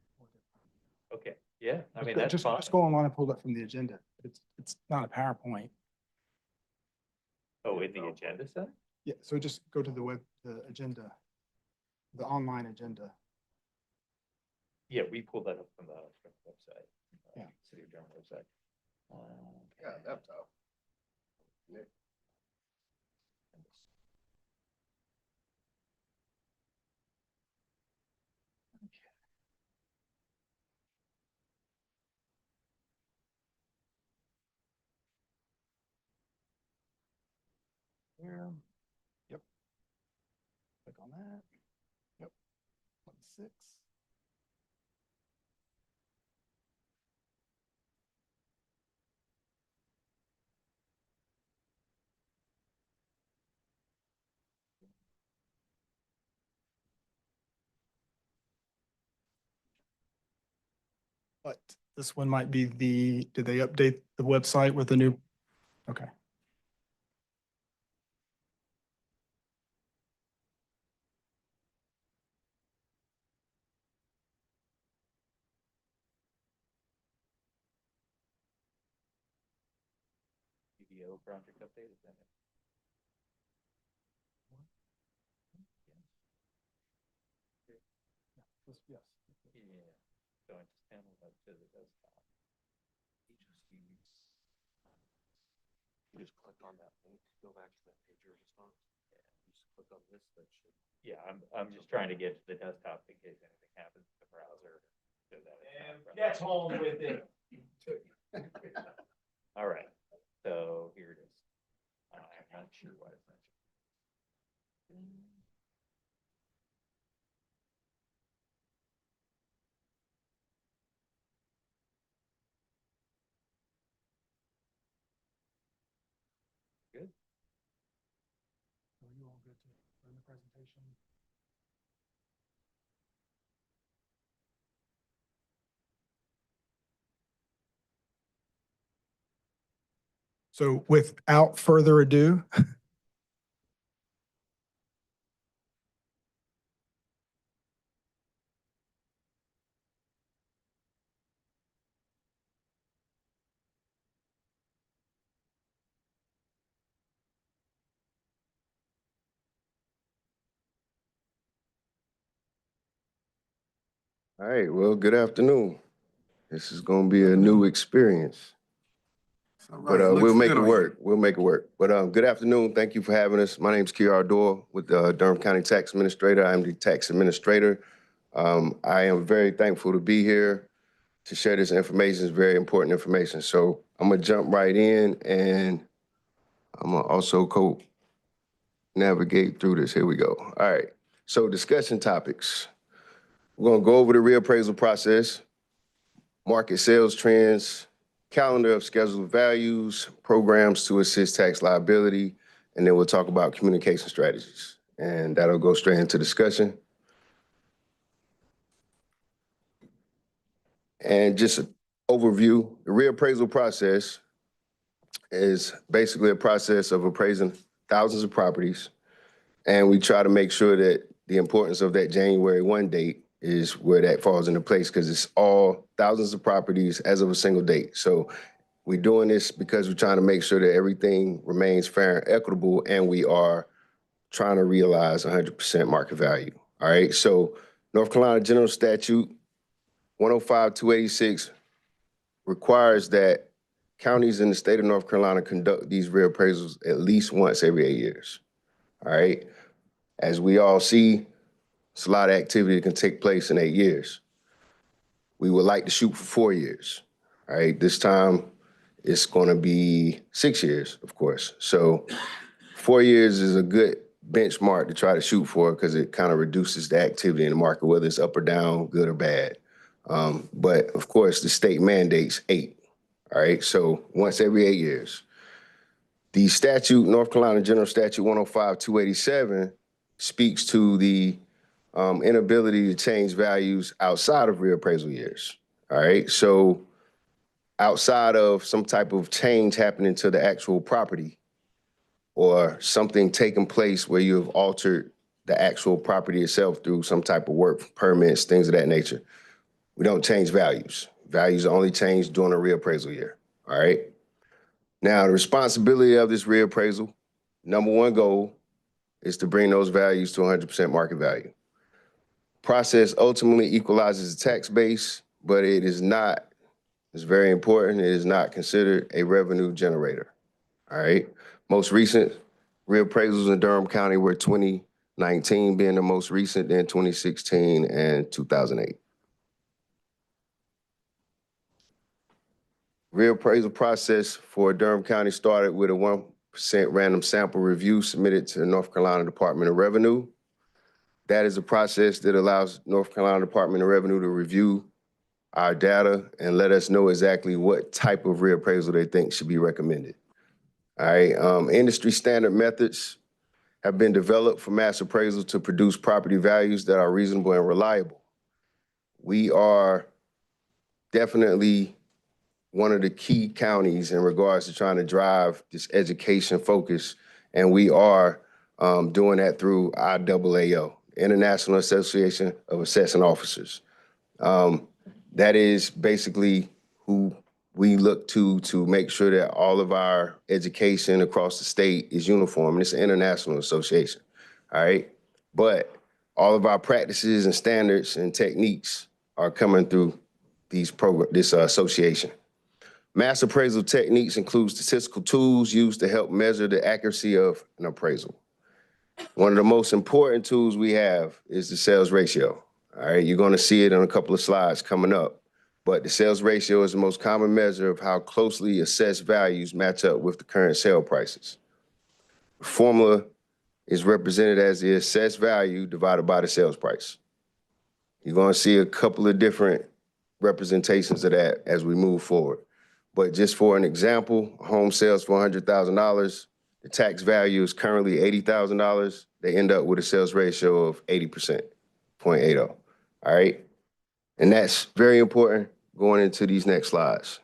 Okay, yeah, I mean, Just go online and pull that from the agenda. It's not a PowerPoint. Oh, in the agenda set? Yeah, so just go to the agenda, the online agenda. Yeah, we pulled that up from the website. Yeah. City of Durham website. Yeah, laptop. Here. Yep. Click on that. Yep. 26. But this one might be did they update the website with the new? Okay. video project update, is that it? Yes. Yeah, so I just panel that to the desktop. You just click on that link, go back to that page you're just on. Yeah, you just click on this, that should. Yeah, I'm just trying to get to the desktop in case anything happens to the browser. So that it's not Get home with it. All right, so here it is. I'm not sure why it's not. Good. Are you all good to run the presentation? So without further ado, All right, well, good afternoon. This is gonna be a new experience, but we'll make it work. We'll make it work. But good afternoon. Thank you for having us. My name's Kiara Dorr with the Durham County Tax Administrator. I'm the tax administrator. I am very thankful to be here to share this information. It's very important information. So I'm gonna jump right in, and I'm gonna also navigate through this. Here we go. All right. So discussion topics. We're gonna go over the reappraisal process, market sales trends, calendar of scheduled values, programs to assist tax liability, and then we'll talk about communication strategies. And that'll go straight into discussion. And just an overview, the reappraisal process is basically a process of appraising thousands of properties. And we try to make sure that the importance of that January 1 date is where that falls into place, because it's all thousands of properties as of a single date. So we're doing this because we're trying to make sure that everything remains fair and equitable, and we are trying to realize 100% market value. All right, so North Carolina General Statute 105-286 requires that counties in the state of North Carolina conduct these reappraisals at least once every 8 years. All right, as we all see, it's a lot of activity that can take place in 8 years. We would like to shoot for 4 years. All right, this time it's going to be 6 years, of course. So 4 years is a good benchmark to try to shoot for, because it kind of reduces the activity in the market, whether it's up or down, good or bad. But of course, the state mandates 8. All right, so once every 8 years. The statute, North Carolina General Statute 105-287, speaks to the inability to change values outside of reappraisal years. All right, so outside of some type of change happening to the actual property, or something taking place where you have altered the actual property itself through some type of work, permits, things of that nature, we don't change values. Values are only changed during a reappraisal year. All right. Now, the responsibility of this reappraisal, number one goal is to bring those values to 100% market value. Process ultimately equalizes the tax base, but it is not, it's very important, it is not considered a revenue generator. All right. Most recent reappraisals in Durham County were 2019 being the most recent, then 2016 and 2008. Reappraisal process for Durham County started with a 1% random sample review submitted to the North Carolina Department of Revenue. That is a process that allows North Carolina Department of Revenue to review our data and let us know exactly what type of reappraisal they think should be recommended. All right, industry standard methods have been developed for mass appraisal to produce property values that are reasonable and reliable. We are definitely one of the key counties in regards to trying to drive this education focus, and we are doing that through IAAO, International Association of Assessing Officers. That is basically who we look to make sure that all of our education across the state is uniform, and it's an international association, all right? But all of our practices and standards and techniques are coming through this association. Mass appraisal techniques include statistical tools used to help measure the accuracy of an appraisal. One of the most important tools we have is the sales ratio. All right, you're going to see it on a couple of slides coming up, but the sales ratio is the most common measure of how closely assessed values match up with the current sale prices. The formula is represented as the assessed value divided by the sales price. You're going to see a couple of different representations of that as we move forward. But just for an example, a home sales for $100,000, the tax value is currently $80,000. They end up with a sales ratio of 80%, 0.80. All right. And that's very important going into these next slides.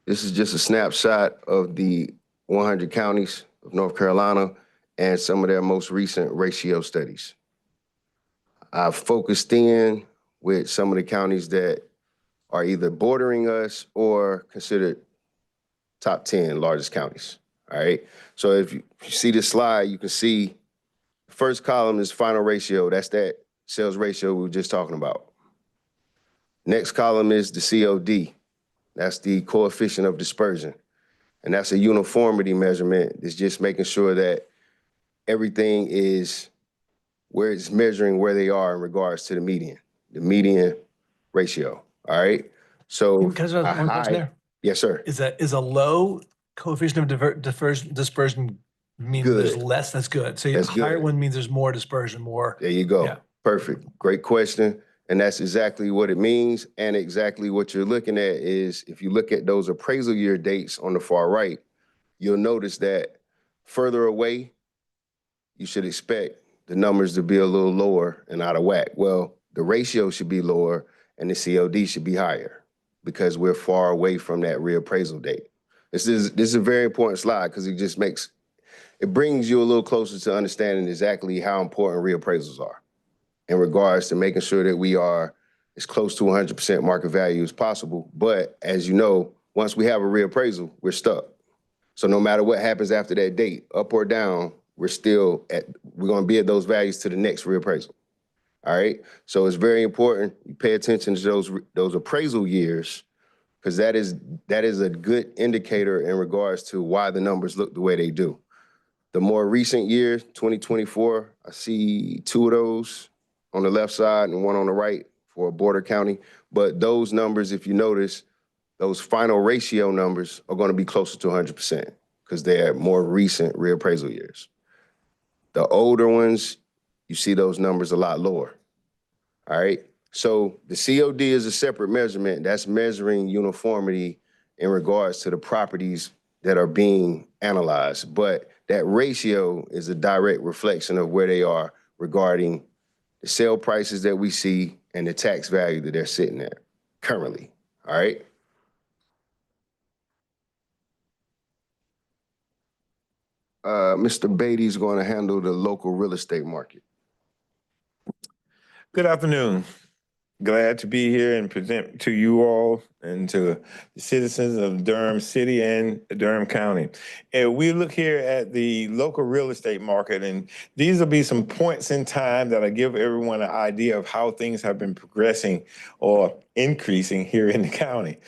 This is just a snapshot of the 100 counties of North Carolina and some of their most recent ratio studies. I've focused in with some of the counties that are either bordering us or considered top 10 largest counties, all right? So if you see this slide, you can see the first column is final ratio. That's that sales ratio we were just talking about. Next column is the COD. That's the coefficient of dispersion. And that's a uniformity measurement. It's just making sure that everything is where it's measuring where they are in regards to the median ratio. All right. So Can I just ask one question there? Yes, sir. Is a low coefficient of dispersion mean there's Good. less? That's good. So That's a higher good. one means there's more dispersion, more. There you go. Yeah. Perfect. Great question. And that's exactly what it means. And exactly what you're looking at is if you look at those appraisal year dates on the far right, you'll notice that further away, you should expect the numbers to be a little lower and out of whack. Well, the ratio should be lower and the COD should be higher because we're far away from that reappraisal date. This is a very important slide because it brings you a little closer to understanding exactly how important reappraisals are in regards to making sure that we are as close to 100% market value as possible. But as you know, once we have a reappraisal, we're stuck. So no matter what happens after that date, up or down, we're going to be at those values to the next reappraisal. All right. So it's very important you pay attention to those appraisal years because that is a good indicator in regards to why the numbers look the way they do. The more recent year, 2024, I see 2 of those on the left side and 1 on the right for a border county. But those numbers, if you notice, those final ratio numbers are going to be closer to 100% because they're more recent reappraisal years. The older ones, you see those numbers a lot lower. All right. So the COD is a separate measurement. That's measuring uniformity in regards to the properties that are being analyzed. But that ratio is a direct reflection of where they are regarding the sale prices that we see and the tax value that they're sitting at currently. All right. Mr. Beatty's going to handle the local real estate market. Good afternoon. Glad to be here and present to you all and to the citizens of Durham City and Durham County. And we look here at the local real estate market, and these will be some points in time that'll give everyone an idea of how things have been progressing or increasing here in the county.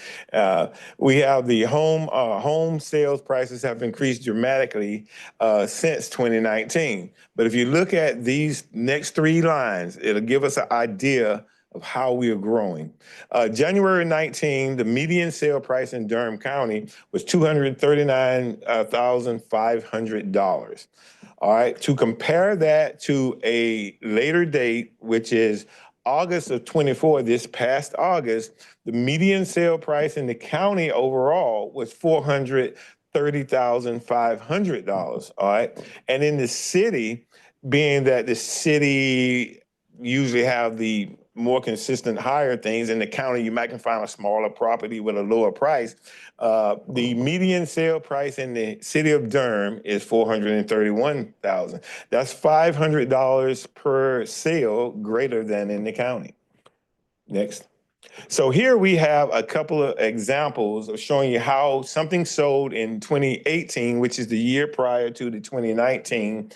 We have the home sales prices have increased dramatically since 2019. But if you look at these next 3 lines, it'll give us an idea of how we are growing. January 19, the median sale price in Durham County was $239,500. All right, to compare that to a later date, which is August of 24, this past August, the median sale price in the county overall was $430,500. All right, and in the city, being that the city usually have the more consistent higher things. In the county, you might can find a smaller property with a lower price. The median sale price in the city of Durham is $431,000. That's $500 per sale greater than in the county. Next. So here we have a couple of examples of showing you how something sold in 2018, which is the year prior to the 2019,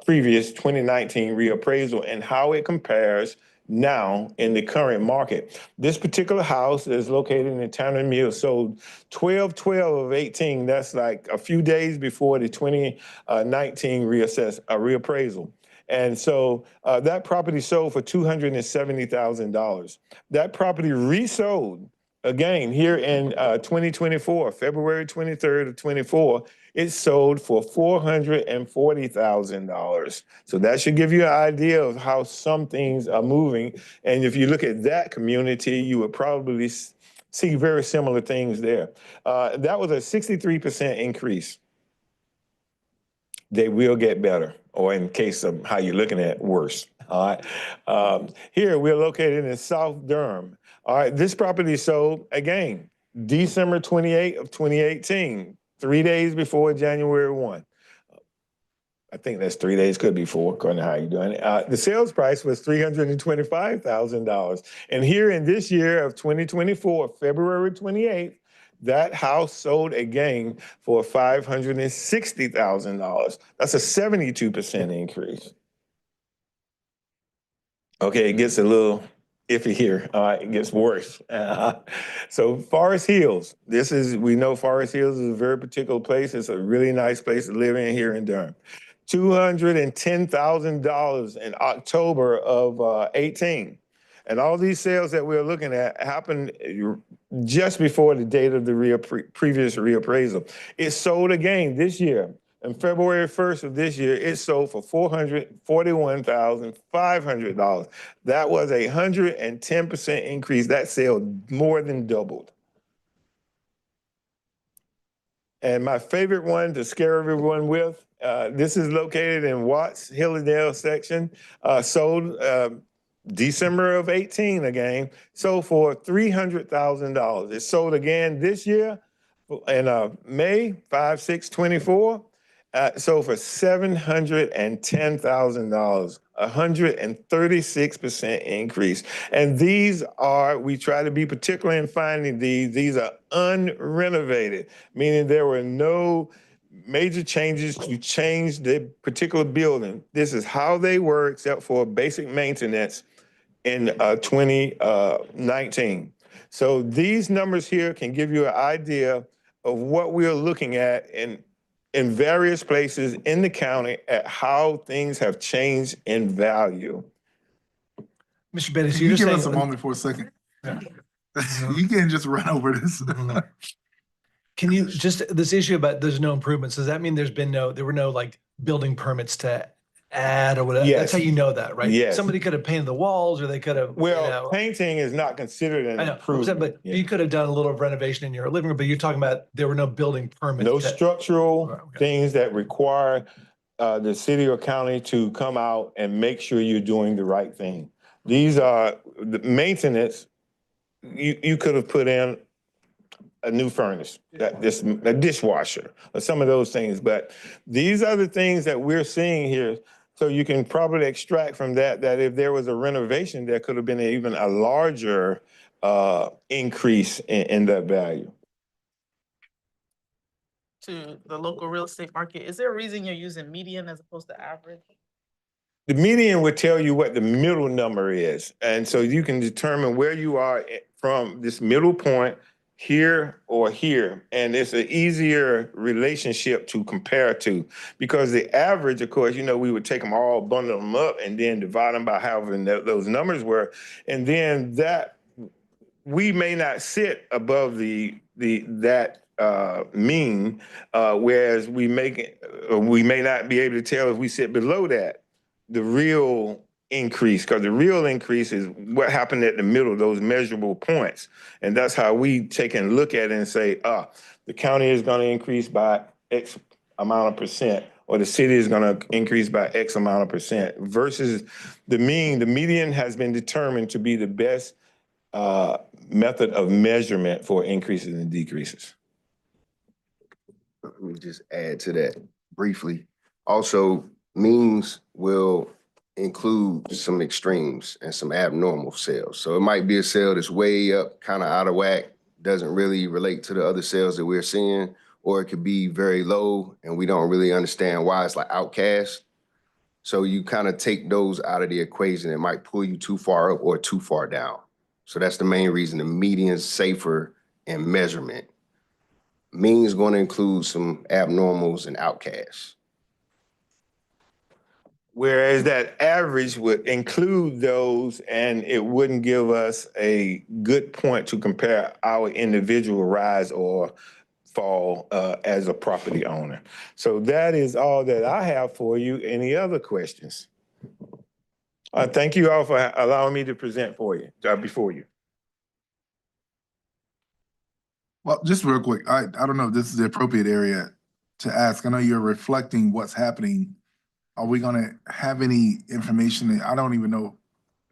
previous 2019 reappraisal, and how it compares now in the current market. This particular house is located in Tanner Mill, sold 12/12 of 18. That's like a few days before the 2019 reappraisal. And so that property sold for $270,000. That property resold again here in 2024, February 23rd of 24. It sold for $440,000. So that should give you an idea of how some things are moving. And if you look at that community, you would probably see very similar things there. That was a 63% increase. They will get better, or in case of how you're looking at, worse. All right. Here we're located in South Durham. All right. This property sold again December 28 of 2018, 3 days before January 1. I think that's 3 days, could be 4, according to how you're doing it. The sales price was $325,000. And here in this year of 2024, February 28th, that house sold again for $560,000. That's a 72% increase. Okay, it gets a little iffy here. It gets worse. So Forest Hills, we know Forest Hills is a very particular place. It's a really nice place to live in here in Durham. $210,000 in October of 18. And all these sales that we're looking at happened just before the date of the previous reappraisal. It sold again this year. On February 1st of this year, it sold for $441,500. That was 110% increase. That sale more than doubled. And my favorite one to scare everyone with, this is located in Watts, Hilldale section, sold December of 18 again, sold for $300,000. It sold again this year in May 5/6/24. Sold for $710,000, 136% increase. And we try to be particular in finding these are unrenovated, meaning there were no major changes to change the particular building. This is how they were, except for basic maintenance in 2019. So these numbers here can give you an idea of what we're looking at in various places in the county at how things have changed in value. Mr. Betty, so Can you're you just give saying. us a moment for a second? Yeah. You can't just run over this. Can you this issue about there's no improvements, does that mean there were no like building permits to add or whatever? Yes. That's how you know that, right? Yes. Somebody could have painted the walls or they could have, Well, painting is not considered an I know, improvement. but you could have done a little renovation in your living room, but you're talking about there were no building permits. No structural things that require the city or county to come out and make sure you're doing the right thing. These are the maintenance. You could have put in a new furnace, a dishwasher, or some of those things. But these are the things that we're seeing here. So you can probably extract from that if there was a renovation, there could have been even a larger increase in that value. To the local real estate market, is there a reason you're using median as opposed to average? The median would tell you what the middle number is. And so you can determine where you are from this middle point here or here. And it's an easier relationship to compare to, because the average, of course, we would take them all, bundle them up, and then divide them by however those numbers were. And then that we may not sit above that mean, whereas we may not be able to tell if we sit below that, the real increase, because the real increase is what happened at the middle, those measurable points. And that's how we take and look at it and say, the county is going to increase by X amount of percent, or the city is going to increase by X amount of percent, versus the mean. The median has been determined to be the best method of measurement for increases and decreases. Let me just add to that briefly. Also, means will include some extremes and some abnormal sales. So it might be a sale that's way up, kind of out of whack, doesn't really relate to the other sales that we're seeing, or it could be very low and we don't really understand why it's like outcast. So you kind of take those out of the equation. It might pull you too far up or too far down. So that's the main reason the median's safer in measurement. Mean is going to include some abnormals and outcasts. Whereas that average would include those, and it wouldn't give us a good point to compare our individual rise or fall as a property owner. So that is all that I have for you. Any other questions? Thank you all for allowing me to present for you, before you. Well, just real quick, I don't know if this is the appropriate area to ask. I know you're reflecting what's happening. Are we gonna have any information? I don't even know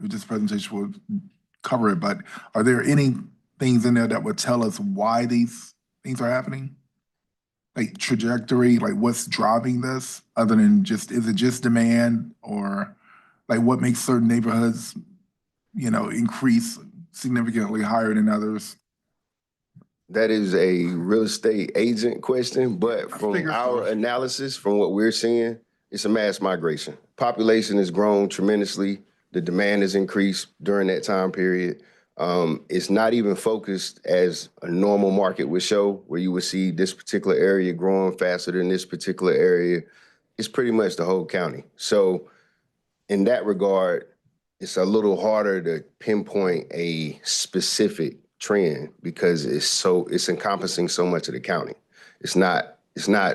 if this presentation will cover it, but are there any things in there that would tell us why these things are happening? Like trajectory, like what's driving this, other than is it just demand, or like what makes certain neighborhoods, increase significantly higher than others? That is a real estate agent question, but from our analysis, from what we're seeing, it's a mass migration. Population has grown tremendously. The demand has increased during that time period. It's not even focused as a normal market would show, where you would see this particular area growing faster than this particular area. It's pretty much the whole county. So in that regard, it's a little harder to pinpoint a specific trend because it's encompassing so much of the county. It's not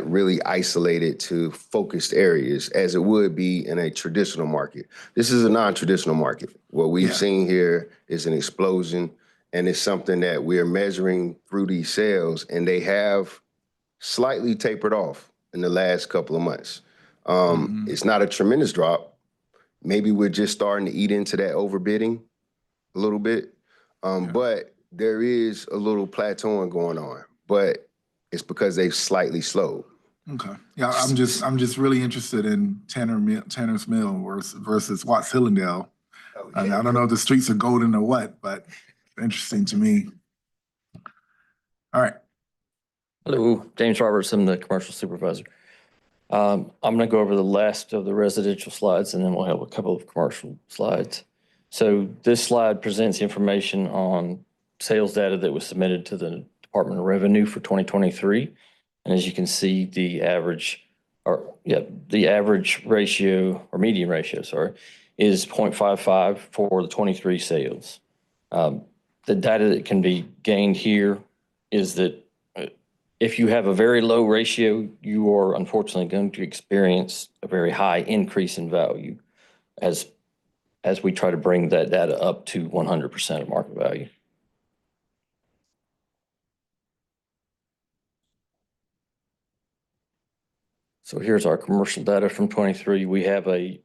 really isolated to focused areas as it would be in a traditional market. This is a non-traditional market. What we've seen here is an explosion, and it's something that we're measuring through these sales, and they have slightly tapered off in the last couple of months. It's not a tremendous drop. Maybe we're just starting to eat into that overbidding a little bit, but there is a little plateauing going on, but it's because they've slightly slowed. Okay. Yeah, I'm just really interested in Tanner's Mill versus Watts Hillendale. I mean, I don't know if the streets are golden or what, but interesting to me. All right. Hello, James Roberts. I'm the commercial supervisor. I'm going to go over the last of the residential slides, and then we'll have a couple of commercial slides. So this slide presents information on sales data that was submitted to the Department of Revenue for 2023. And as you can see, the average ratio, or median ratio, sorry, is 0.55 for the 23 sales. The data that can be gained here is that if you have a very low ratio, you are unfortunately going to experience a very high increase in value as we try to bring that data up to 100% of market value. So here's our commercial data from 23. We have a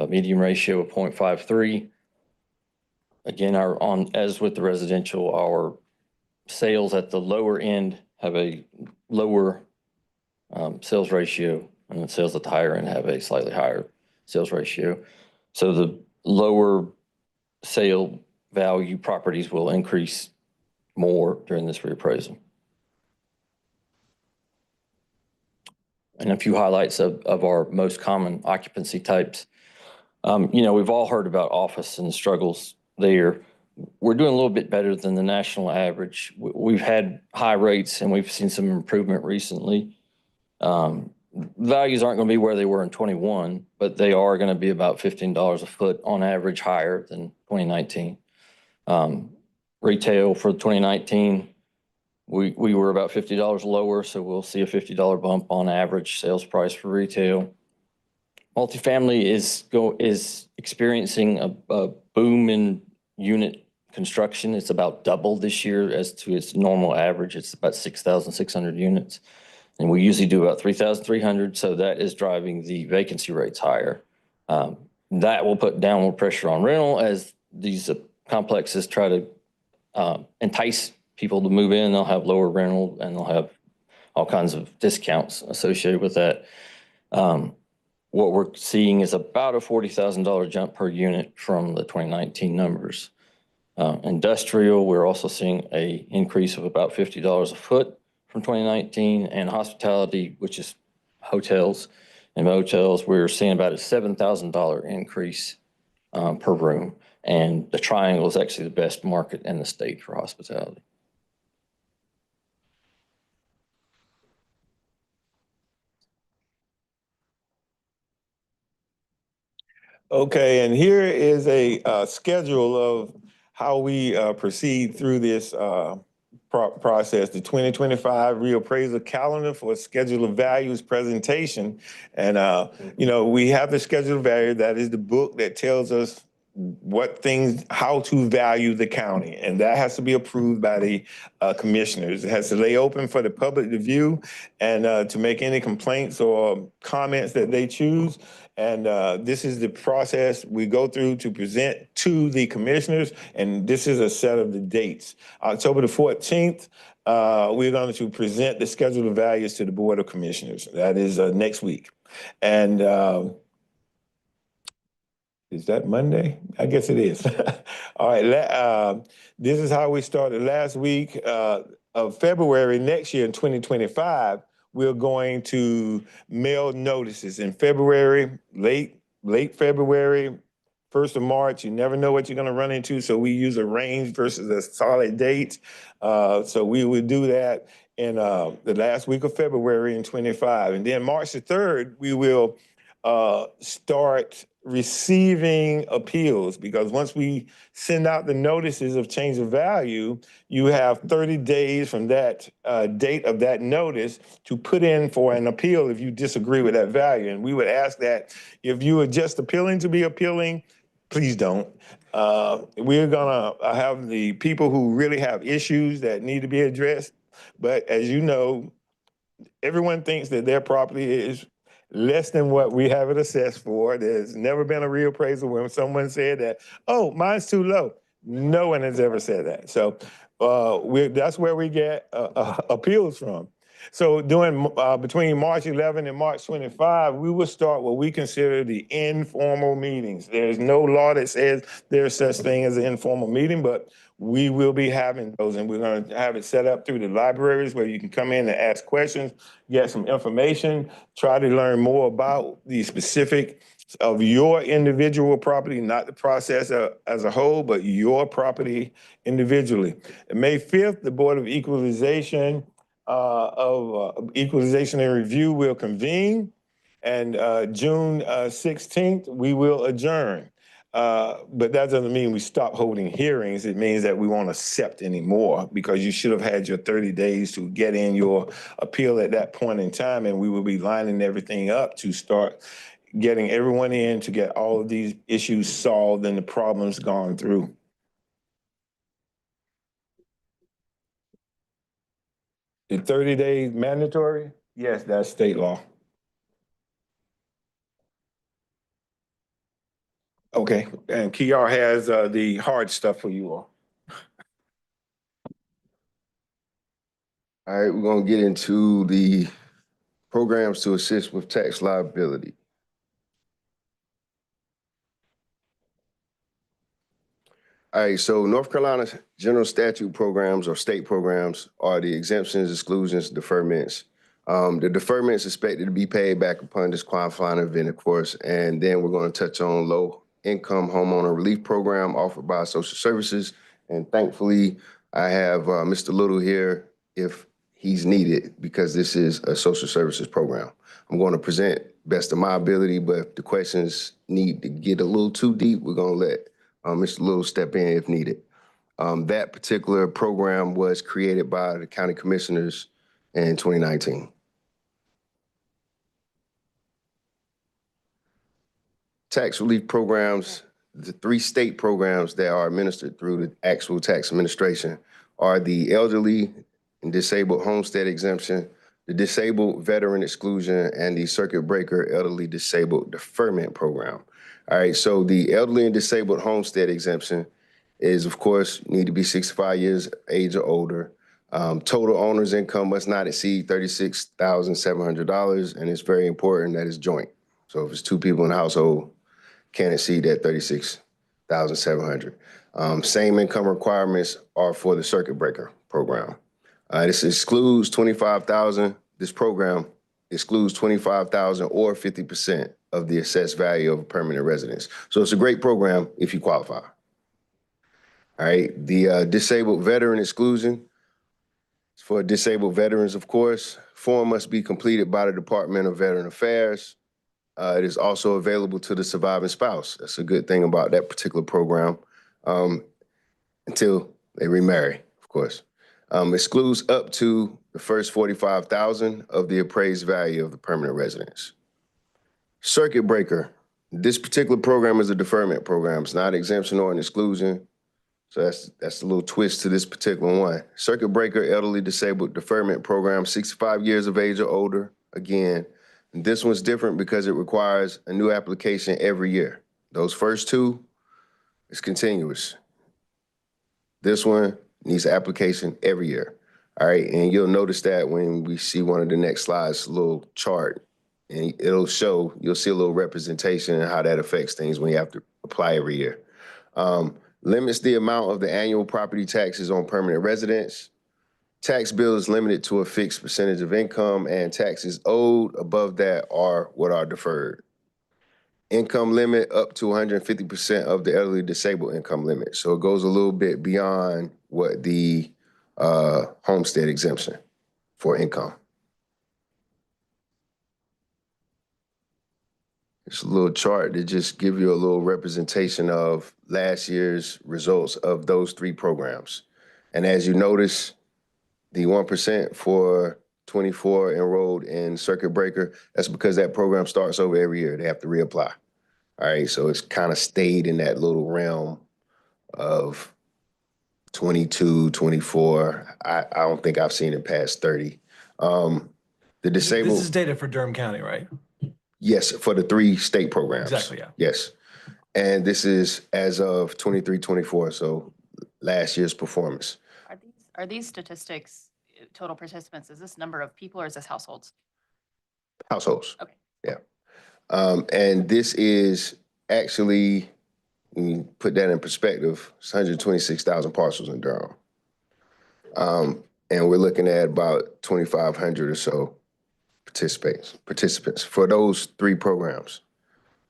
median ratio of 0.53. Again, as with the residential, our sales at the lower end have a lower sales ratio, and the sales at the higher end have a slightly higher sales ratio. So the lower sale value properties will increase more during this reappraisal. And a few highlights of our most common occupancy types. We've all heard about office and the struggles there. We're doing a little bit better than the national average. We've had high rates and we've seen some improvement recently. Values aren't going to be where they were in 21, but they are going to be about $15 a foot on average higher than 2019. Retail for 2019, we were about $50 lower, so we'll see a $50 bump on average sales price for retail. Multifamily is experiencing a boom in unit construction. It's about double this year as to its normal average. It's about 6,600 units. And we usually do about 3,300, so that is driving the vacancy rates higher. That will put downward pressure on rental as these complexes try to entice people to move in. They'll have lower rental and they'll have all kinds of discounts associated with that. What we're seeing is about a $40,000 jump per unit from the 2019 numbers. Industrial, we're also seeing an increase of about $50 a foot from 2019, and hospitality, which is hotels and motels, we're seeing about a $7,000 increase per room. And the Triangle is actually the best market in the state for hospitality. Okay, and here is a schedule of how we proceed through this process, the 2025 reappraisal calendar for schedule of values presentation. And, we have the schedule of value. That is the book that tells us how to value the county. And that has to be approved by the commissioners. It has to lay open for the public to view and to make any complaints or comments that they choose. And this is the process we go through to present to the commissioners. And this is a set of the dates. October the 14th, we're going to present the schedule of values to the Board of Commissioners. That is next week. And is that Monday? I guess it is. All right. This is how we started last week of February next year in 2025. We're going to mail notices in February, late February, 1st of March. You never know what you're gonna run into, so we use a range versus a solid date. So we would do that in the last week of February in 25. And then March the 3rd, we will start receiving appeals, because once we send out the notices of change of value, you have 30 days from that date of that notice to put in for an appeal if you disagree with that value. And we would ask that if you are just appealing to be appealing, please don't. We're gonna have the people who really have issues that need to be addressed. But as you know, everyone thinks that their property is less than what we have it assessed for. There's never been a reappraisal when someone said that, oh, mine's too low. No one has ever said that. So that's where we get appeals from. So between March 11 and March 25, we will start what we consider the informal meetings. There's no law that says there's such thing as an informal meeting, but we will be having those, and we're going to have it set up through the libraries where you can come in and ask questions, get some information, try to learn more about the specific of your individual property, not the process as a whole, but your property individually. And May 5th, the Board of Equalization Equalization and Review will convene, and June 16th, we will adjourn. But that doesn't mean we stop holding hearings. It means that we won't accept anymore, because you should have had your 30 days to get in your appeal at that point in time, and we will be lining everything up to start getting everyone in to get all of these issues solved and the problems gone through. The 30 days mandatory? Yes, that's state law. Okay, and Kiara has the hard stuff for you all. All right, we're gonna get into the programs to assist with tax liability. All right, so North Carolina's general statute programs or state programs are the exemptions, exclusions, deferments. The deferments expected to be paid back upon disqualifying event, of course, and then we're going to touch on low income homeowner relief program offered by social services. And thankfully, I have Mr. Little here if he's needed, because this is a social services program. I'm going to present best of my ability, but if the questions need to get a little too deep, we're going to let Mr. Little step in if needed. That particular program was created by the county commissioners in 2019. Tax relief programs, the 3 state programs that are administered through the actual tax administration are the elderly and disabled homestead exemption, the disabled veteran exclusion, and the circuit breaker elderly disabled deferment program. All right, so the elderly and disabled homestead exemption is, of course, need to be 65 years age or older. Total owner's income must not exceed $36,700, and it's very important that it's joint. So if it's 2 people in the household, can't exceed that $36,700. Same income requirements are for the circuit breaker program. This excludes $25,000. This program excludes $25,000 or 50% of the assessed value of a permanent residence. So it's a great program if you qualify. All right, the disabled veteran exclusion. For disabled veterans, of course, form must be completed by the Department of Veteran Affairs. It is also available to the surviving spouse. That's a good thing about that particular program, until they remarry, of course. Excludes up to the first $45,000 of the appraised value of the permanent residence. Circuit breaker. This particular program is a deferment program. It's not exemption or an exclusion. So that's a little twist to this particular one. Circuit breaker elderly disabled deferment program, 65 years of age or older. Again, this one's different because it requires a new application every year. Those first 2 is continuous. This one needs an application every year. All right, and you'll notice that when we see one of the next slides, a little chart, and it'll show, you'll see a little representation and how that affects things when you have to apply every year. Limits the amount of the annual property taxes on permanent residents. Tax bill is limited to a fixed percentage of income, and taxes owed above that are what are deferred. income limit up to 150% of the elderly disabled income limit. So it goes a little bit beyond what the homestead exemption for income. It's a little chart to just give you a little representation of last year's results of those three programs. And as you notice, the 1% for 24 enrolled in circuit breaker, that's because that program starts over every year. They have to reapply. All right, so it's kind of stayed in that little realm of 22, 24. I don't think I've seen it past 30. The disabled. This is data for Durham County, right? Yes, for the 3 state programs. Exactly, yeah. Yes. And this is as of 23, 24, so last year's performance. Are these statistics total participants? Is this number of people or is this households? Households. Okay. Yeah. And this is actually, when you put that in perspective, it's 126,000 parcels in Durham. And we're looking at about 2,500 or so participants for those 3 programs.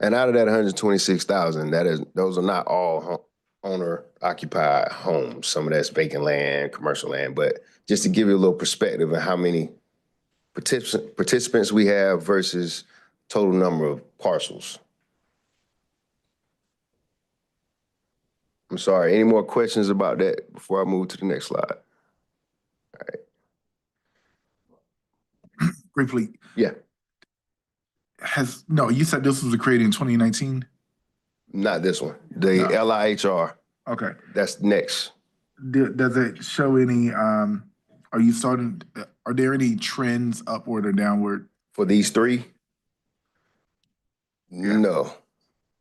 And out of that 126,000, those are not all owner occupied homes. Some of that's vacant land, commercial land, but just to give you a little perspective of how many participants we have versus total number of parcels. I'm sorry, any more questions about that before I move to the next slide? All right. Briefly. Yeah. No, you said this was created in 2019? Not this one, the LIHR. Okay. That's next. Does it show any, are there any trends upward or downward? For these 3? Yeah. No.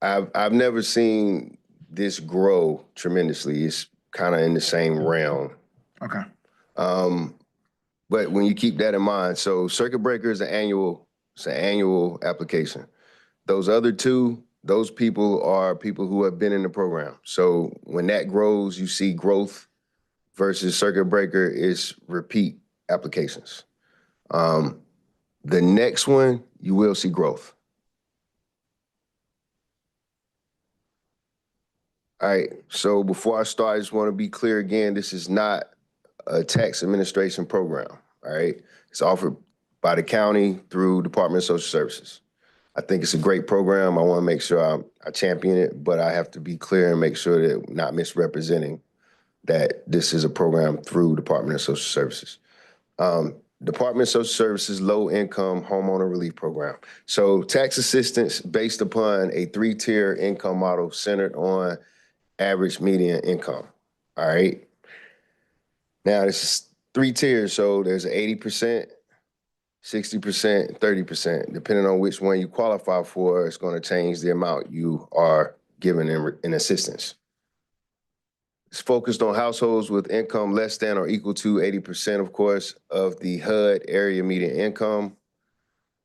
I've never seen this grow tremendously. It's kind of in the same realm. Okay. But when you keep that in mind, so circuit breaker is an annual application. Those other 2, those people are people who have been in the program. So when that grows, you see growth versus circuit breaker is repeat applications. The next one, you will see growth. All right, so before I start, I just want to be clear again, this is not a tax administration program, all right? It's offered by the county through Department of Social Services. I think it's a great program. I want to make sure I champion it, but I have to be clear and make sure that I'm not misrepresenting that this is a program through Department of Social Services. Department of Social Services Low Income Homeowner Relief Program. So tax assistance based upon a 3-tier income model centered on average median income, all right? Now, this is 3 tiers, so there's 80%, 60%, 30%. Depending on which one you qualify for, it's going to change the amount you are given in assistance. It's focused on households with income less than or equal to 80%, of course, of the HUD area median income.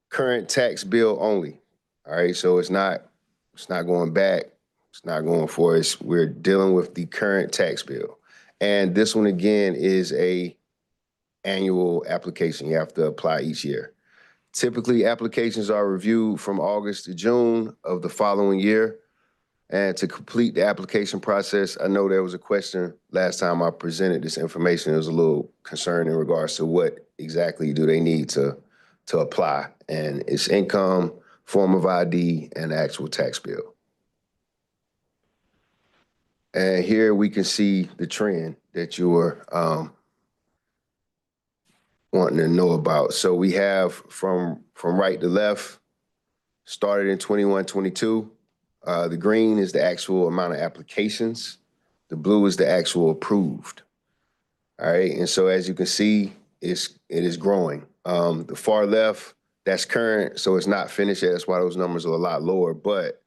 Current tax bill only, all right? So it's not going back. It's not going forward. We're dealing with the current tax bill. And this one, again, is a annual application. You have to apply each year. Typically, applications are reviewed from August to June of the following year. And to complete the application process, I know there was a question last time I presented this information. There was a little concern in regards to what exactly do they need to apply. And it's income, form of ID, and actual tax bill. And here we can see the trend that you were wanting to know about. So we have from right to left, started in 21, 22. The green is the actual amount of applications. The blue is the actual approved. All right, and so as you can see, it is growing. The far left, that's current, so it's not finished yet. That's why those numbers are a lot lower, but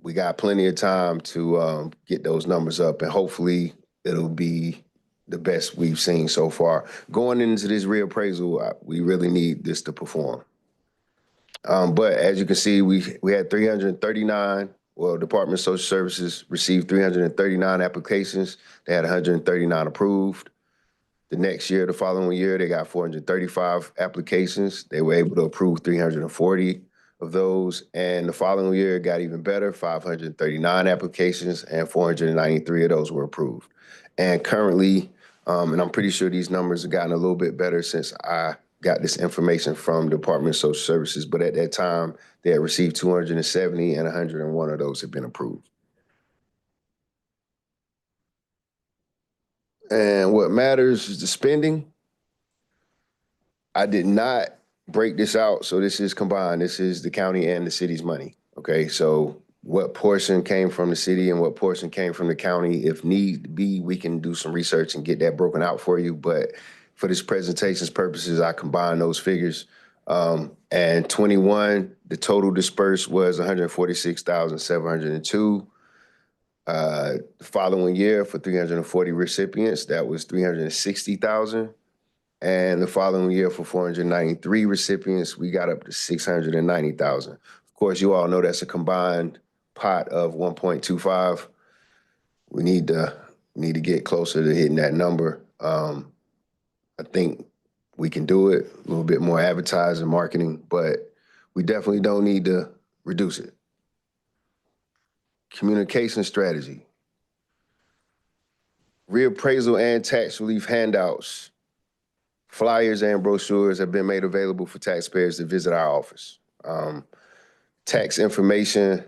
we got plenty of time to get those numbers up, and hopefully it'll be the best we've seen so far. Going into this reappraisal, we really need this to perform. But as you can see, we had 339. Well, Department of Social Services received 339 applications. They had 139 approved. The next year, the following year, they got 435 applications. They were able to approve 340 of those. And the following year, it got even better, 539 applications, and 493 of those were approved. And currently, and I'm pretty sure these numbers have gotten a little bit better since I got this information from the Department of Social Services, but at that time, they had received 270 and 101 of those have been approved. And what matters is the spending. I did not break this out, so this is combined. This is the county and the city's money, okay? So what portion came from the city and what portion came from the county, if need be, we can do some research and get that broken out for you, but for this presentation's purposes, I combined those figures. And 21, the total dispersed was 146,702. The following year for 340 recipients, that was 360,000. And the following year for 493 recipients, we got up to 690,000. Of course, you all know that's a combined pot of 1.25. We need to get closer to hitting that number. I think we can do it, a little bit more advertising, marketing, but we definitely don't need to reduce it. Communication strategy. Reappraisal and tax relief handouts, flyers and brochures have been made available for taxpayers to visit our office. Tax information,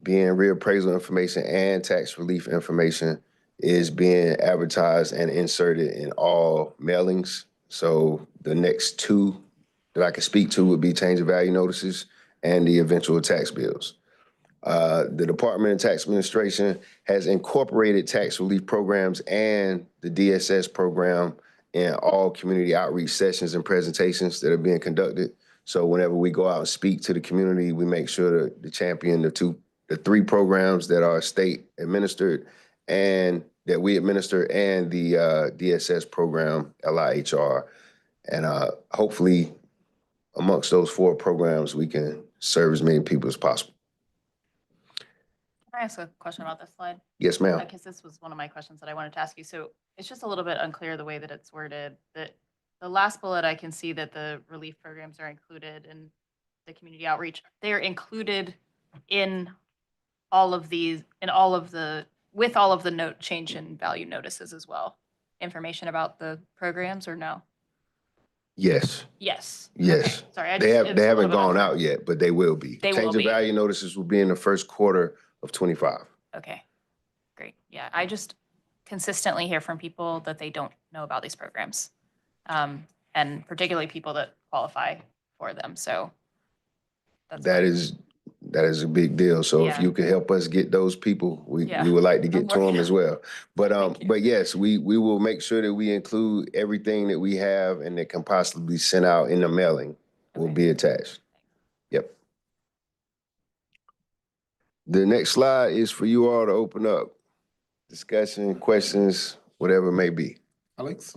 being reappraisal information and tax relief information, is being advertised and inserted in all mailings. So the next two that I can speak to would be change of value notices and the eventual tax bills. The Department of Tax Administration has incorporated tax relief programs and the DSS program in all community outreach sessions and presentations that are being conducted. So whenever we go out and speak to the community, we make sure to champion the three programs that are state administered and that we administer, and the DSS program, LIHR. And hopefully amongst those four programs, we can serve as many people as possible. Can I ask a question about this slide? Yes, ma'am. Because this was one of my questions that I wanted to ask you. So it's just a little bit unclear the way that it's worded. That the last bullet, I can see that the relief programs are included in the community outreach. They are included in all of these, with all of the note change in value notices as well. Information about the programs, or no? Yes. Yes. Yes. Okay. Sorry, They it's a haven't little bit gone unclear. out yet, but they will be. They will Change of be. value notices will be in the first quarter of 25. Okay, great. Yeah, I just consistently hear from people that they don't know about these programs. And particularly people that qualify for them, so. That is a big deal. So if Yeah. you could help us get those people, we Yeah. would like to I'm get to them working as well. But yes, we will make sure that we include everything that we have and that can possibly be sent out in the mailing will be attached. Yep. The next slide is for you all to open up discussion, questions, whatever it may be. Alex?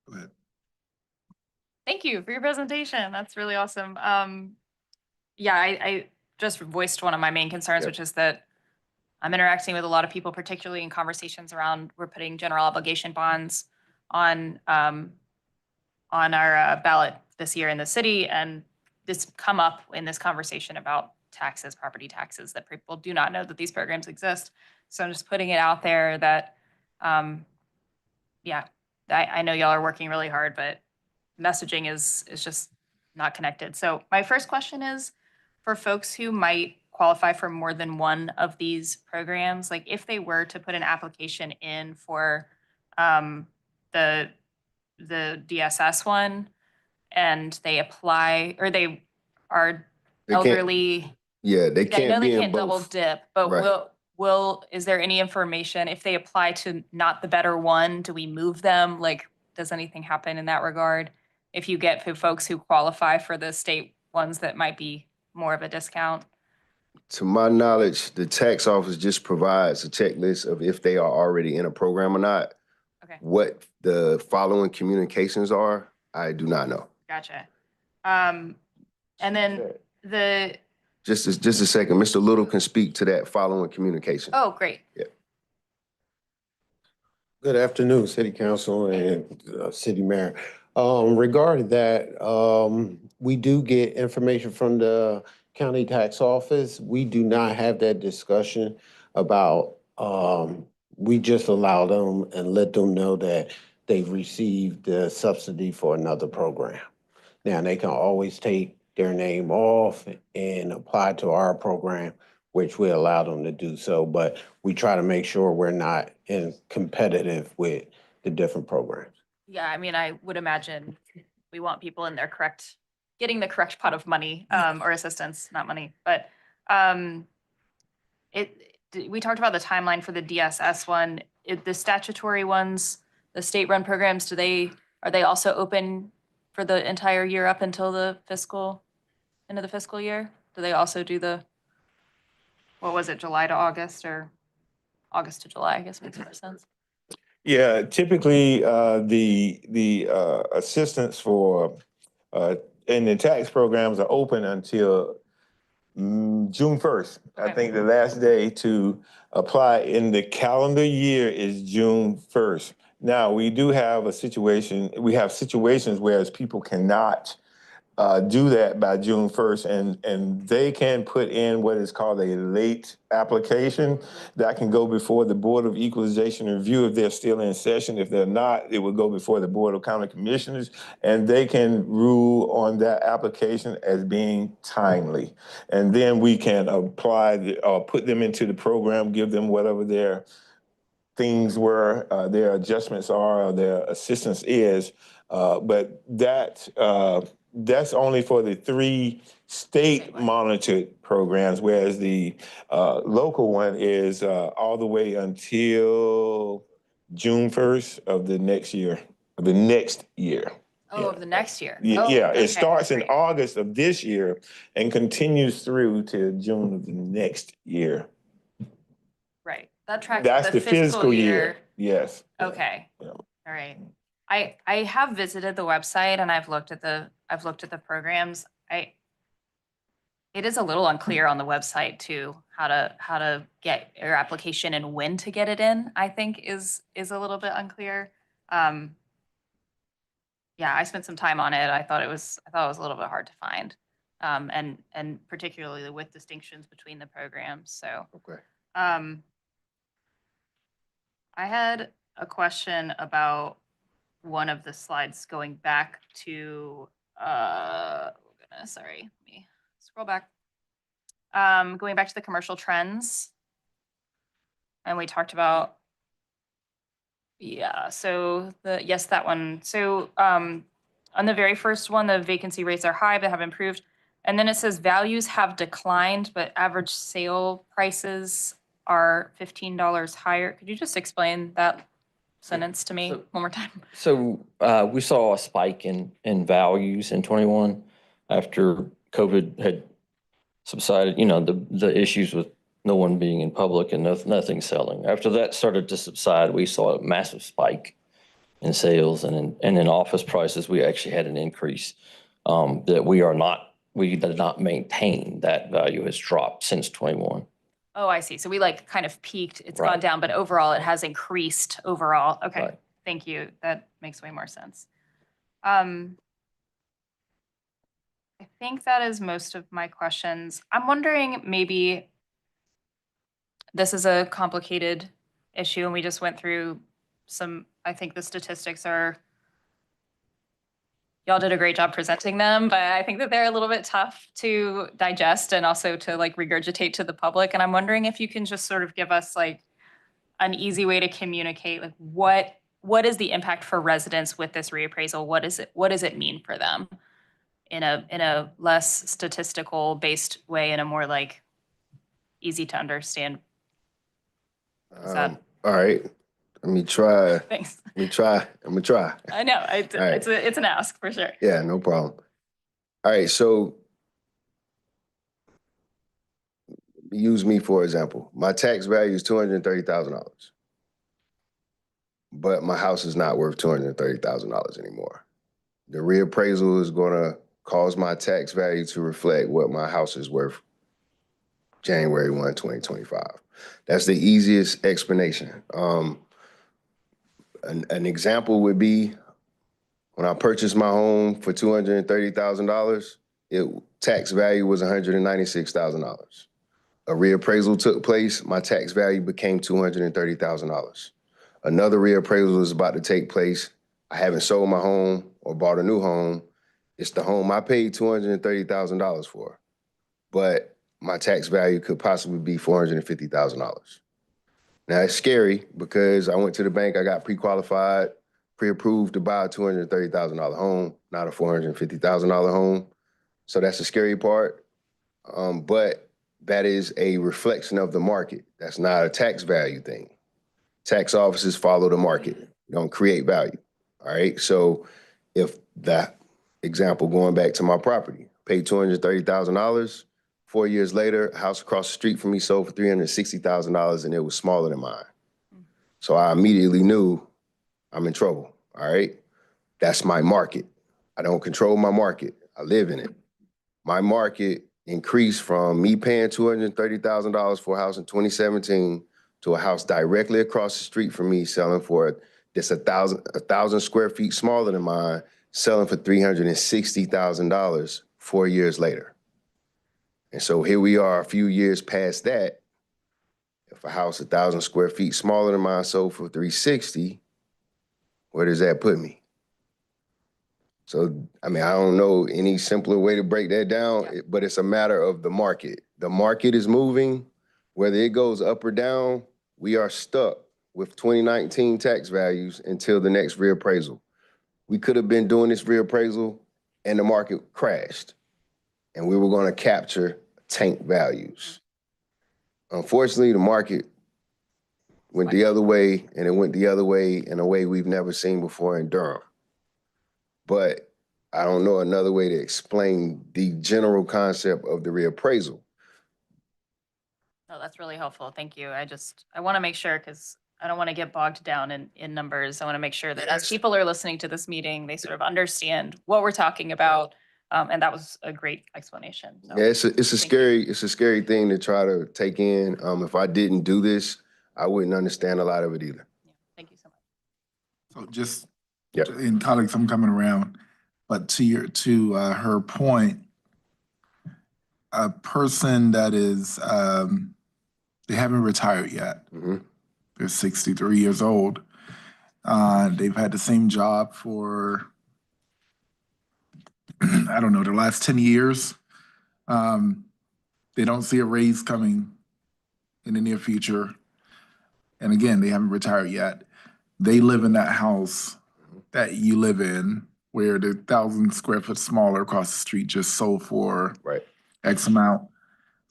Go ahead. Thank you for your presentation. That's really awesome. Yeah, I just voiced one of my main concerns, Yep. which is that I'm interacting with a lot of people, particularly in conversations around, we're putting general obligation bonds on our ballot this year in the city, and this come up in this conversation about taxes, property taxes, that people do not know that these programs exist. So I'm just putting it out there that, yeah, I know y'all are working really hard, but messaging is just not connected. So my first question is, for folks who might qualify for more than one of these programs, like if they were to put an application in for the DSS one, and they apply, or they are They can't- elderly. Yeah, they I know can't they be in can't double both. dip, but Right. is there any information if they apply to not the better one, do we move them? Like, does anything happen in that regard? If you get folks who qualify for the state ones that might be more of a discount? To my knowledge, the tax office just provides a checklist of if they are already in a program or not. Okay. What the following communications are, I do not know. Gotcha. And then Just a second, Mr. Little can speak to that following communication. oh, great. Good afternoon, City Council and City Mayor. Regarding that, we do get information from the county tax office. We do not have that discussion about, we just allow them and let them know that they've received the subsidy for another program. Now, they can always take their name off and apply to our program, which we allow them to do so, but we try to make sure we're not in competitive with the different programs. Yeah, I mean, I would imagine we want people in their correct, getting the correct pot of money, or assistance, not money, but, we talked about the timeline for the DSS one. The statutory ones, the state-run programs, are they also open for the entire year up until the end of the fiscal year? Do they also do what was it, July to August or August to July, I guess makes more sense. Yeah, typically, the assistance for, and the tax programs are open until June 1st. I Okay. think the last day to apply in the calendar year is June 1st. Now, we do have we have situations where people cannot do that by June 1st, and they can put in what is called a late application that can go before the Board of Equalization Review if they're still in session. If they're not, it would go before the Board of County Commissioners, and they can rule on that application as being timely. And then we can apply or put them into the program, give them whatever their things were, their adjustments are, or their assistance is. But that's only for the 3 state-monitored programs, whereas the local one is all the way until June 1st of the next year, of the next year. Oh, of the next year. Yeah, Oh, yeah, okay, it starts in great. August of this year and continues through to June of the next year. Right, that tracks That's the fiscal year. Yes. Okay, Yeah. all right. I have visited the website and I've looked at the programs. It is a little unclear on the website too, how to get your application and when to get it in, I think is a little bit unclear. Yeah, I spent some time on it. I thought it was a little bit hard to find. And particularly with distinctions between the programs, so. Okay. I had a question about one of the slides going back to, sorry, let me scroll back. Going back to the commercial trends. And we talked about, yeah, so yes, that one. So on the very first one, the vacancy rates are high, but have improved. And then it says values have declined, but average sale prices are $15 higher. Could you just explain that sentence to me one more time? So we saw a spike in values in 21 after COVID had subsided, the issues with no one being in public and nothing selling. After that started to subside, we saw a massive spike in sales, and in office prices, we actually had an increase that we did not maintain. That value has dropped since 21. Oh, I see. So we kind of peaked, it's Right. gone down, but overall it has increased overall. Okay, Right. thank you. That makes way more sense. I think that is most of my questions. I'm wondering, maybe this is a complicated issue and we just went through I think the statistics y'all did a great job presenting them, but I think that they're a little bit tough to digest and also to regurgitate to the public. And I'm wondering if you can just sort of give us an easy way to communicate, what is the impact for residents with this reappraisal? What does it mean for them in a less statistical based way, in a more easy to understand? All right, let me try. Thanks. I'm gonna try. I know, right. it's an ask for sure. Yeah, no problem. All right, so use me for example. My tax value is $230,000, but my house is not worth $230,000 anymore. The reappraisal is gonna cause my tax value to reflect what my house is worth January 1, 2025. That's the easiest explanation. An example would be When I purchased my home for $230,000, tax value was $196,000. A reappraisal took place, my tax value became $230,000. Another reappraisal is about to take place. I haven't sold my home or bought a new home. It's the home I paid $230,000 for, but my tax value could possibly be $450,000. Now it's scary because I went to the bank, I got pre-qualified, pre-approved to buy a $230,000 home, not a $450,000 home. So that's the scary part. But that is a reflection of the market. That's not a tax value thing. Tax offices follow the market. They don't create value. All right. So if that example, going back to my property, paid $230,000, 4 years later, a house across the street from me sold for $360,000 and it was smaller than mine. So I immediately knew I'm in trouble. All right. That's my market. I don't control my market. I live in it. My market increased from me paying $230,000 for a house in 2017 to a house directly across the street from me selling for just 1,000 square feet smaller than mine, selling for $360,000 4 years later. And so here we are a few years past that. If a house 1,000 square feet smaller than mine sold for $360,000, where does that put me? So, I mean, I don't know any simpler way to break that down, but it's a matter of the market. The market is moving. Whether it goes up or down, we are stuck with 2019 tax values until the next reappraisal. We could have been doing this reappraisal and the market crashed and we were going to capture tank values. Unfortunately, the market went the other way, and it went the other way in a way we've never seen before in Durham. But I don't know another way to explain the general concept of the reappraisal. No, that's really helpful. Thank you. I want to make sure, because I don't want to get bogged down in numbers. I want to make sure that as people are listening to this meeting, they sort of understand what we're talking about. And that was a great explanation. So, Yeah, it's a scary thing to try to take in. If I didn't do this, I wouldn't understand a lot of it either. thank you so much. So just, Yeah. and colleagues, I'm coming around, but to her point, a person that is, they haven't retired yet. Mm-hmm. They're 63 years old. They've had the same job for, I don't know, the last 10 years. They don't see a raise coming in the near future. And again, they haven't retired yet. They live in that house that you live in, where the 1,000 square foot smaller across the street just sold for X amount.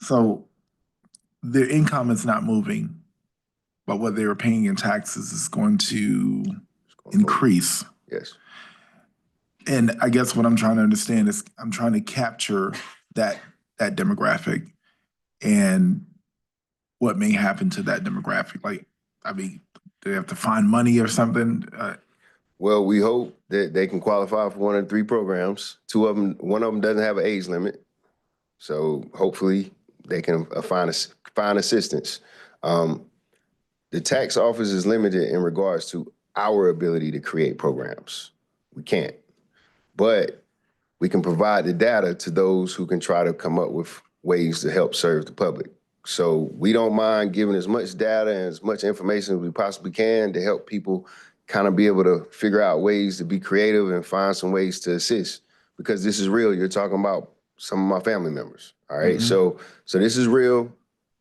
So their income is not moving, but what they were paying in taxes is going to increase. Yes. And I guess what I'm trying to understand is I'm trying to capture that demographic and what may happen to that demographic. Like, I mean, do they have to find money or something? Well, we hope that they can qualify for one of the 3 programs. One of them doesn't have an age limit. So hopefully they can find assistance. The tax office is limited in regards to our ability to create programs. We can't. But we can provide the data to those who can try to come up with ways to help serve the public. So we don't mind giving as much data and as much information as we possibly can to help people kind of be able to figure out ways to be creative and find some ways to assist, because this is real. You're talking about some of my family members. All right. Mm-hmm. So this is real,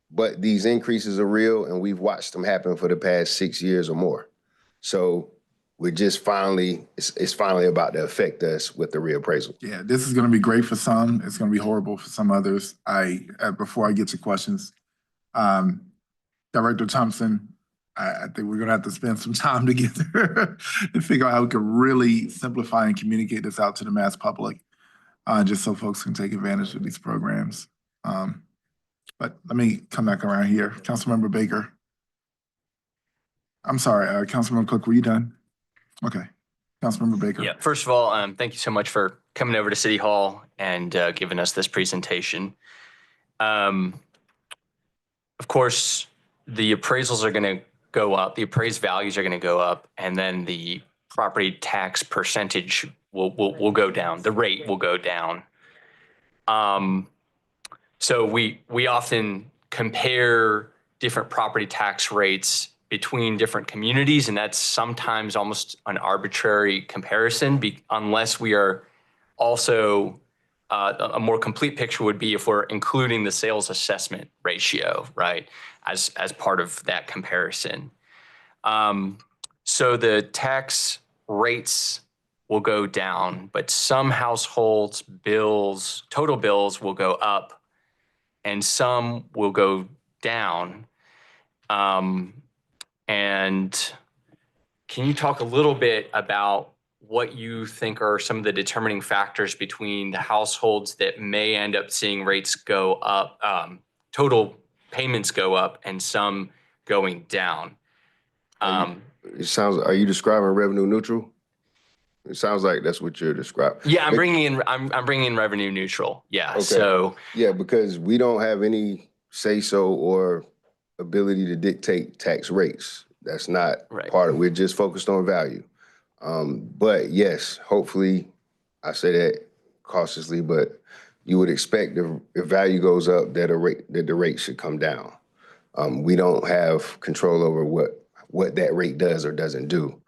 but these increases are real and we've watched them happen for the past 6 years or more. So we're just it's finally about to affect us with the reappraisal. Yeah, this is going to be great for some. It's going to be horrible for some others. Before I get to questions, Director Thompson, I think we're going to have to spend some time together to figure out how we can really simplify and communicate this out to the mass public, just so folks can take advantage of these programs. But let me come back around here. Councilmember Baker. I'm sorry, Councilmember Cook, were you done? Okay. Councilmember Baker. Yeah, first of all, thank you so much for coming over to City Hall and giving us this presentation. Of course, the appraisals are going to go up, the appraised values are going to go up, and then the property tax percentage will go down. The rate will go down. So we often compare different property tax rates between different communities, and that's sometimes almost an arbitrary comparison unless we are also a more complete picture would be if we're including the sales assessment ratio, right, as part of that comparison. So the tax rates will go down, but some households' bills, total bills will go up, and some will go down. And can you talk a little bit about what you think are some of the determining factors between the households that may end up seeing rates go up, total payments go up, and some going down? Are you describing revenue neutral? It sounds like that's what you're describing. Yeah, I'm bringing in revenue neutral. Yeah. Okay. So yeah, because we don't have any say so or ability to dictate tax rates. That's not part of it. We're just focused on value. But yes, hopefully, I say that cautiously, but you would expect if value goes up that the rate should come down. We don't have control over what that rate does or doesn't do.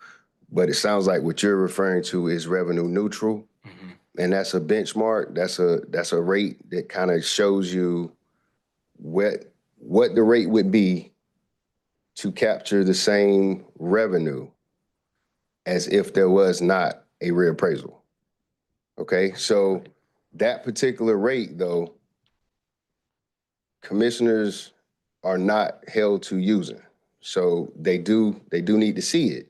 But it sounds like what you're referring to is revenue neutral. Mm-hmm. And that's a benchmark. That's a rate that kind of shows you what the rate would be to capture the same revenue as if there was not a reappraisal. Okay, so that particular rate, though, commissioners are not held to using. So they do need to see it.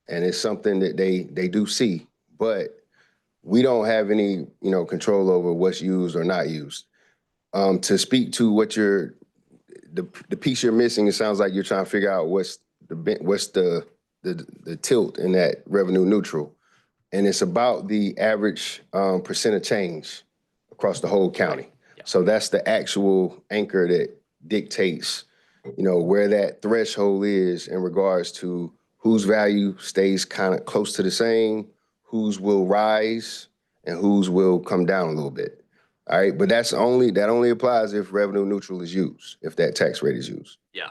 And it's something that they do see, but we don't have any, control over what's used or not used. To speak to what the piece you're missing, it sounds like you're trying to figure out what's the tilt in that revenue neutral. And it's about the average percent of change across the whole county. Yeah. So that's the actual anchor that dictates, where that threshold is in regards to whose value stays kind of close to the same, whose will rise, and whose will come down a little bit. All right, but that only applies if revenue neutral is used, if that tax rate is used. Yeah.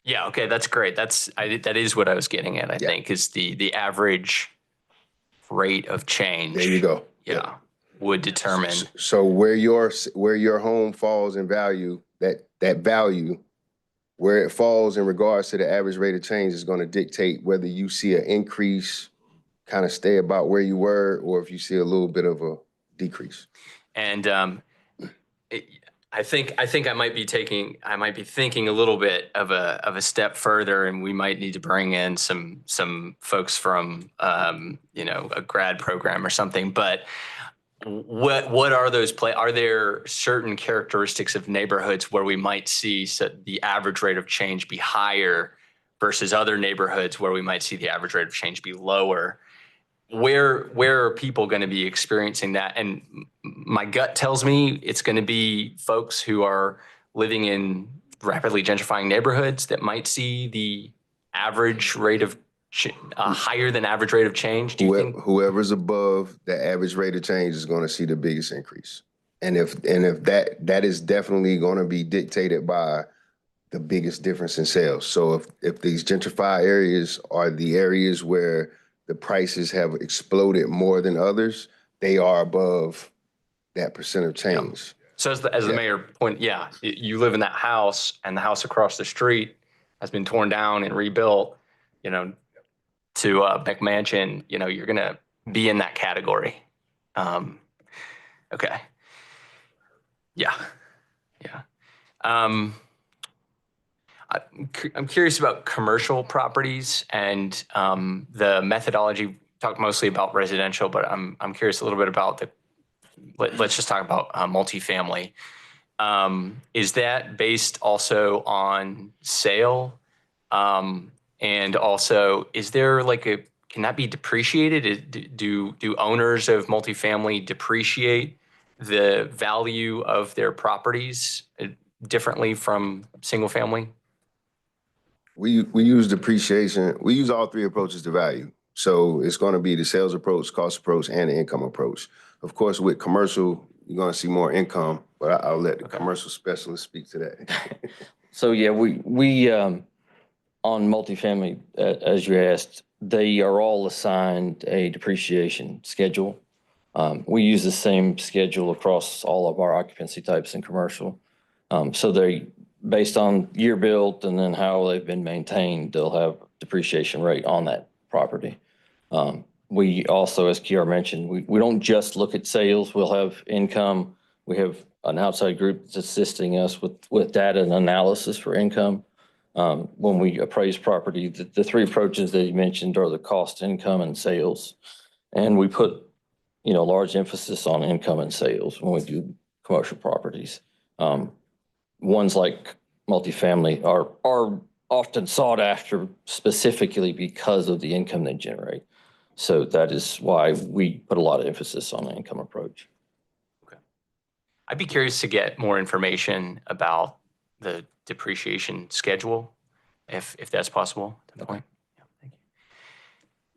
Yeah, okay, that's great. That is what I was getting at, I think, is the average rate of change. There you go. Yeah, would determine. So where your home falls in value, that value, where it falls in regards to the average rate of change is going to dictate whether you see an increase, kind of stay about where you were, or if you see a little bit of a decrease. And I think I might be thinking a little bit of a step further, and we might need to bring in some folks from a grad program or something. But what are those are there certain characteristics of neighborhoods where we might see the average rate of change be higher versus other neighborhoods where we might see the average rate of change be lower? Where are people going to be experiencing that? And my gut tells me it's going to be folks who are living in rapidly gentrifying neighborhoods that might see the average rate of higher than average rate of change. Do you think whoever's above the average rate of change is going to see the biggest increase? And if that is definitely going to be dictated by the biggest difference in sales. So if these gentrified areas are the areas where the prices have exploded more than others, they are above that percent of change. Yeah. So as the mayor pointed, you live in that house, and the house across the street has been torn down and rebuilt, to McMansion, you're going to be in that category. Okay. Yeah. Yeah. I'm curious about commercial properties and the methodology. Talked mostly about residential, but I'm curious a little bit about let's just talk about multifamily. Is that based also on sale? And also, is there can that be depreciated? Do owners of multifamily depreciate the value of their properties differently from single family? We use depreciation. We use all three approaches to value. So it's going to be the sales approach, cost approach, and the income approach. Of course, with commercial, you're going to see more income, but I'll let the commercial specialist speak to that. So yeah, we on multifamily, as you asked, they are all assigned a depreciation schedule. We use the same schedule across all of our occupancy types in commercial. So they, based on year built and then how they've been maintained, they'll have depreciation rate on that property. We also, as Kiara mentioned, we don't just look at sales. We'll have income. We have an outside group that's assisting us with data and analysis for income. When we appraise property, the three approaches that you mentioned are the cost, income, and sales. And we put, large emphasis on income and sales when we do commercial properties. Ones like multifamily are often sought after specifically because of the income they generate. So that is why we put a lot of emphasis on the income approach. Okay. I'd be curious to get more information about the depreciation schedule, if that's possible at the point. Yeah,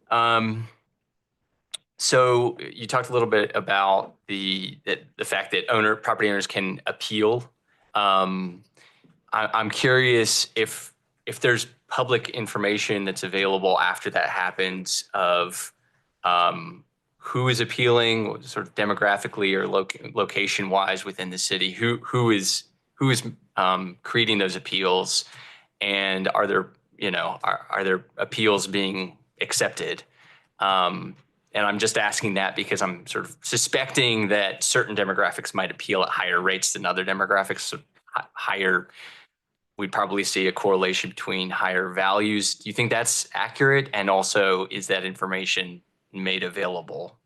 thank you. So you talked a little bit about the fact that property owners can appeal. I'm curious if there's public information that's available after that happens of who is appealing, sort of demographically or location wise within the city, who is creating those appeals, and are there appeals being accepted? And I'm just asking that because I'm sort of suspecting that certain demographics might appeal at higher rates than other demographics. So we'd probably see a correlation between higher values. Do you think that's accurate? And also, is that information made available?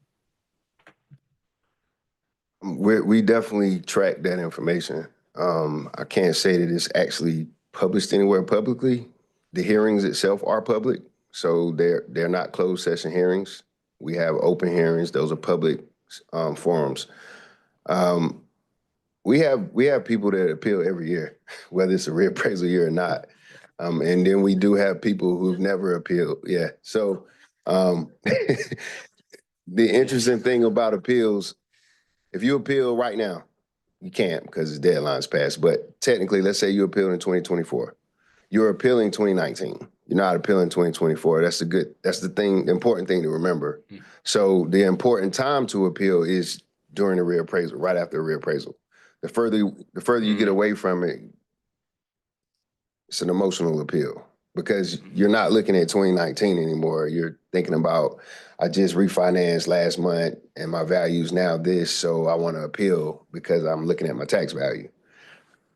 We definitely track that information. I can't say that it's actually published anywhere publicly. The hearings itself are public, so they're not closed session hearings. We have open hearings; those are public forums. We have people that appeal every year, whether it's a reappraisal year or not. And then we do have people who've never appealed. Yeah. So the interesting thing about appeals, if you appeal right now, you can't because the deadline's passed. But technically, let's say you appealed in 2024. You're appealing 2019. You're not appealing 2024. That's the important thing to remember. So the important time to appeal is during the reappraisal, right after the reappraisal. The further you get away from it, it's an emotional appeal because you're not looking at 2019 anymore. You're thinking about, I just refinanced last month and my value's now this, so I want to appeal because I'm looking at my tax value.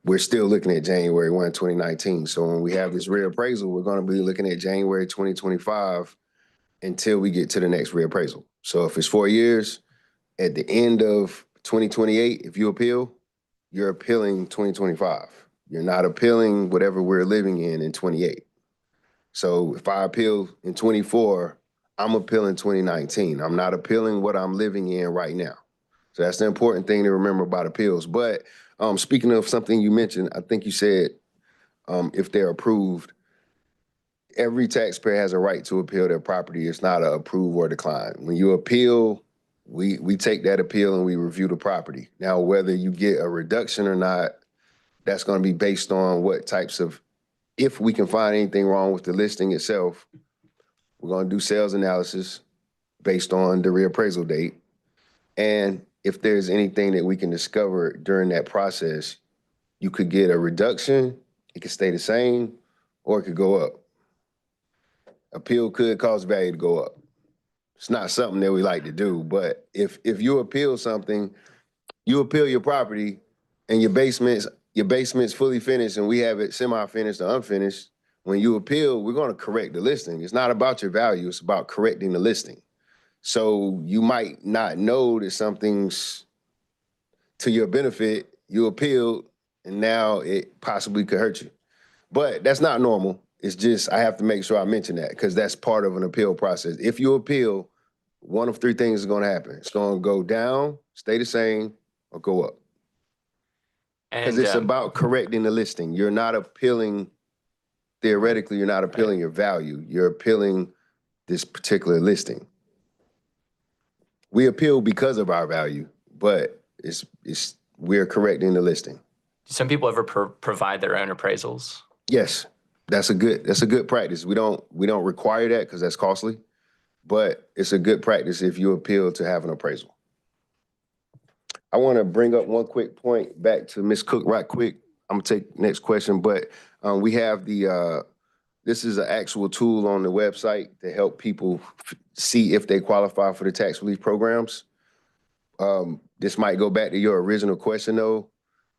We're still looking at January 1, 2019. So when we have this reappraisal, we're going to be looking at January 2025 until we get to the next reappraisal. So if it's 4 years, at the end of 2028, if you appeal, you're appealing 2025. You're not appealing whatever we're living in 28. So if I appeal in 24, I'm appealing 2019. I'm not appealing what I'm living in right now. So that's the important thing to remember about appeals. But speaking of something you mentioned, I think you said if they're approved, every taxpayer has a right to appeal their property. It's not a approve or decline. When you appeal, we take that appeal and we review the property. Now, whether you get a reduction or not, that's going to be based on what types of, if we can find anything wrong with the listing itself, we're going to do sales analysis based on the reappraisal date. And if there's anything that we can discover during that process, you could get a reduction, it could stay the same, or it could go up. Appeal could cause value to go up. It's not something that we like to do, but if you appeal something, you appeal your property and your basement's fully finished and we have it semi-finished or unfinished, when you appeal, we're going to correct the listing. It's not about your value, it's about correcting the listing. So you might not know that something's to your benefit, you appealed, and now it possibly could hurt you. But that's not normal. It's just, I have to make sure I mention that because that's part of an appeal process. If you appeal, one of three things is going to happen. It's going to go down, stay the same, or go up. Because it's about correcting the listing. You're not appealing, theoretically, you're not appealing your value. You're appealing this particular listing. We appeal because of our value, but we're correcting the listing. Do some people ever provide their own appraisals? Yes, that's a good practice. We don't require that because that's costly, but it's a good practice if you appeal to have an appraisal. I want to bring up one quick point back to Ms. Cook right quick. I'm gonna take next question, but we have this is an actual tool on the website to help people see if they qualify for the tax relief programs. This might go back to your original question though.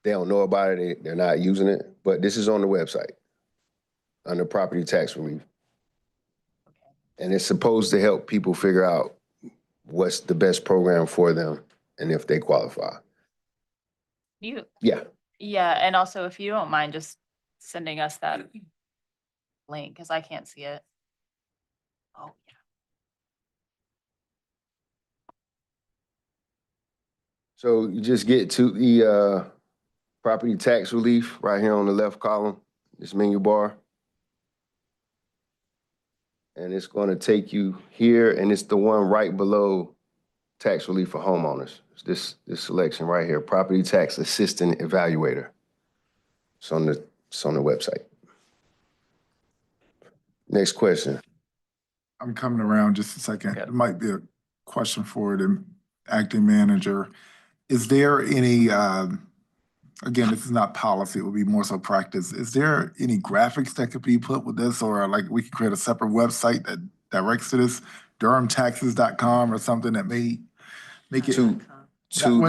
They don't know about it, they're not using it, but this is on the website under property tax relief. And it's supposed to help people figure out what's the best program for them and if they qualify. Yeah. Yeah, and also if you don't mind just sending us that link, because I can't see it. Oh, yeah. So you just get to the property tax relief right here on the left column, this menu bar. And it's going to take you here, and it's the one right below tax relief for homeowners. It's this selection right here, property tax assistant evaluator. It's on the website. Next question. I'm coming around just a second. It might be a question for the acting manager. Is there any, again, this is not policy, it would be more so practice. Is there any graphics that could be put with this, or like we could create a separate website that directs to this, durhamtaxes.com or something that may make it, well,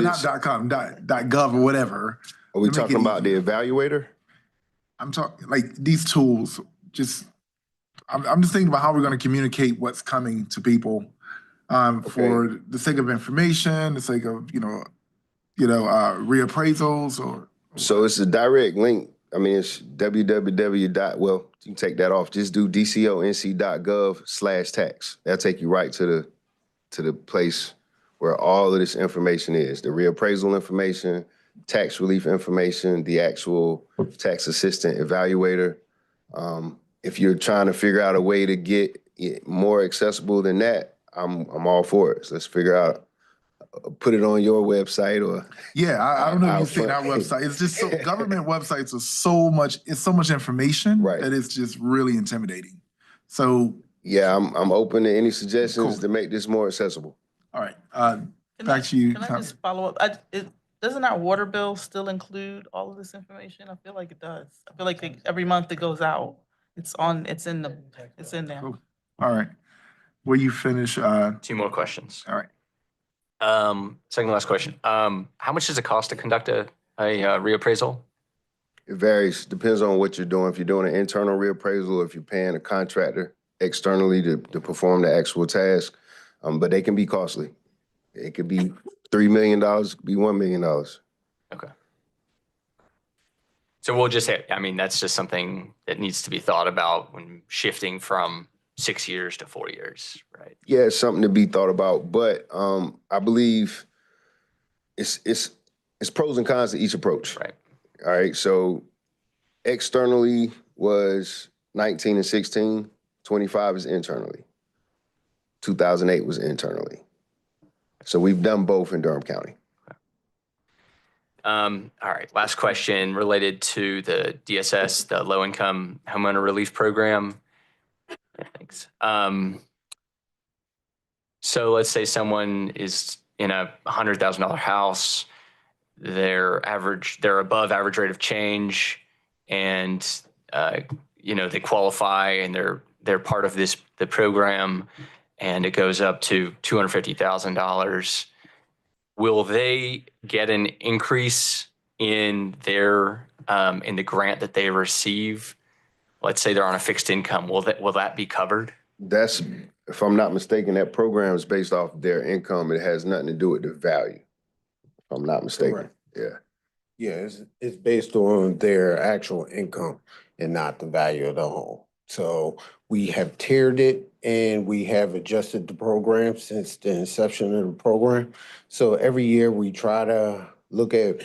not .com, .gov or whatever. Are we talking about the evaluator? I'm talking like these tools, I'm just thinking about how we're going to communicate what's coming to people for the sake of information, the sake of, reappraisals or. So it's a direct link. I mean, it's www. Well, you can take that off. Just do dconc.gov/tax. That'll take you right to the place where all of this information is. The reappraisal information, tax relief information, the actual tax assistant evaluator. If you're trying to figure out a way to get it more accessible than that, I'm all for it. So let's figure out, put it on your website or. Yeah, I don't know if you've seen our website. It's just so, government websites are so much information that it's just really intimidating. So. Yeah, I'm open to any suggestions to make this more accessible. All right, back to you. Can I just follow up? Doesn't our water bill still include all of this information? I feel like it does. I feel like every month it goes out. It's in there. Cool. All right. Will you finish? 2 more questions. All right. Second to last question. How much does it cost to conduct a reappraisal? It varies. Depends on what you're doing. If you're doing an internal reappraisal, if you're paying a contractor externally to perform the actual task, but they can be costly. It could be $3 million, it could be $1 million. Okay. So we'll just say, I mean, that's just something that needs to be thought about when shifting from 6 years to 4 years, right? Yeah, it's something to be thought about, but I believe it's pros and cons to each approach. Right. All right, so externally was 19 and 16, 25 is internally. 2008 was internally. So we've done both in Durham County. All right, last question related to the DSS, the Low Income Homeowner Relief Program. Thanks. So let's say someone is in a $100,000 house, they're above average rate of change, and they qualify and they're part of the program, and it goes up to $250,000. Will they get an increase in their in the grant that they receive? Let's say they're on a fixed income. Will that be covered? That's, if I'm not mistaken, that program is based off their income. It has nothing to do with the value, if I'm not mistaken. Correct. Yeah. Yeah, it's based on their actual income and not the value of the home. So we have tiered it and we have adjusted the program since the inception of the program. So every year we try to look at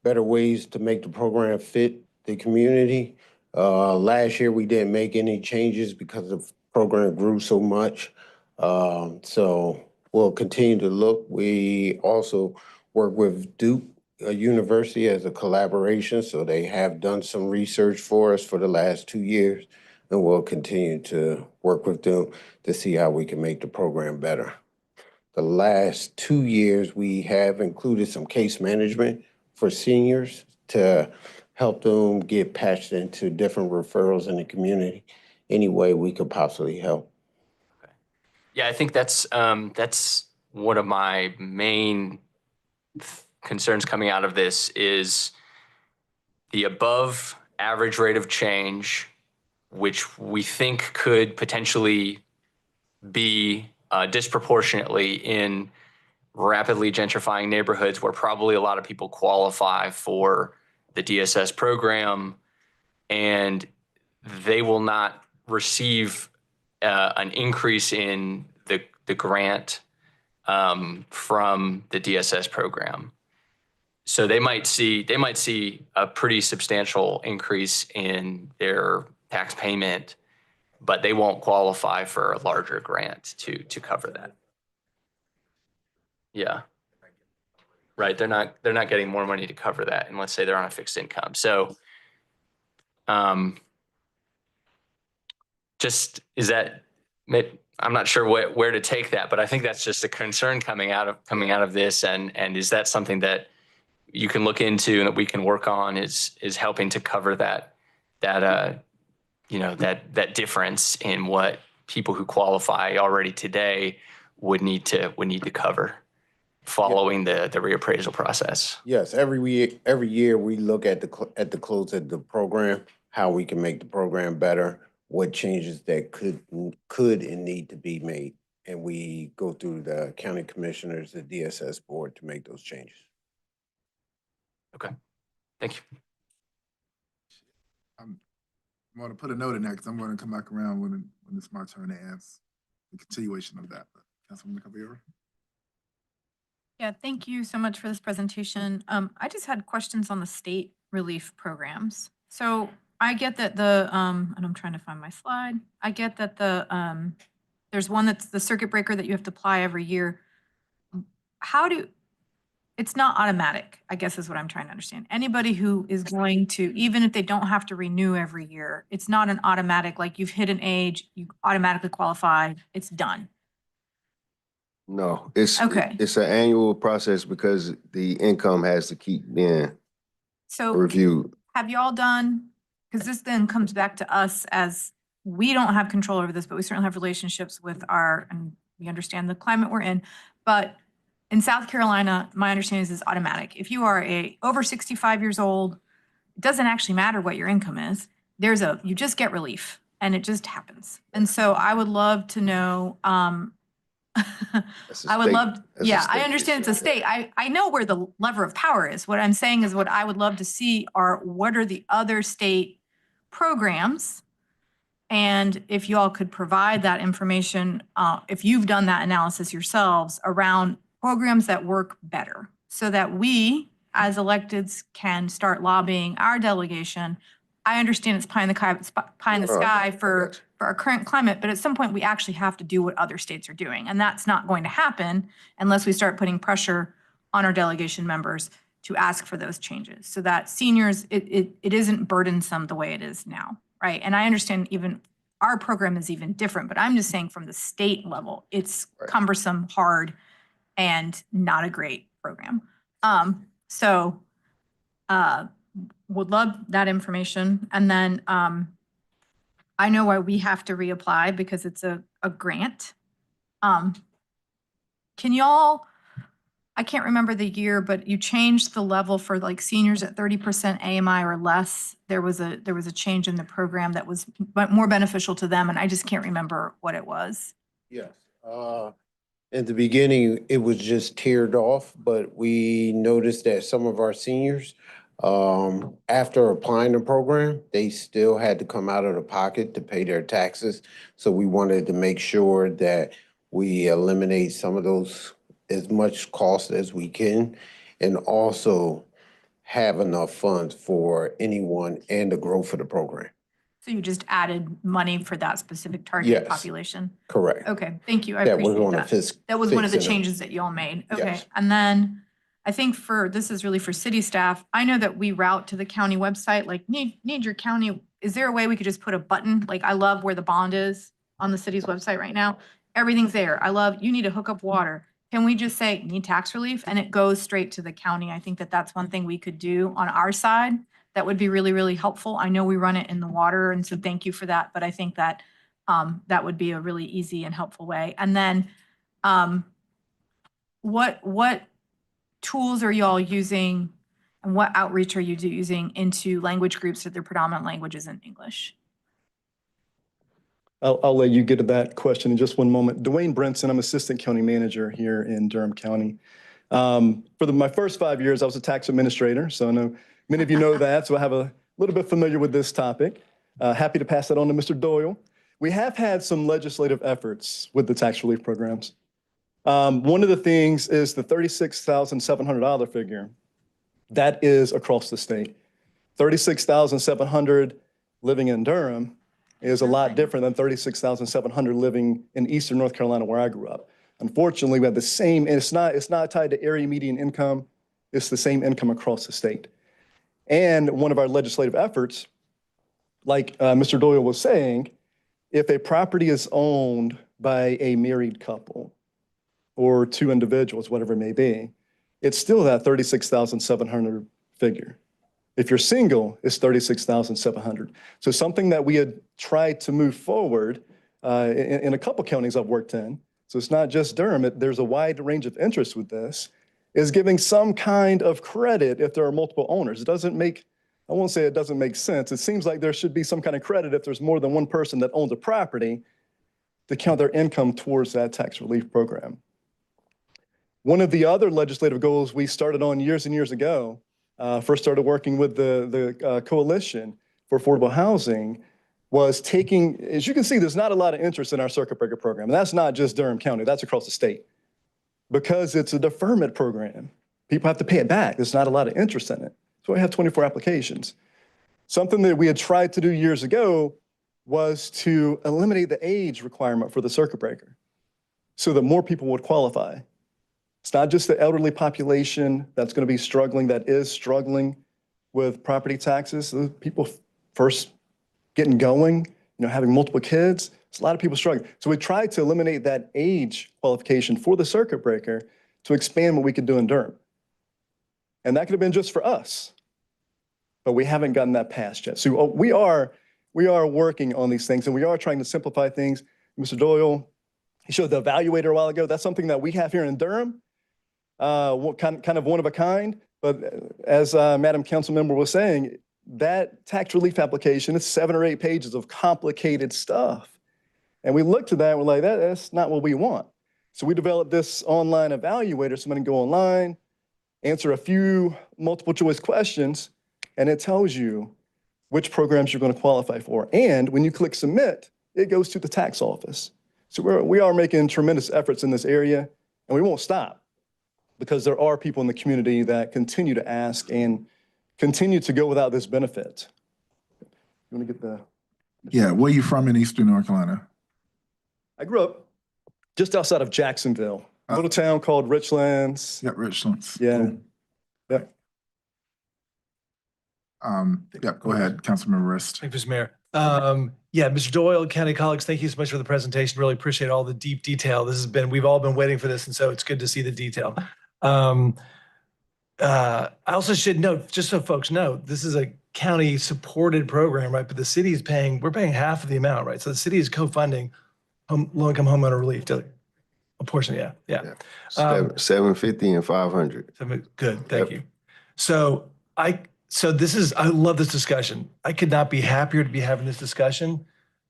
better ways to make the program fit the community. Last year we didn't make any changes because of program grew so much. So we'll continue to look. We also work with Duke University as a collaboration, so they have done some research for us for the last 2 years, and we'll continue to work with them to see how we can make the program better. The last 2 years, we have included some case management for seniors to help them get patched into different referrals in the community any way we could possibly help. Yeah, I think that's one of my main concerns coming out of this is the above average rate of change, which we think could potentially be disproportionately in rapidly gentrifying neighborhoods where probably a lot of people qualify for the DSS program, and they will not receive an increase in the grant from the DSS program. So they might see a pretty substantial increase in their tax payment, but they won't qualify for a larger grant to cover that. Yeah. Right. They're not getting more money to cover that. And let's say they're on a fixed income. So just is that, I'm not sure where to take that, but I think that's just a concern coming out of this. And is that something that you can look into and that we can work on is helping to cover that difference in what people who qualify already today would need to cover following the reappraisal process. Yes, every year we look at the close of the program, how we can make the program better, what changes that could and need to be made. And we go through the county commissioners, the DSS board to make those changes. Okay, thank you. I'm going to put a note in there because I'm going to come back around when it's my turn to ask the continuation of that. Councilwoman Caballero. Yeah, thank you so much for this presentation. I just had questions on the state relief programs. So I get that and I'm trying to find my slide. I get that there's one that's the circuit breaker that you have to apply every year. It's not automatic, I guess is what I'm trying to understand. Anybody who is going to, even if they don't have to renew every year, it's not an automatic, like you've hit an age, you automatically qualify, it's done. No, it's Okay. it's an annual process because the income has to keep being So reviewed. have you all done, because this then comes back to us as we don't have control over this, but we certainly have relationships with and we understand the climate we're in. But in South Carolina, my understanding is it's automatic. If you are over 65 years old, it doesn't actually matter what your income is. You just get relief and it just happens. And so I would love to know, That's a I would state- love, that's a yeah, I state understand it's a issue. state. I know where the lever of power is. What I'm saying is what I would love to see are what are the other state programs? And if you all could provide that information, if you've done that analysis yourselves around programs that work better so that we as electeds can start lobbying our delegation. I understand it's pie in the sky for our current climate, but at some point we actually have to do what other states are doing. And that's not going to happen unless we start putting pressure on our delegation members to ask for those changes so that seniors, it isn't burdensome the way it is now, right? And I understand even our program is even different, but I'm just saying from the state level, it's cumbersome, hard, and not a great program. Would love that information. And then I know why we have to reapply because it's a grant. Can y'all, I can't remember the year, but you changed the level for like seniors at 30% AMI or less. There was a change in the program that was more beneficial to them, and I just can't remember what it was. Yes. At the beginning, it was just tiered off, but we noticed that some of our seniors, after applying the program, they still had to come out of the pocket to pay their taxes. So we wanted to make sure that we eliminate some of those as much cost as we can and also have enough funds for anyone and the growth of the program. So you just added money for that specific target Yes. population? Correct. Okay, thank you. I That was appreciate one of that. his. That was one of the fixing it. changes that y'all made. Okay, Yes. and then I think this is really for city staff. I know that we route to the county website, like need your county. Is there a way we could just put a button? Like I love where the bond is on the city's website right now. Everything's there. I love, you need to hook up water. Can we just say need tax relief? And it goes straight to the county. I think that that's one thing we could do on our side. That would be really, really helpful. I know we run it in the water, and so thank you for that. But I think that that would be a really easy and helpful way. And then what tools are y'all using and what outreach are you using into language groups that their predominant language is in English? I'll let you get to that question in just one moment. Dwayne Brinson, I'm Assistant County Manager here in Durham County. For my first 5 years, I was a tax administrator, so I know many of you know that, so I have a little bit familiar with this topic. Happy to pass that on to Mr. Doyle. We have had some legislative efforts with the tax relief programs. One of the things is the $36,700 figure. That is across the state. $36,700 living in Durham is a lot different than $36,700 living in Eastern North Carolina where I grew up. Unfortunately, we have the same, and it's not tied to area median income, it's the same income across the state. And one of our legislative efforts, like Mr. Doyle was saying, if a property is owned by a married couple or two individuals, whatever it may be, it's still that $36,700 figure. If you're single, it's $36,700. So something that we had tried to move forward in a couple counties I've worked in, so it's not just Durham, there's a wide range of interest with this, is giving some kind of credit if there are multiple owners. It doesn't make, I won't say it doesn't make sense. It seems like there should be some kind of credit if there's more than one person that owns a property to count their income towards that tax relief program. One of the other legislative goals we started on years and years ago, first started working with the Coalition for Affordable Housing, was taking, as you can see, there's not a lot of interest in our circuit breaker program. And that's not just Durham County, that's across the state. Because it's a deferment program. People have to pay it back. There's not a lot of interest in it. So we have 24 applications. Something that we had tried to do years ago was to eliminate the age requirement for the circuit breaker so that more people would qualify. It's not just the elderly population that's going to be struggling, that is struggling with property taxes. The people first getting going, having multiple kids. There's a lot of people struggling. So we tried to eliminate that age qualification for the circuit breaker to expand what we could do in Durham. And that could have been just for us, but we haven't gotten that passed yet. So we are working on these things, and we are trying to simplify things. Mr. Doyle, he showed the evaluator a while ago. That's something that we have here in Durham. Kind of one of a kind, but as Madam Councilmember was saying, that tax relief application is 7 or 8 pages of complicated stuff. And we looked at that and we're like, that's not what we want. So we developed this online evaluator. Somebody can go online, answer a few multiple choice questions, and it tells you which programs you're going to qualify for. And when you click submit, it goes to the tax office. So we are making tremendous efforts in this area, and we won't stop, because there are people in the community that continue to ask and continue to go without this benefit. You want to get the... Yeah, where you from in Eastern North Carolina? I grew up just outside of Jacksonville, a little town called Richlands. Yeah, Richlands. Yeah. Cool. Yeah. Go ahead, Councilmember Rist. Thank you, Mr. Mayor. Yeah, Mr. Doyle, county colleagues, thank you so much for the presentation. Really appreciate all the deep detail. We've all been waiting for this, and so it's good to see the detail. I also should note, just so folks know, this is a county supported program, right? But the city is we're paying half of the amount, right? So the city is co-funding low-income homeowner relief to a portion, yeah. 750 and 500. Good, thank you. So I love this discussion. I could not be happier to be having this discussion.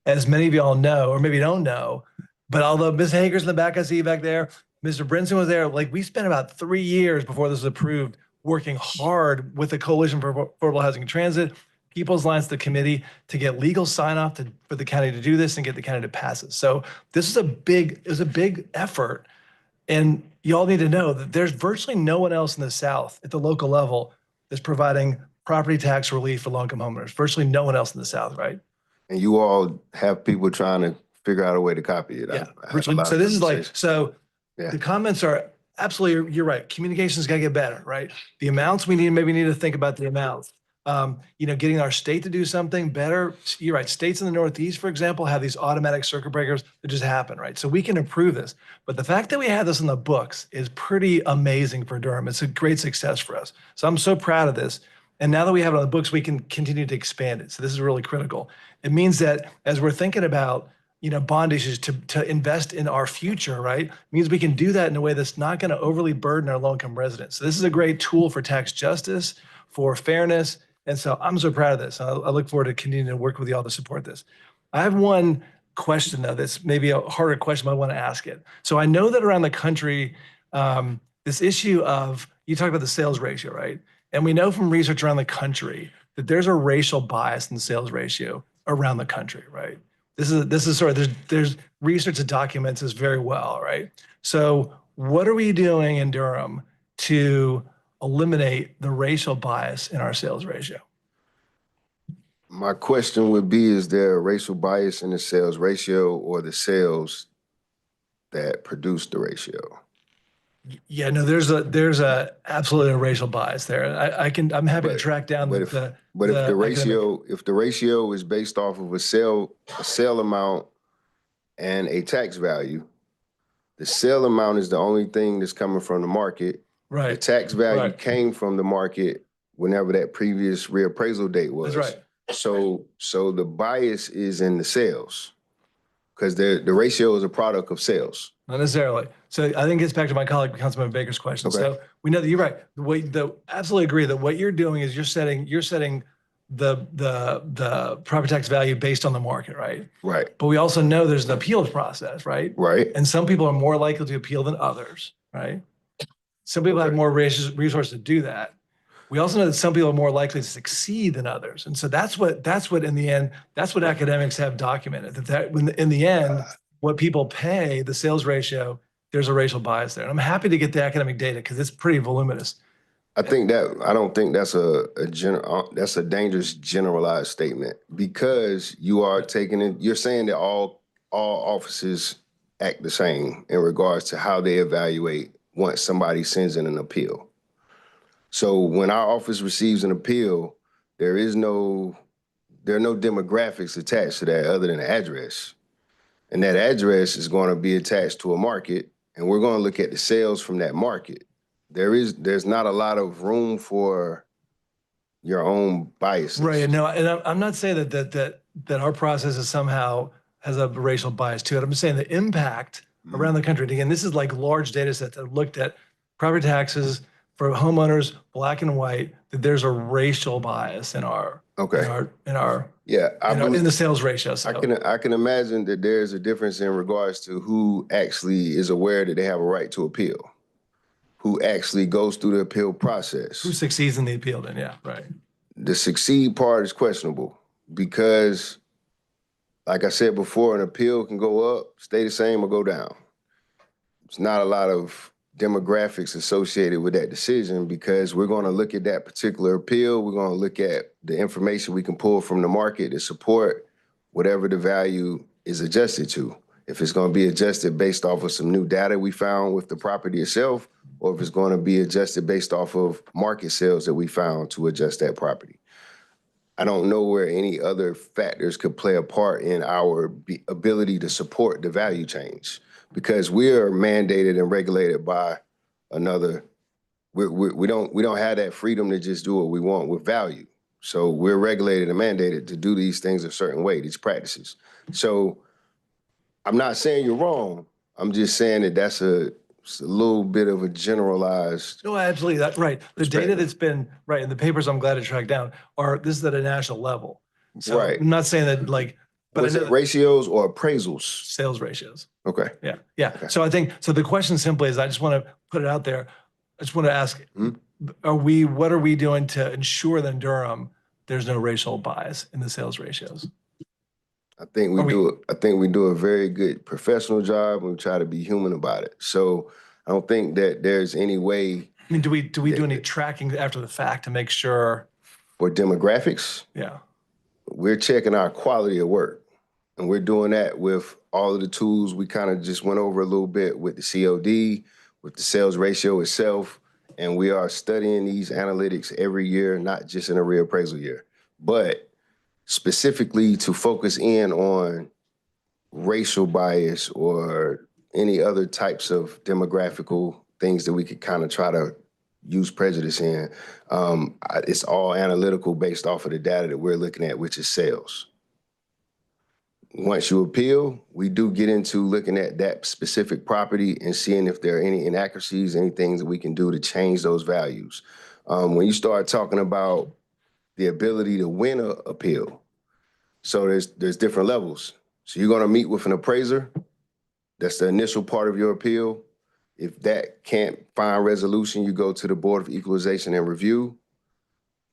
As many of y'all know, or maybe don't know, but although Ms. Hager's in the back, I see you back there, Mr. Brinson was there, we spent about 3 years before this was approved working hard with the Coalition for Affordable Housing and Transit, People's Alliance, the committee, to get legal sign-off for the county to do this and get the county to pass it. So this is a big effort. And you all need to know that there's virtually no one else in the South at the local level that's providing property tax relief for low-income homeowners. Virtually no one else in the South, right? And you all have people trying to figure out a way to copy it. Yeah. I have a lot So of this is like, conversations. so Yeah. the comments are absolutely, you're right. Communication's got to get better, right? The amounts we need, maybe need to think about the amounts. Getting our state to do something better. You're right. States in the Northeast, for example, have these automatic circuit breakers that just happen, right? So we can improve this. But the fact that we have this in the books is pretty amazing for Durham. It's a great success for us. So I'm so proud of this. And now that we have it on the books, we can continue to expand it. So this is really critical. It means that as we're thinking about bond issues to invest in our future, right? Means we can do that in a way that's not going to overly burden our low-income residents. So this is a great tool for tax justice, for fairness. And so I'm so proud of this. I look forward to continuing to work with you all to support this. I have one question though, that's maybe a harder question, but I want to ask it. So I know that around the country, this issue of, you talked about the sales ratio, right? And we know from research around the country that there's a racial bias in the sales ratio around the country, right? This is sort of, there's research that documents this very well, right? So what are we doing in Durham to eliminate the racial bias in our sales ratio? My question would be, is there a racial bias in the sales ratio or the sales that produce the ratio? Yeah, no, there's a absolutely a racial bias there. I'm happy to track down But if the ratio is based off of a sale amount and a tax value, the sale amount is the only thing that's coming from the market. Right. The tax value Right. came from the market whenever that previous reappraisal date was. That's right. So the bias is in the sales because the ratio is a product of sales. Not necessarily. So I think it gets back to my colleague, Councilman Baker's question. Okay. So we know that you're right. Absolutely agree that what you're doing is you're setting the property tax value based on the market, right? Right. But we also know there's an appeals process, right? Right. And some people are more likely to appeal than others, right? Some people have more resources to do that. We also know that some people are more likely to succeed than others. And so that's what in the end, that's what academics have documented, that when in the end, what people pay, the sales ratio, there's a racial bias there. And I'm happy to get the academic data because it's pretty voluminous. I don't think that's that's a dangerous generalized statement because you're saying that all offices act the same in regards to how they evaluate once somebody sends in an appeal. So when our office receives an appeal, there are no demographics attached to that other than the address. And that address is going to be attached to a market, and we're going to look at the sales from that market. There's not a lot of room for your own biases. Right. No, and I'm not saying that our process is somehow has a racial bias to it. I'm just saying the impact around the country. And again, this is like large data sets that looked at property taxes for homeowners, black and white, that there's a racial bias in our in the sales ratio. So. I can imagine that there's a difference in regards to who actually is aware that they have a right to appeal, who actually goes through the appeal process. Who succeeds in the appeal then, yeah, right. The succeed part is questionable because, like I said before, an appeal can go up, stay the same, or go down. It's not a lot of demographics associated with that decision because we're going to look at that particular appeal. We're going to look at the information we can pull from the market to support whatever the value is adjusted to. If it's going to be adjusted based off of some new data we found with the property itself, or if it's going to be adjusted based off of market sales that we found to adjust that property. I don't know where any other factors could play a part in our ability to support the value change because we are mandated and regulated by another. We don't have that freedom to just do what we want with value. So we're regulated and mandated to do these things a certain way, these practices. So I'm not saying you're wrong. I'm just saying that that's a little bit of a generalized. No, absolutely, that's right. The data that's been, right, and the papers I'm glad to track down this is at a national level. So right. I'm not saying that like, but was it ratios or appraisals? Sales ratios. Okay. Yeah, yeah. Okay. So the question simply is, I just want to put it out there. I just want to ask, what are we doing to ensure that in Durham, there's no racial bias in the sales ratios? I think we do a very good professional job and we try to be human about it. So I don't think that there's any way. I mean, do we do any tracking after the fact to make sure? For demographics? Yeah. we're checking our quality of work. And we're doing that with all of the tools we kind of just went over a little bit with the COD, with the sales ratio itself. And we are studying these analytics every year, not just in a reappraisal year, but specifically to focus in on racial bias or any other types of demographical things that we could kind of try to use prejudice in. It's all analytical based off of the data that we're looking at, which is sales. Once you appeal, we do get into looking at that specific property and seeing if there are any inaccuracies, any things that we can do to change those values. When you start talking about the ability to win an appeal, so there's different levels. So you're gonna meet with an appraiser. That's the initial part of your appeal. If that can't find resolution, you go to the Board of Equalization and Review.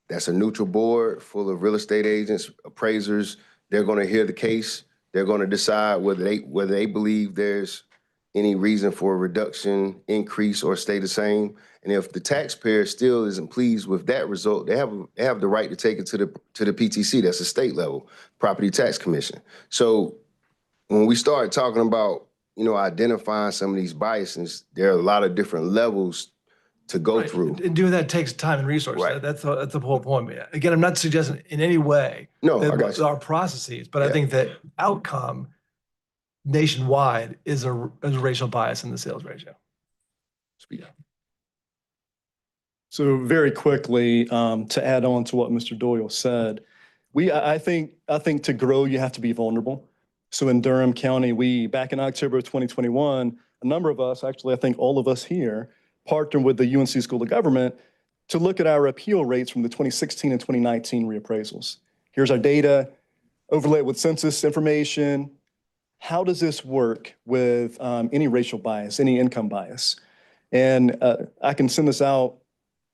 That's a neutral board full of real estate agents, appraisers. They're gonna hear the case. They're gonna decide whether they believe there's any reason for a reduction, increase, or stay the same. And if the taxpayer still isn't pleased with that result, they have the right to take it to the PTC. That's a state level, Property Tax Commission. So when we start talking about, identifying some of these biases, there are a lot of different levels to go through. And doing that takes time and resources. Right. That's the whole point. Again, I'm not suggesting in any way No, I got that you. our processes, but I think that outcome nationwide is a racial bias in the sales ratio. So very quickly, to add on to what Mr. Doyle said, I think to grow, you have to be vulnerable. So in Durham County, back in October of 2021, a number of us, actually, I think all of us here, partnered with the UNC School of Government to look at our appeal rates from the 2016 and 2019 reappraisals. Here's our data, overlaid with census information. How does this work with any racial bias, any income bias? And I can send this out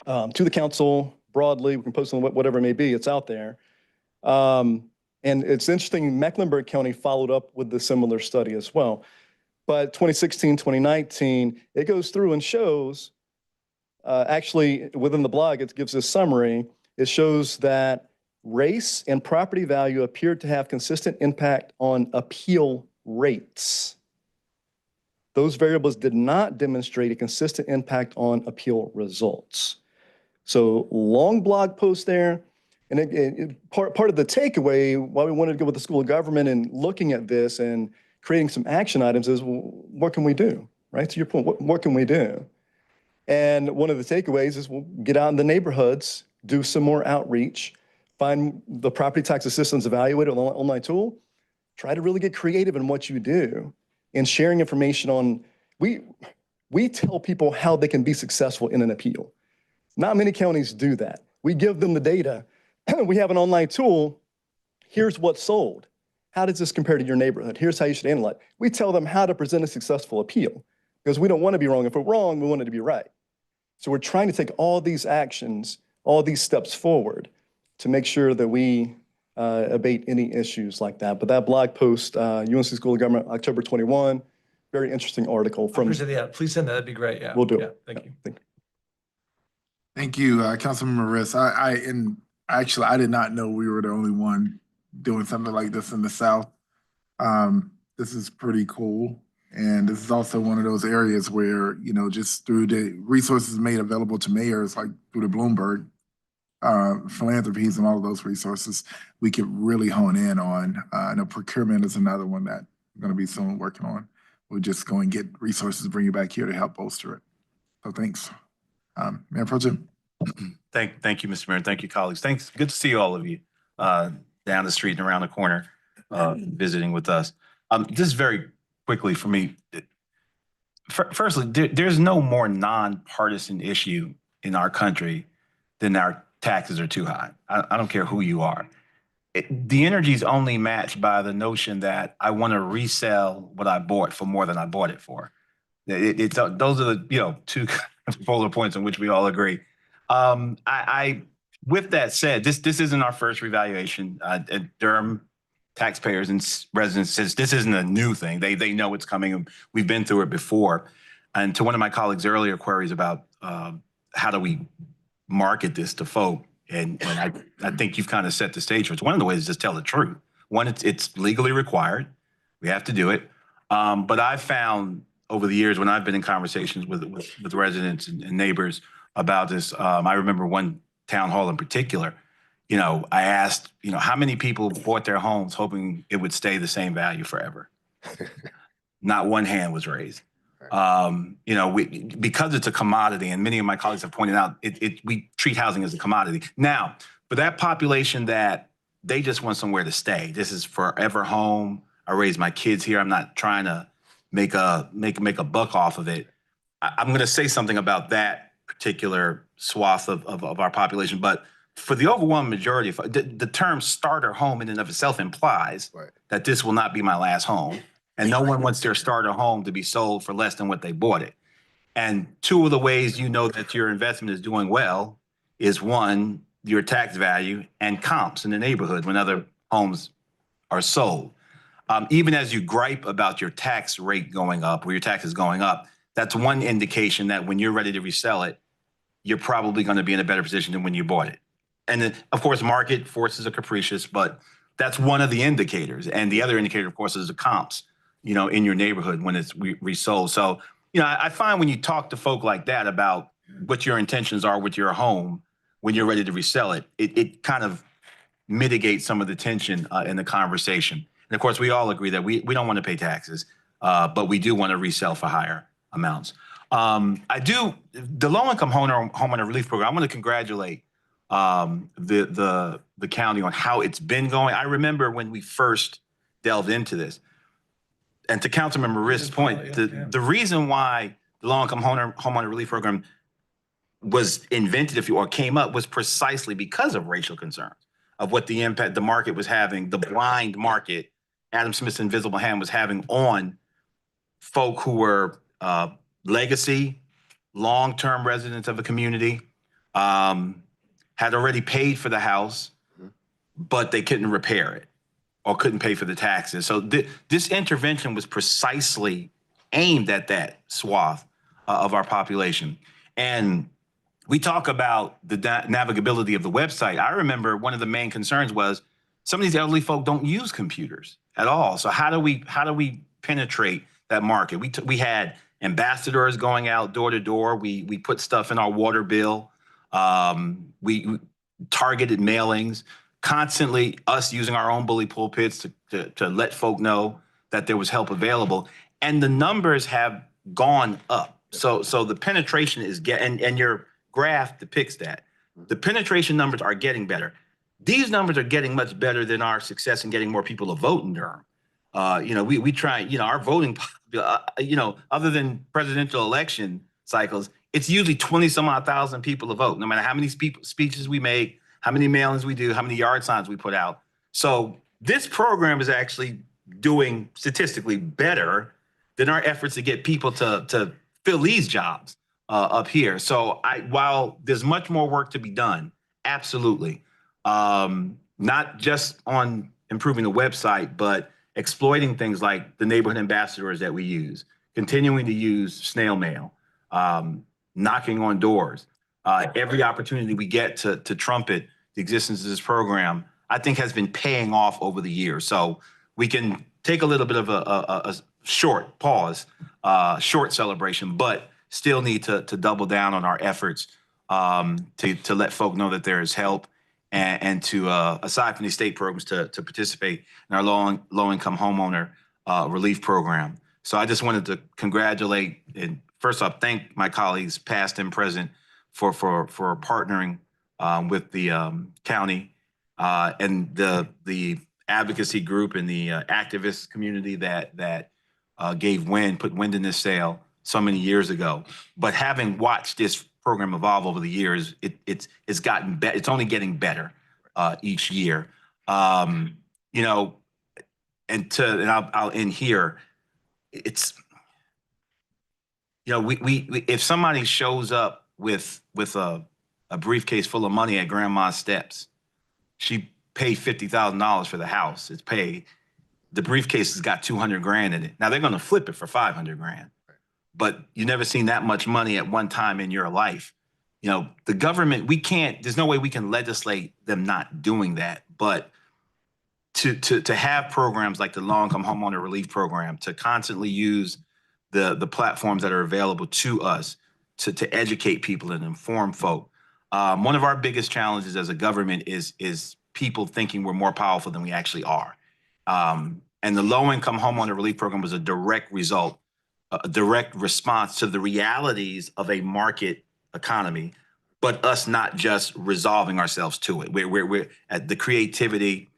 to the council broadly. We can post on whatever it may be. It's out there. And it's interesting, Mecklenburg County followed up with the similar study as well. But 2016, 2019, it goes through and shows, actually within the blog, it gives a summary. It shows that race and property value appeared to have consistent impact on appeal rates. Those variables did not demonstrate a consistent impact on appeal results. So long blog post there. And part of the takeaway, why we wanted to go with the School of Government and looking at this and creating some action items is, well, what can we do, right? To your point, what can we do? And one of the takeaways is we'll get out in the neighborhoods, do some more outreach, find the property tax assistance evaluator online tool, try to really get creative in what you do and sharing information on, we tell people how they can be successful in an appeal. Not many counties do that. We give them the data. We have an online tool. Here's what's sold. How does this compare to your neighborhood? Here's how you should analyze. We tell them how to present a successful appeal because we don't want to be wrong. If we're wrong, we want it to be right. So we're trying to take all these actions, all these steps forward to make sure that we abate any issues like that. But that blog post, UNC School of Government, October 21, very interesting article from. Yeah, please send that. That'd be great. Yeah. We'll do it. it. Thank you. Thank you, Councilmember Riss. I did not know we were the only one doing something like this in the South. This is pretty cool. And this is also one of those areas where, just through the resources made available to mayors, like through the Bloomberg philanthropies and all of those resources, we could really hone in on. I know procurement is another one that I'm going to be soon working on. We'll just go and get resources to bring it back here to help bolster it. So thanks. Mayor Pro Tem. Thank you, Mr. Mayor. Thank you, colleagues. Thanks. Good to see all of you down the street and around the corner visiting with us. This is very quickly for me. Firstly, there's no more nonpartisan issue in our country than our taxes are too high. I don't care who you are. The energy is only matched by the notion that I want to resell what I bought for more than I bought it for. Those are the two polar points in which we all agree. With that said, this isn't our first revaluation. Durham taxpayers and residents says this isn't a new thing. They know it's coming. We've been through it before. And to one of my colleagues' earlier queries about how do we market this to folk, And I think you've kind of set the stage for it. One of the ways is just tell the truth. One, it's legally required. We have to do it. But I've found over the years when I've been in conversations with residents and neighbors about this, I remember one town hall in particular, I asked, how many people bought their homes hoping it would stay the same value forever? Not one hand was raised. Because it's a commodity, and many of my colleagues have pointed out, we treat housing as a commodity. Now, for that population that they just want somewhere to stay, this is forever home. I raised my kids here. I'm not trying to make a buck off of it. I'm going to say something about that particular swath of our population, but for the overwhelming majority, the term starter home in and of itself implies that this will not be my last home. And no one wants their starter home to be sold for less than what they bought it. And two of the ways you know that your investment is doing well is one, your tax value and comps in the neighborhood when other homes are sold. Even as you gripe about your tax rate going up or your taxes going up, that's one indication that when you're ready to resell it, you're probably going to be in a better position than when you bought it. And then, of course, market forces are capricious, but that's one of the indicators. And the other indicator, of course, is the comps, in your neighborhood when it's resold. So, I find when you talk to folk like that about what your intentions are with your home when you're ready to resell it, it kind of mitigates some of the tension in the conversation. And of course, we all agree that we don't want to pay taxes, but we do want to resell for higher amounts. The low-income homeowner relief program, I want to congratulate the county on how it's been going. I remember when we first delved into this, and to Councilmember Risk's point, the reason why the low-income homeowner relief program was invented, or came up, was precisely because of racial concerns, of what the impact the market was having, the blind market, Adam Smith's invisible hand was having on folk who were legacy, long-term residents of a community, had already paid for the house, but they couldn't repair it or couldn't pay for the taxes. So this intervention was precisely aimed at that swath of our population. And we talk about the navigability of the website. I remember one of the main concerns was some of these elderly folk don't use computers at all. So how do we penetrate that market? We had ambassadors going out door to door. We put stuff in our water bill. We targeted mailings, constantly us using our own bully pulpits to let folk know that there was help available. And the numbers have gone up. So the penetration is and your graph depicts that. The penetration numbers are getting better. These numbers are getting much better than our success in getting more people to vote in Durham. We try, our voting, other than presidential election cycles, it's usually 20 some odd thousand people to vote, no matter how many speeches we make, how many mailings we do, how many yard signs we put out. So this program is actually doing statistically better than our efforts to get people to fill these jobs up here. So while there's much more work to be done, absolutely, not just on improving the website, but exploiting things like the neighborhood ambassadors that we use, continuing to use snail mail, knocking on doors, every opportunity we get to trumpet the existence of this program, I think has been paying off over the years. So we can take a little bit of a short pause, short celebration, but still need to double down on our efforts to let folk know that there is help and to, aside from these state programs, to participate in our low-income homeowner relief program. So I just wanted to congratulate and first off, thank my colleagues, past and present, for partnering with the county and the advocacy group and the activist community that put wind in this sail so many years ago. But having watched this program evolve over the years, it's gotten better. It's only getting better each year. And I'll end here. It's we if somebody shows up with a briefcase full of money at grandma's steps, she paid $50,000 for the house. It's paid. The briefcase has got 200 grand in it. Now they're going to flip it for 500 grand, but you never seen that much money at one time in your life you know, the government, there's no way we can legislate them not doing that. But to have programs like the low-income homeowner relief program, to constantly use the platforms that are available to us to educate people and inform folk. One of our biggest challenges as a government is people thinking we're more powerful than we actually are. And the low-income homeowner relief program was a direct result, a direct response to the realities of a market economy, but us not just resolving ourselves to it. We're at the creativity,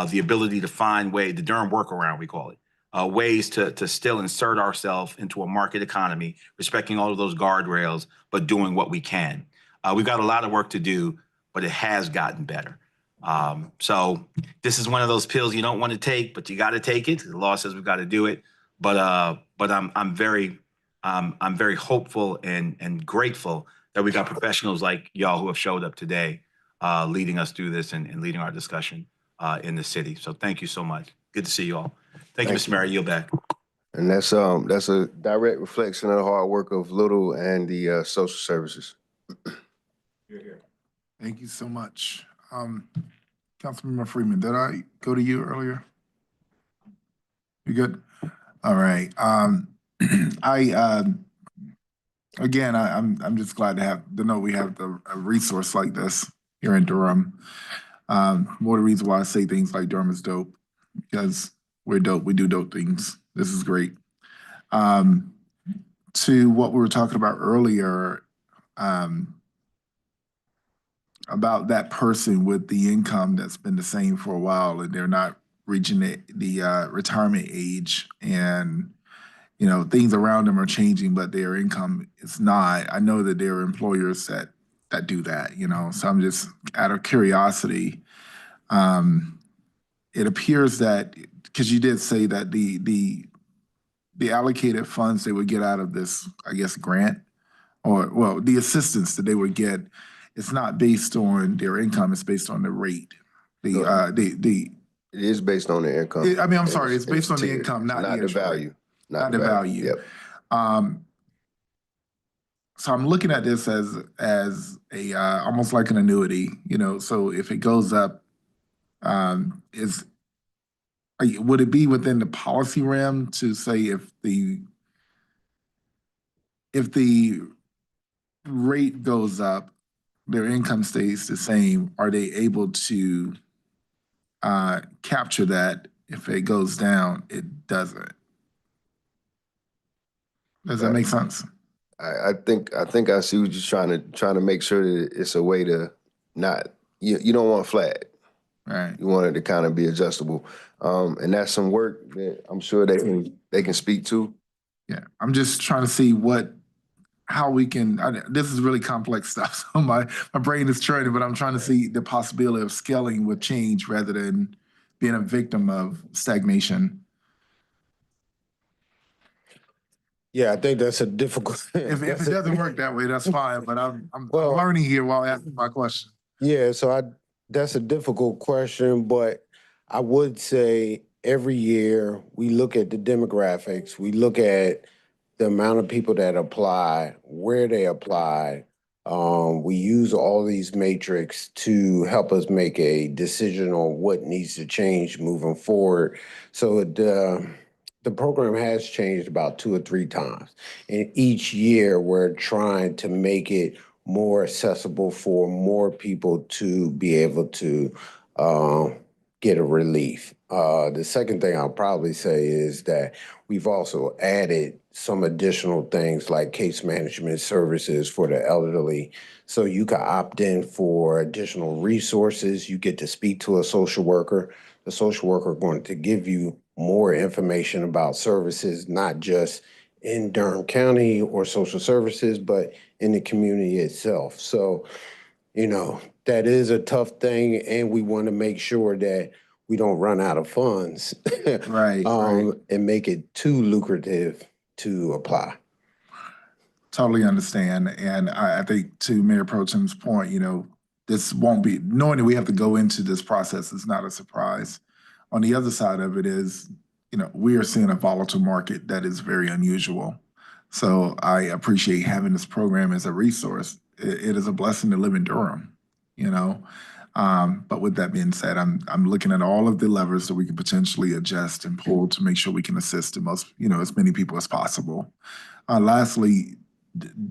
the ability to find the Durham workaround, we call it, ways to still insert ourselves into a market economy, respecting all of those guardrails, but doing what we can. We've got a lot of work to do, but it has gotten better. So this is one of those pills you don't want to take, but you got to take it. The law says we've got to do it. But I'm very hopeful and grateful that we got professionals like y'all who have showed up today, leading us through this and leading our discussion in the city. So thank you so much. Good to see you all. Thank you, Mr. Mayor. I yield back. And that's a direct reflection of the hard work of Little and the social services. Thank you so much. Councilmember Freeman, did I go to you earlier? You good? All right. Again, I'm just glad to know we have a resource like this here in Durham. More the reason why I say things like Durham is dope, because we're dope. We do dope things. This is great. To what we were talking about earlier, about that person with the income that's been the same for a while and they're not reaching the retirement age, and you know things around them are changing, but their income is not. I know that there are employers that do that, you know. So I'm just out of curiosity. It appears that, because you did say that the allocated funds they would get out of this, I guess, grant, or well, the assistance that they would get, it's not based on their income, it's based on the rate. It is based on the income. I mean, I'm sorry, it's based on the income, not the value. Not the value. Yep. So I'm looking at this as a almost like an annuity, you know. So if it goes up, would it be within the policy realm to say if the rate goes up, their income stays the same? Are they able to capture that? If it goes down, it doesn't. Does that make sense? I think I see what you're trying to make sure that it's a way to not, you don't want flat. Right. You want it to kind of be adjustable. And that's some work that I'm sure they can speak to. Yeah, I'm just trying to see how we can, this is really complex stuff. So my brain is churning, but I'm trying to see the possibility of scaling with change rather than being a victim of stagnation. Yeah, I think that's a difficult. If it doesn't work that way, that's fine. But I'm learning here while asking my question. Yeah, so that's a difficult question, but I would say every year we look at the demographics, we look at the amount of people that apply, where they apply. We use all these metrics to help us make a decision on what needs to change moving forward. So the program has changed about 2 or 3 times. And each year we're trying to make it more accessible for more people to be able to get a relief. The second thing I'll probably say is that we've also added some additional things like case management services for the elderly. So you can opt in for additional resources. You get to speak to a social worker. The social worker is going to give you more information about services, not just in Durham County or social services, but in the community itself. So, you know, that is a tough thing, and we want to make sure that we don't run out of funds right. And make it too lucrative to apply. Totally understand. And I think to Mayor Pro Tem's point, you know, this won't be, knowing that we have to go into this process is not a surprise. On the other side of it is, you know, we are seeing a volatile market that is very unusual. So I appreciate having this program as a resource. it is a blessing to live in Durham, you know? But with that being said, I'm looking at all of the levers that we can potentially adjust and pull to make sure we can assist the most, as many people as possible. Lastly,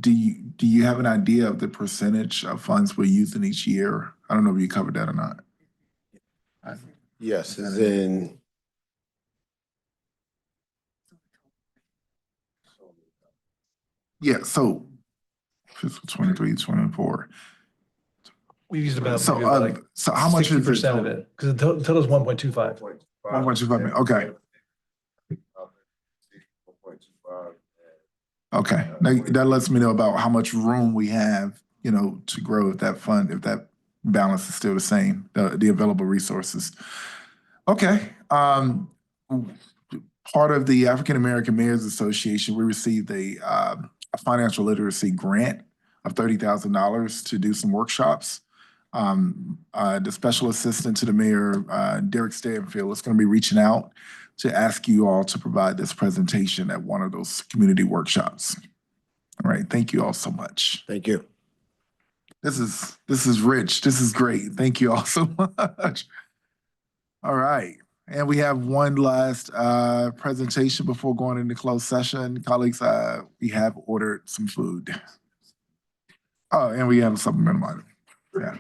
do you have an idea of the percentage of funds we're using each year? I don't know if you covered that or not. Yes, it's in. Yeah, so fiscal 23, 24. We used about So, maybe about like so how much is it? 60% of it, because the total is 1.25. 1.25 million, okay. Okay, that lets me know about how much room we have, to grow if that balance is still the same, the available resources. Okay, part of the African American Mayors Association, we received a financial literacy grant of $30,000 to do some workshops. The special assistant to the mayor, Derek Stanfield, is going to be reaching out to ask you all to provide this presentation at one of those community workshops. All right, thank you all so much. Thank you. This is rich. This is great. Thank you all so much. All right. And we have one last presentation before going into closed session. Colleagues, we have ordered some food. Oh, and we have a supplemental item. Yeah.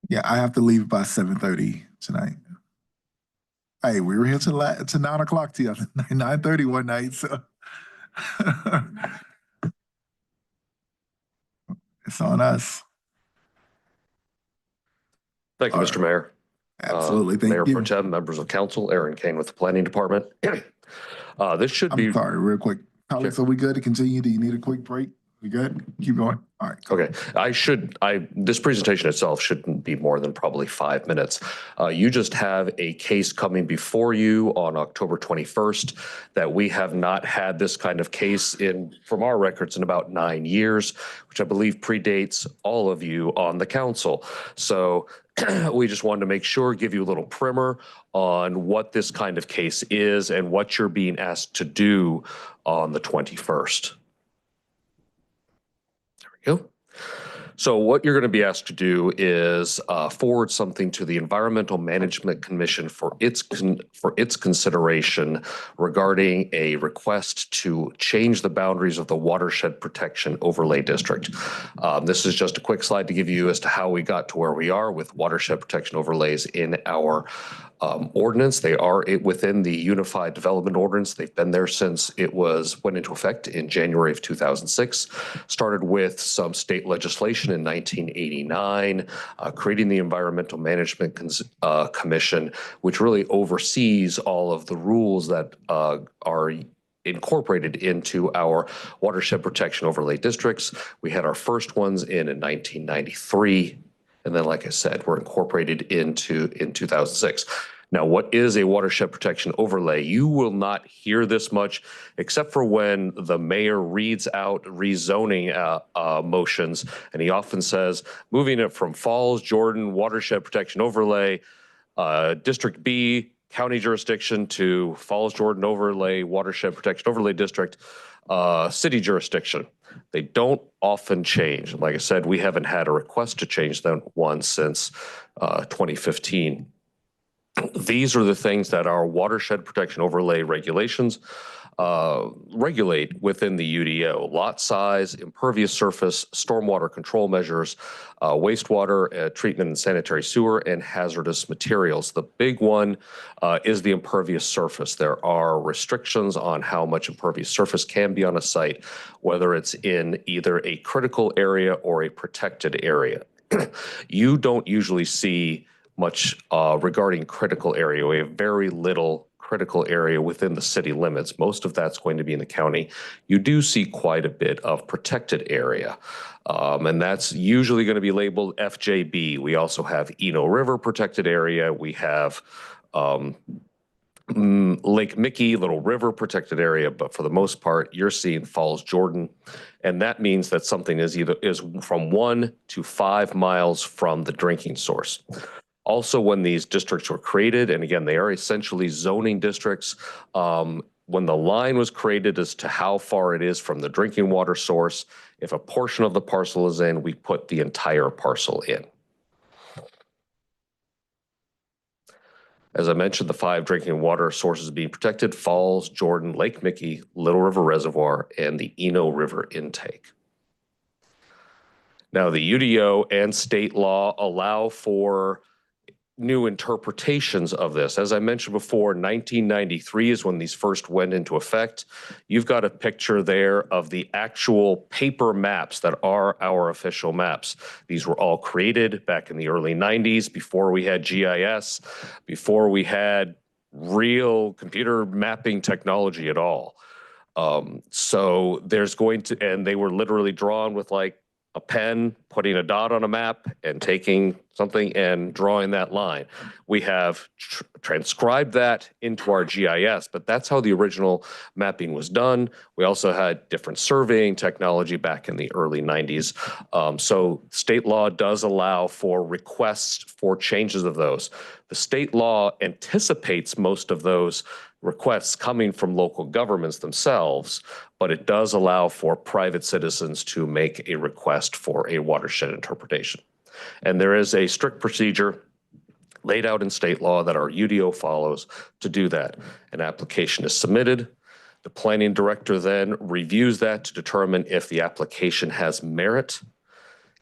Yeah, I have to leave by 7:30 tonight. Hey, we were here till 9 o'clock the other night, 9:30 one night, so. It's on us. Thank you, Mr. Mayor. Absolutely, thank Mayor you. Pro Tem, members of council, Aaron Kane with the Planning Department. This should be. I'm sorry, real quick. Colleagues, are we good to continue? Do you need a quick break? We good? Keep going? All right. Okay, this presentation itself shouldn't be more than probably 5 minutes. You just have a case coming before you on October 21st that we have not had this kind of case from our records in about 9 years, which I believe predates all of you on the council. So we just wanted to make sure, give you a little primer on what this kind of case is and what you're being asked to do on the 21st. Go. So what you're going to be asked to do is forward something to the Environmental Management Commission for its consideration regarding a request to change the boundaries of the Watershed Protection Overlay District. This is just a quick slide to give you as to how we got to where we are with watershed protection overlays in our ordinance. They are within the Unified Development Ordinance. They've been there since it went into effect in January of 2006. Started with some state legislation in 1989, creating the Environmental Management Commission, which really oversees all of the rules that are incorporated into our watershed protection overlay districts. We had our first ones in 1993. And then, like I said, we're incorporated in 2006. Now, what is a watershed protection overlay? You will not hear this much, except for when the mayor reads out rezoning motions, and he often says, moving it from Falls, Jordan, watershed protection overlay, District B, county jurisdiction to Falls, Jordan overlay, watershed protection overlay district, city jurisdiction. They don't often change. Like I said, we haven't had a request to change them once since 2015. These are the things that our watershed protection overlay regulations regulate within the UDO: lot size, impervious surface, stormwater control measures, wastewater treatment and sanitary sewer, and hazardous materials. The big one is the impervious surface. There are restrictions on how much impervious surface can be on a site, whether it's in either a critical area or a protected area. You don't usually see much regarding critical area. We have very little critical area within the city limits. Most of that's going to be in the county. You do see quite a bit of protected area, and that's usually going to be labeled FJB. We also have Eno River protected area. We have Lake Mickey, Little River protected area, but for the most part, you're seeing Falls, Jordan, And that means that something is from 1 to 5 miles from the drinking source. Also, when these districts were created, and again, they are essentially zoning districts, when the line was created as to how far it is from the drinking water source, if a portion of the parcel is in, we put the entire parcel in. As I mentioned, the 5 drinking water sources being protected: Falls, Jordan, Lake Mickey, Little River Reservoir, and the Eno River intake. Now, the UDO and state law allow for new interpretations of this. As I mentioned before, 1993 is when these first went into effect. You've got a picture there of the actual paper maps that are our official maps. These were all created back in the early 90s, before we had GIS, before we had real computer mapping technology at all. So there's going to, and they were literally drawn with like a pen, putting a dot on a map and taking something and drawing that line. We have transcribed that into our GIS, but that's how the original mapping was done. We also had different surveying technology back in the early 90s. So state law does allow for requests for changes of those. The state law anticipates most of those requests coming from local governments themselves, but it does allow for private citizens to make a request for a watershed interpretation. And there is a strict procedure laid out in state law that our UDO follows to do that. An application is submitted. The planning director then reviews that to determine if the application has merit.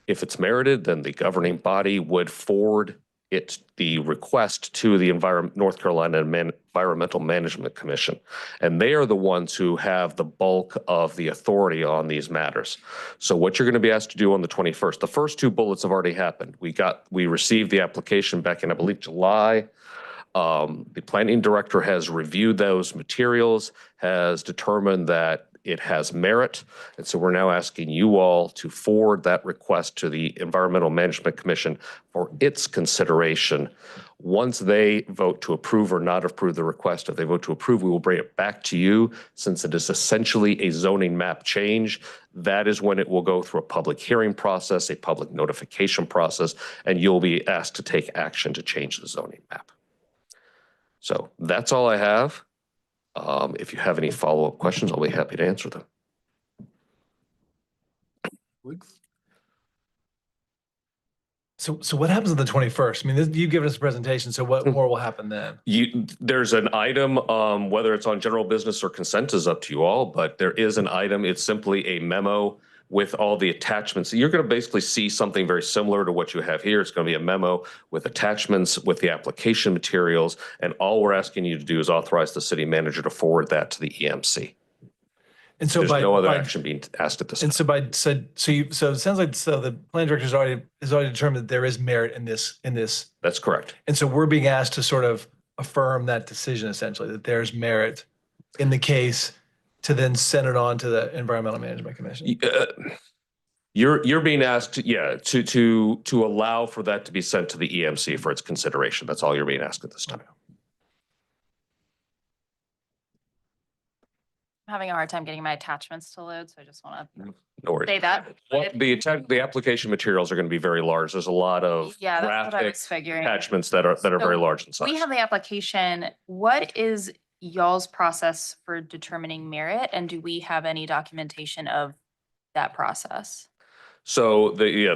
If it's merited, then the governing body would forward the request to the North Carolina Environmental Management Commission. And they are the ones who have the bulk of the authority on these matters. So what you're going to be asked to do on the 21st, the first 2 bullets have already happened. We received the application back in, I believe, July. The planning director has reviewed those materials, has determined that it has merit. And so we're now asking you all to forward that request to the Environmental Management Commission for its consideration. Once they vote to approve or not approve the request, if they vote to approve, we will bring it back to you. Since it is essentially a zoning map change, that is when it will go through a public hearing process, a public notification process, and you'll be asked to take action to change the zoning map. So that's all I have. If you have any follow-up questions, I'll be happy to answer them. So what happens on the 21st? I mean, you've given us a presentation, so what more will happen then? There's an item, whether it's on general business or consent is up to you all, but there is an item. It's simply a memo with all the attachments. You're going to basically see something very similar to what you have here. It's going to be a memo with attachments with the application materials, and all we're asking you to do is authorize the city manager to forward that to the EMC. And so there's no other action being asked at this time. And so it sounds like the plan director has already determined that there is merit in this. That's correct. And so we're being asked to sort of affirm that decision, essentially, that there's merit in the case, to then send it on to the Environmental Management Commission. You're being asked, to allow for that to be sent to the EMC for its consideration. That's all you're being asked at this time. I'm having a hard time getting my attachments to load, so I just want to No worries. say that. Well, the application materials are going to be very large. There's a lot of Yeah, that's what I graphic was figuring. attachments that are very large in size. We have the application. What is y'all's process for determining merit, and do we have any documentation of that process? So the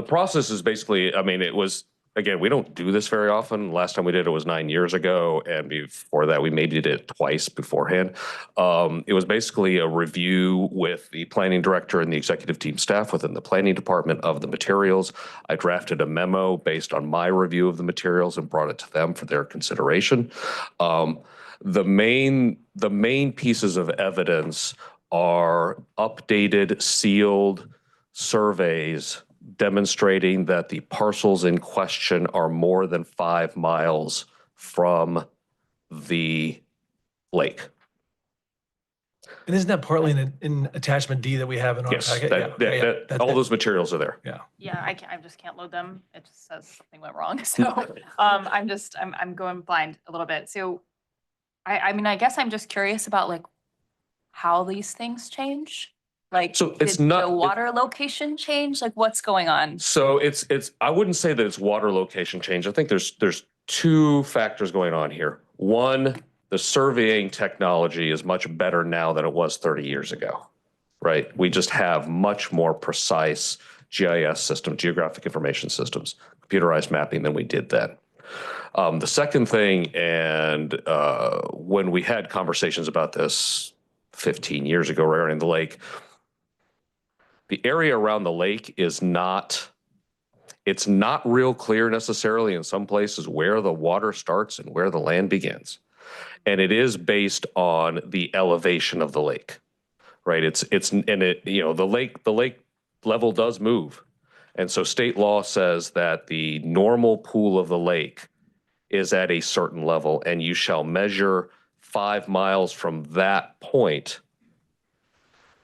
process is basically, I mean, it was, again, we don't do this very often. Last time we did it was 9 years ago, and before that we maybe did it twice beforehand. It was basically a review with the planning director and the executive team staff within the planning department of the materials. I drafted a memo based on my review of the materials and brought it to them for their consideration. The main pieces of evidence are updated, sealed surveys demonstrating that the parcels in question are more than 5 miles from the lake. And isn't that partly in attachment D that we have in our Yes, packet? all those materials are there. Yeah. Yeah, I just can't load them. It just says something went wrong. So I'm going blind a little bit. So I mean, I guess I'm just curious about like how these things change. Like, So it's did not- the water location change? Like, what's going on? So I wouldn't say that it's water location change. I think there's two factors going on here. One, the surveying technology is much better now than it was 30 years ago, right? We just have much more precise GIS system, geographic information systems, computerized mapping than we did then. The second thing, and when we had conversations about this 15 years ago regarding the lake, the area around the lake is not, it's not real clear necessarily in some places where the water starts and where the land begins. And it is based on the elevation of the lake, right? The lake level does move. And so state law says that the normal pool of the lake is at a certain level, and you shall measure 5 miles from that point,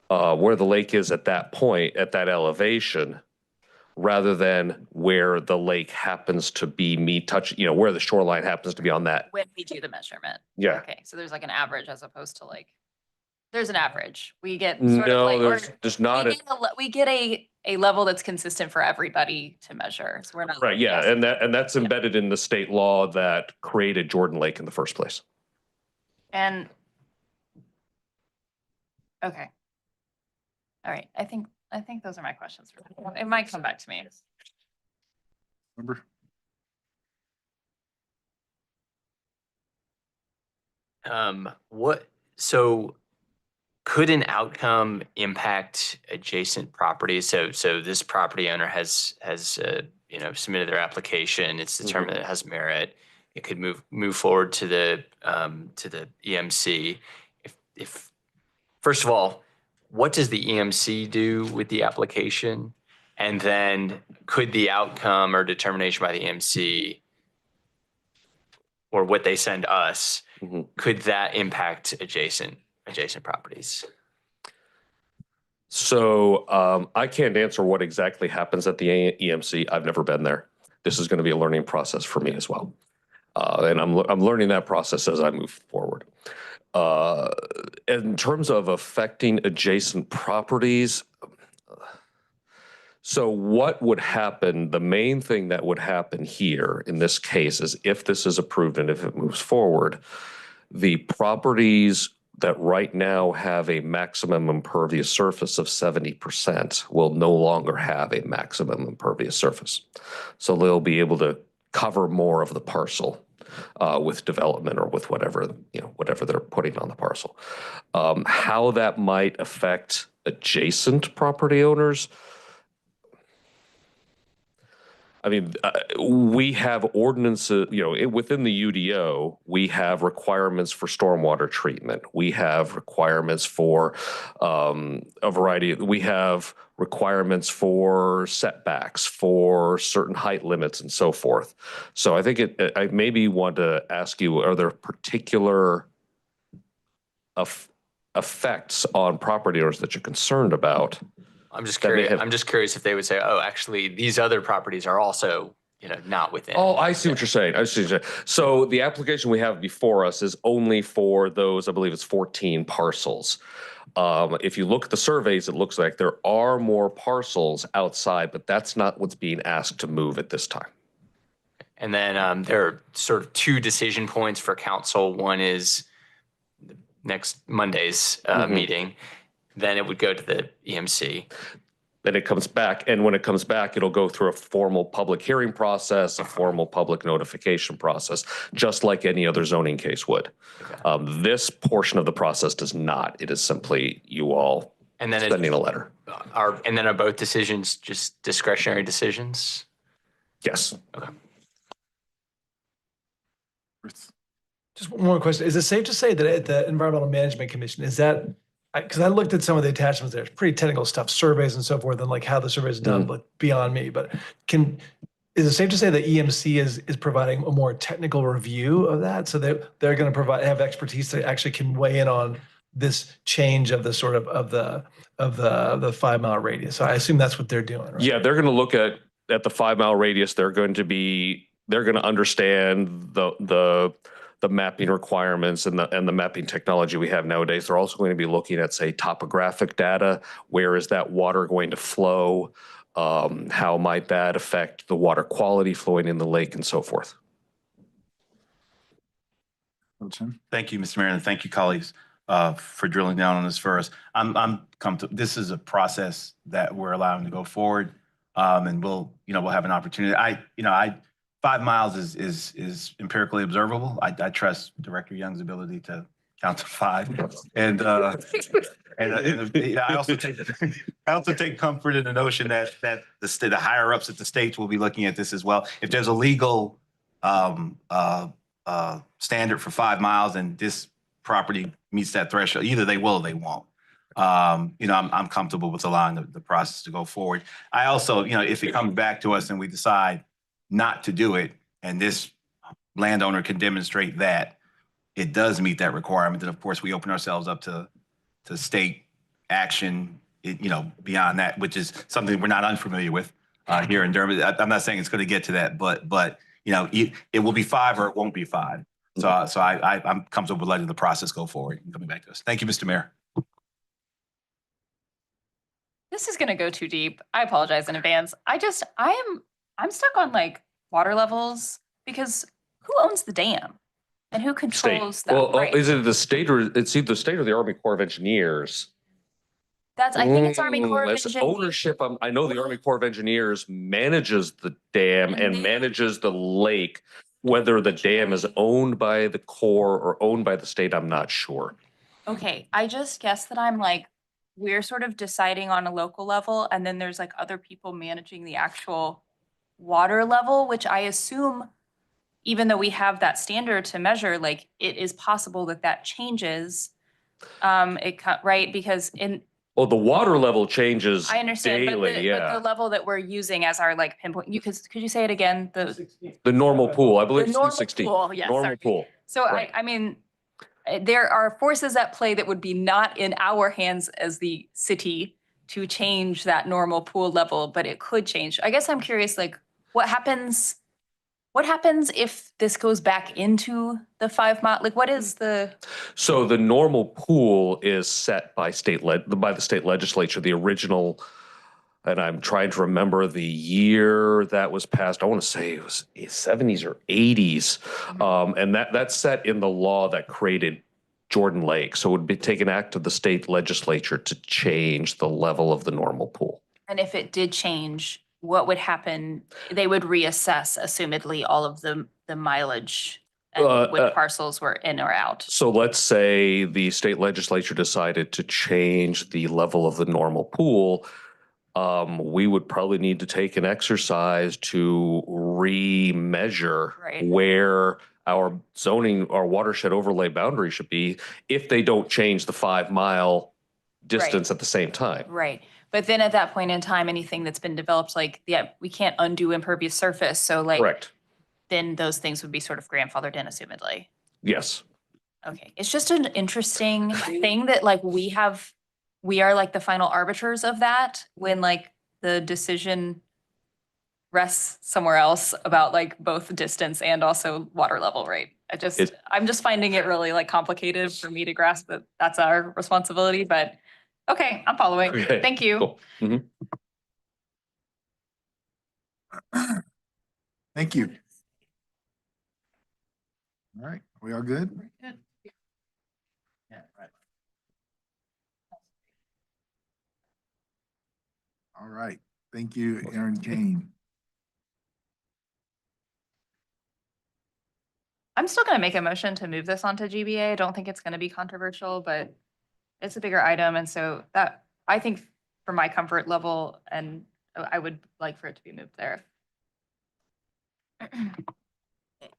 where the lake is at that point, at that elevation, rather than where the lake happens to be where the shoreline happens to be on that. When we do the measurement. Yeah. Okay, so there's like an average as opposed to like, there's an average. We get sort of No, like, there's not. we get a level that's consistent for everybody to measure. So we're not. Right, yeah, and that's embedded in the state law that created Jordan Lake in the first place. And, okay. All right, I think those are my questions. It might come back to me. Remember? So could an outcome impact adjacent properties? So this property owner has submitted their application. It's determined that it has merit. It could move forward to the EMC. If first of all, what does the EMC do with the application? And then could the outcome or determination by the EMC or what they send us, could that impact adjacent properties? So I can't answer what exactly happens at the EMC. I've never been there. This is going to be a learning process for me as well. And I'm learning that process as I move forward. In terms of affecting adjacent properties, so what would happen, the main thing that would happen here in this case is if this is approved and if it moves forward, the properties that right now have a maximum impervious surface of 70% will no longer have a maximum impervious surface. So they'll be able to cover more of the parcel with development or with whatever they're putting on the parcel. How that might affect adjacent property owners, I mean, we have ordinances, within the UDO, we have requirements for stormwater treatment. We have requirements for a variety. We have requirements for setbacks, for certain height limits and so forth. So I think I maybe want to ask you, are there particular effects on property owners that you're concerned about? I'm just curious if they would say, oh, actually, these other properties are also, not within. Oh, I see what you're saying. I see what you're saying. So the application we have before us is only for those, I believe it's 14 parcels. If you look at the surveys, it looks like there are more parcels outside, but that's not what's being asked to move at this time. And then there are sort of two decision points for council. One is next Monday's meeting. Then it would go to the EMC. Then it comes back, and when it comes back, it'll go through a formal public hearing process, a formal public notification process, just like any other zoning case would. Okay. This portion of the process does not. It is simply you all sending a letter. Are both decisions just discretionary decisions? Yes. Okay. Just one more question. Is it safe to say that at the Environmental Management Commission, is that, because I looked at some of the attachments there, it's pretty technical stuff, surveys and so forth, and like how the survey is done, but beyond me. But is it safe to say that EMC is providing a more technical review of that? So they're going to have expertise that actually can weigh in on this change of the sort of the 5 mile radius. So I assume that's what they're doing, right? Yeah, they're going to look at the 5 mile radius. They're going to understand the the mapping requirements and the mapping technology we have nowadays. They're also going to be looking at, say, topographic data. Where is that water going to flow? How might that affect the water quality flowing in the lake and so forth? Thank you, Mr. Mayor, and thank you, colleagues, for drilling down on this for us. I'm comfortable. This is a process that we're allowing to go forward, and we'll have an opportunity. 5 miles is empirically observable. I trust Director Young's ability to count to 5, and I also take comfort in the notion that the higher ups at the states will be looking at this as well. If there's a legal standard for 5 miles and this property meets that threshold, either they will or they won't. I'm comfortable with allowing the process to go forward. I also, if it comes back to us and we decide not to do it, and this landowner can demonstrate that it does meet that requirement, then of course we open ourselves up to state action, beyond that, which is something we're not unfamiliar with here in Durham. I'm not saying it's going to get to that, but it will be 5 or it won't be 5. So I'm comfortable with letting the process go forward and coming back to us. Thank you, Mr. Mayor. This is gonna go too deep. I apologize in advance. I'm stuck on like water levels because who owns the dam? And who controls that? Well, Right. is it the state or it's either the state or the Army Corps of Engineers? I think it's Army Corps of It's Engineers. ownership. I know the Army Corps of Engineers manages the dam and manages the lake. Whether the dam is owned by the Corps or owned by the state, I'm not sure. Okay, I just guess that I'm like, we're sort of deciding on a local level and then there's like other people managing the actual water level, which I assume, even though we have that standard to measure, like it is possible that changes. Right? Because Well, the water level changes I understand, daily, but the level that we're using as our like pinpoint, could you say it again? The normal pool, I believe The it's normal 216. pool, yes, Normal sorry. pool. So Right. I mean, there are forces at play that would be not in our hands as the city to change that normal pool level, but it could change. I guess I'm curious, like, what happens if this goes back into the 5 mile? Like, what is the? So the normal pool is set by by the state legislature, the original, and I'm trying to remember the year that was passed. I want to say it was 70s or 80s. And that's set in the law that created Jordan Lake. So it would take an act of the state legislature to change the level of the normal pool. And if it did change, what would happen? They would reassess, assumedly, all of the mileage and which parcels were in or out. So let's say the state legislature decided to change the level of the normal pool. We would probably need to take an exercise to remeasure where our zoning, our watershed overlay boundary should be if they don't change the 5 mile distance at the same time. Right. But then at that point in time, anything that's been developed, like, we can't undo impervious surface. So like, Correct. Then those things would be sort of grandfathered in, assumedly. Yes. Okay. It's just an interesting thing that like we are like the final arbiters of that when like the decision rests somewhere else about like both distance and also water level, right? I'm just finding it really like complicated for me to grasp that that's our responsibility, but okay, I'm following. Okay, Thank you. cool. Mhm. Thank you. All right, we all good? Good. Yeah, right. All right, thank you, Aaron Kane. I'm still gonna make a motion to move this onto GBA. I don't think it's gonna be controversial, but it's a bigger item. And so that, I think for my comfort level, and I would like for it to be moved there.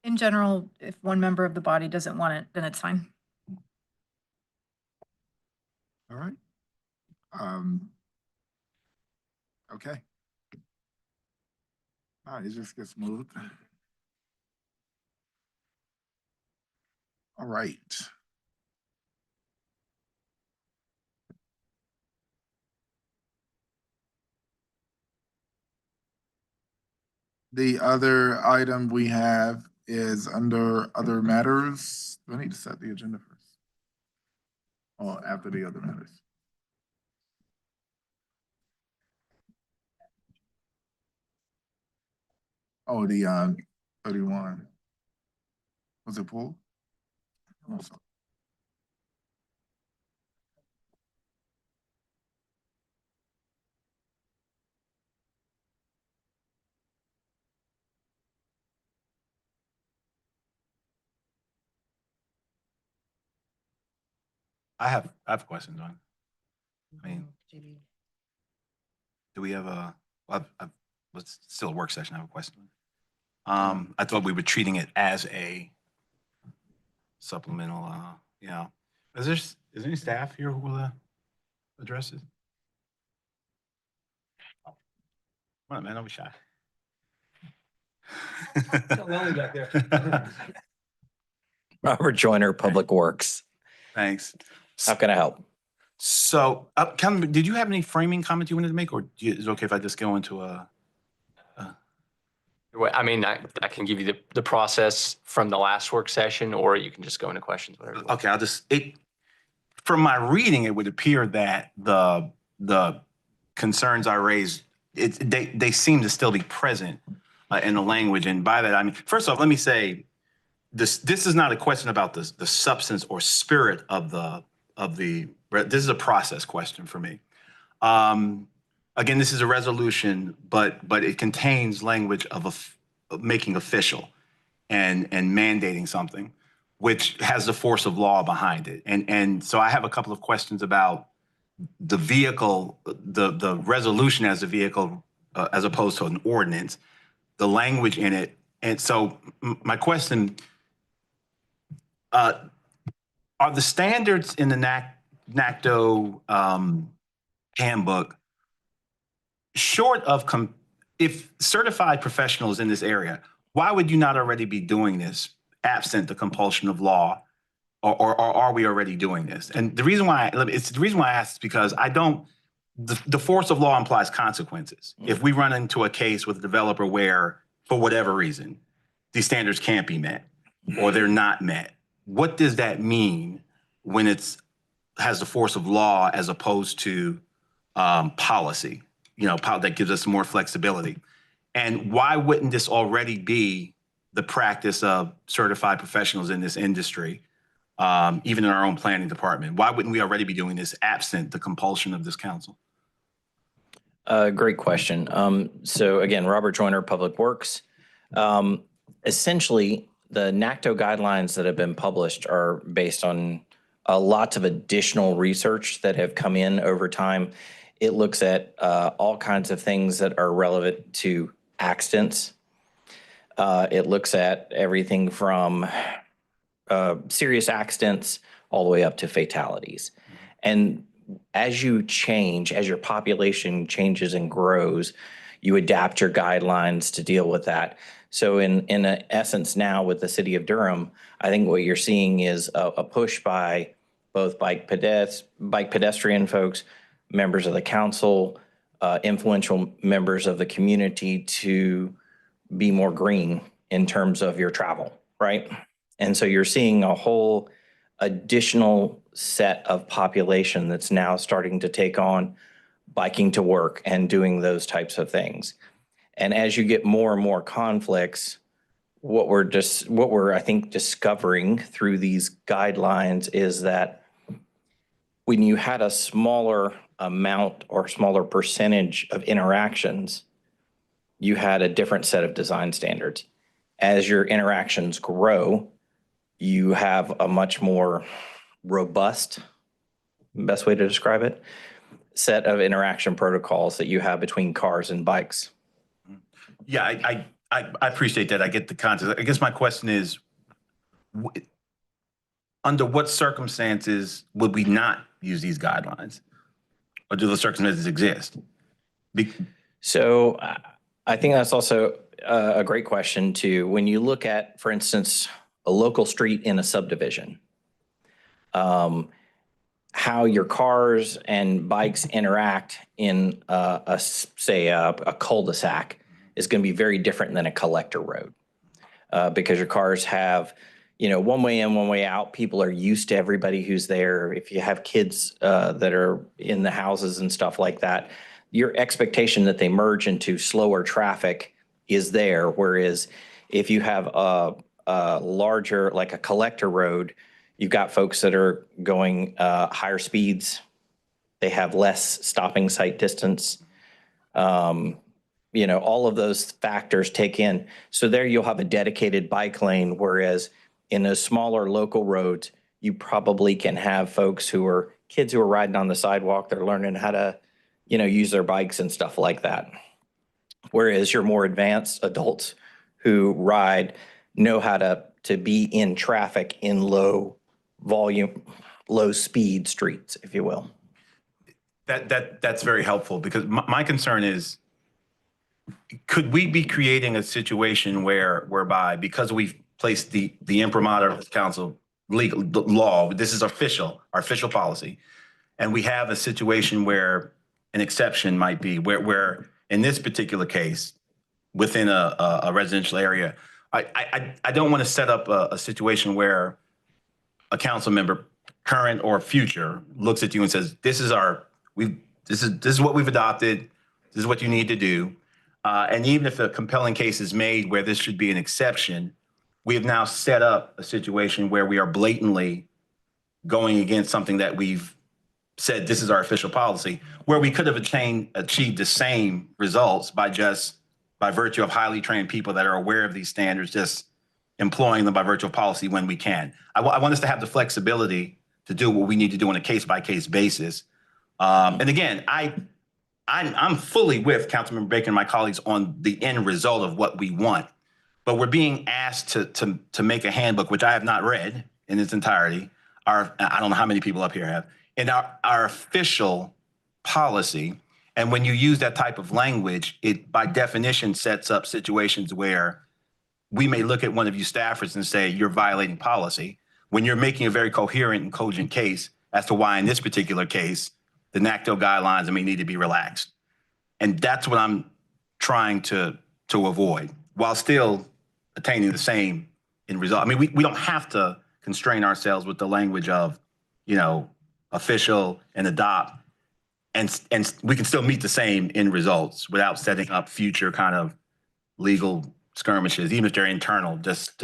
In general, if one member of the body doesn't want it, then it's fine. All right. Okay. All right, it just gets moved. All right. The other item we have is under other matters. Do I need to set the agenda first? Oh, after the other matters. Oh, the 31. Was it pulled? Oh, sorry. I have questions on. I mean, do we have it's still a work session. I have a question. I thought we were treating it as a supplemental, is there any staff here who will address it? Come on, man, don't be shy. Robert Joyner, Public Works. Thanks. How can I help? So, Kevin, did you have any framing comments you wanted to make, or is it okay if I just go into Well, I mean, I can give you the process from the last work session, or you can just go into questions, whatever. you want. Okay, from my reading, it would appear that the concerns I raised, they seem to still be present in the language. And by that, I mean, first off, let me say, this is not a question about the substance or spirit of this is a process question for me. Again, this is a resolution, but it contains language of making official and mandating something, which has the force of law behind it. And so I have a couple of questions about the vehicle, the resolution as a vehicle, as opposed to an ordinance, the language in it. And so my question, are the standards in the NACTO handbook short of, if certified professionals in this area, why would you not already be doing this absent the compulsion of law, or are we already doing this? And the reason why I ask is because the force of law implies consequences. If we run into a case with a developer where, for whatever reason, these standards can't be met or they're not met, what does that mean when has the force of law as opposed to policy? That gives us more flexibility. And why wouldn't this already be the practice of certified professionals in this industry, even in our own planning department? Why wouldn't we already be doing this absent the compulsion of this council? Great question. So again, Robert Joyner, Public Works. Essentially, the NACTO guidelines that have been published are based on lots of additional research that have come in over time. It looks at all kinds of things that are relevant to accidents. It looks at everything from serious accidents all the way up to fatalities. And as you change, as your population changes and grows, you adapt your guidelines to deal with that. So in essence now with the city of Durham, I think what you're seeing is a push by both bike pedestrian folks, members of the council, influential members of the community to be more green in terms of your travel, right? And so you're seeing a whole additional set of population that's now starting to take on biking to work and doing those types of things. And as you get more and more conflicts, what we're I think discovering through these guidelines is that when you had a smaller amount or smaller percentage of interactions, you had a different set of design standards. As your interactions grow, you have a much more robust, best way to describe it, set of interaction protocols that you have between cars and bikes. Yeah, I appreciate that. I get the context. I guess my question is, under what circumstances would we not use these guidelines? Or do the circumstances exist? So I think that's also a great question too. When you look at, for instance, a local street in a subdivision, how your cars and bikes interact in say a cul-de-sac is going to be very different than a collector road. because your cars have, one way in, one way out. People are used to everybody who's there. If you have kids that are in the houses and stuff like that, your expectation that they merge into slower traffic is there. Whereas if you have a larger, like a collector road, you've got folks that are going higher speeds. They have less stopping sight distance. All of those factors take in. So there you'll have a dedicated bike lane, whereas in those smaller local roads, you probably can have folks kids who are riding on the sidewalk. They're learning how to, use their bikes and stuff like that. Whereas your more advanced adults who ride know how to be in traffic in low volume, low speed streets, if you will. That's very helpful, because my concern is, could we be creating a situation whereby, because we've placed the imprimatur of the council legal law, this is our official policy, and we have a situation where an exception might be where in this particular case, within a residential area, I don't want to set up a situation where a council member, current or future, looks at you and says, this is what we've adopted. This is what you need to do. And even if a compelling case is made where this should be an exception, we have now set up a situation where we are blatantly going against something that we've said this is our official policy, where we could have achieved the same results by virtue of highly trained people that are aware of these standards, just employing them by virtue of policy when we can. I want us to have the flexibility to do what we need to do on a case-by-case basis. And again, I'm fully with Councilmember Bacon and my colleagues on the end result of what we want, but we're being asked to make a handbook, which I have not read in its entirety. I don't know how many people up here have, in our official policy. And when you use that type of language, it by definition sets up situations where we may look at one of you staffers and say, you're violating policy, when you're making a very coherent and cogent case as to why in this particular case, the NACTO guidelines may need to be relaxed. And that's what I'm trying to avoid, while still attaining the same end result. I mean, we don't have to constrain ourselves with the language of, official and adopt, and we can still meet the same end results without setting up future kind of legal skirmishes, even if they're internal, just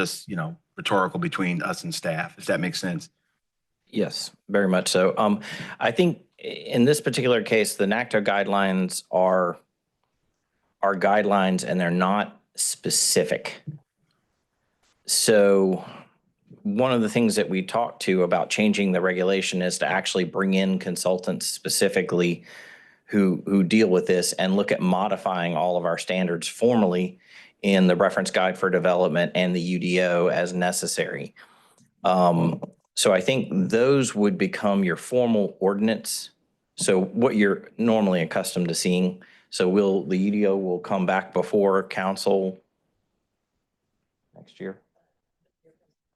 rhetorical between us and staff, if that makes sense. Yes, very much so. I think in this particular case, the NACTO guidelines are guidelines and they're not specific. So one of the things that we talked to about changing the regulation is to actually bring in consultants specifically who deal with this and look at modifying all of our standards formally in the reference guide for development and the UDO as necessary. So I think those would become your formal ordinance. So what you're normally accustomed to seeing. So the UDO will come back before council next year,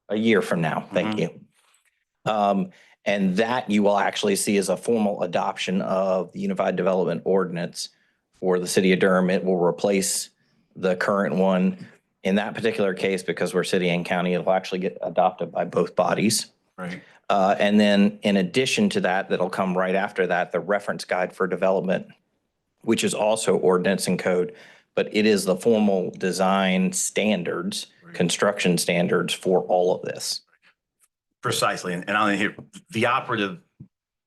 a year from now. Thank you. And that you will actually see as a formal adoption of the Unified Development Ordinance for the city of Durham. It will replace the current one. In that particular case, because we're city and county, it'll actually get adopted by both bodies. Right. And then in addition to that, that'll come right after that, the reference guide for development, which is also ordinance and code, but it is the formal design standards, construction standards for all of this. Precisely. And I'll hear the operative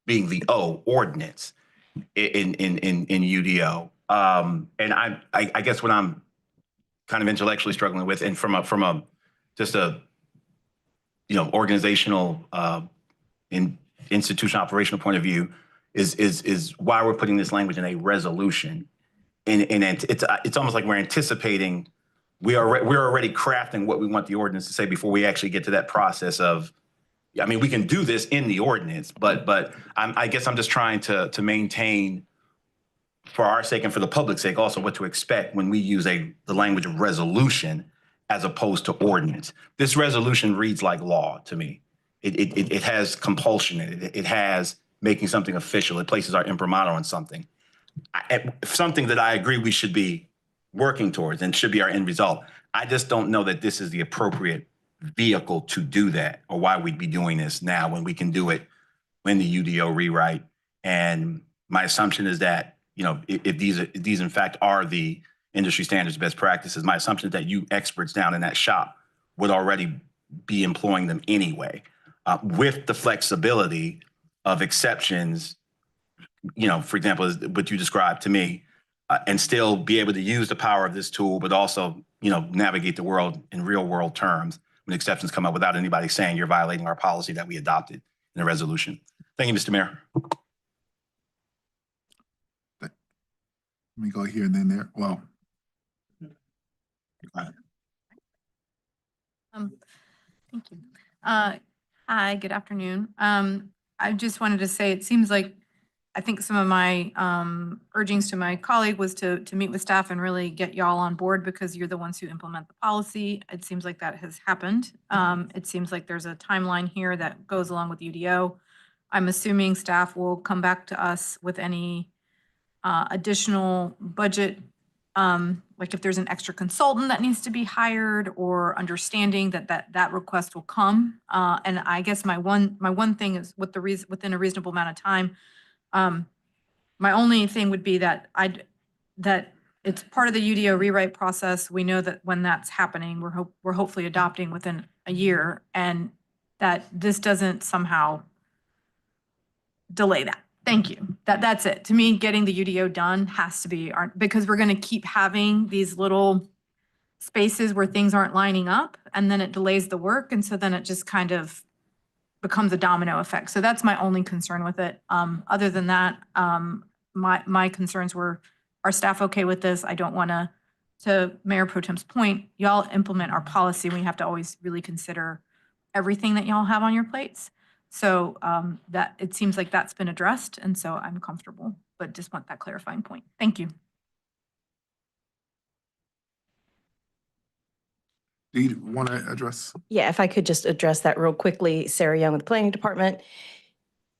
being the ordinance in UDO. And I guess what I'm kind of intellectually struggling with, and from a organizational institutional operational point of view, is why we're putting this language in a resolution. And it's almost like we're anticipating, we're already crafting what we want the ordinance to say before we actually get to that process of, I mean, we can do this in the ordinance, but I guess I'm just trying to maintain, for our sake and for the public's sake also, what to expect when we use the language of resolution as opposed to ordinance. This resolution reads like law to me. It has compulsion in it. It has making something official. It places our imprimatur on something. Something that I agree we should be working towards and should be our end result. I just don't know that this is the appropriate vehicle to do that, or why we'd be doing this now when we can do it in the UDO rewrite. And my assumption is that, you know, if these in fact are the industry standards, best practices, my assumption is that you experts down in that shop would already be employing them anyway, with the flexibility of exceptions, you know, for example, is what you described to me, and still be able to use the power of this tool, but also, you know, navigate the world in real world terms when exceptions come up without anybody saying you're violating our policy that we adopted in the resolution. Thank you, Mr. Mayor. Let me go here and then there. Well. Thank you. Hi, good afternoon. I just wanted to say, it seems like, I think some of my urgings to my colleague was to meet with staff and really get y'all on board, because you're the ones who implement the policy. It seems like that has happened. It seems like there's a timeline here that goes along with UDO. I'm assuming staff will come back to us with any additional budget, like if there's an extra consultant that needs to be hired, or understanding that request will come. And I guess my one thing is, within a reasonable amount of time, my only thing would be that it's part of the UDO rewrite process. We know that when that's happening, we're hopefully adopting within a year, and that this doesn't somehow delay that. Thank you. That's it. To me, getting the UDO done has to be because we're going to keep having these little spaces where things aren't lining up, and then it delays the work. And so then it just kind of becomes a domino effect. So that's my only concern with it. Other than that, my concerns were, are staff okay with this? I don't want to Mayor Pro Tem's point, y'all implement our policy. We have to always really consider everything that y'all have on your plates. So that it seems like that's been addressed. And so I'm comfortable, but just want that clarifying point. Thank you. Do you want to address? Yeah, if I could just address that real quickly. Sarah Young with the Planning Department.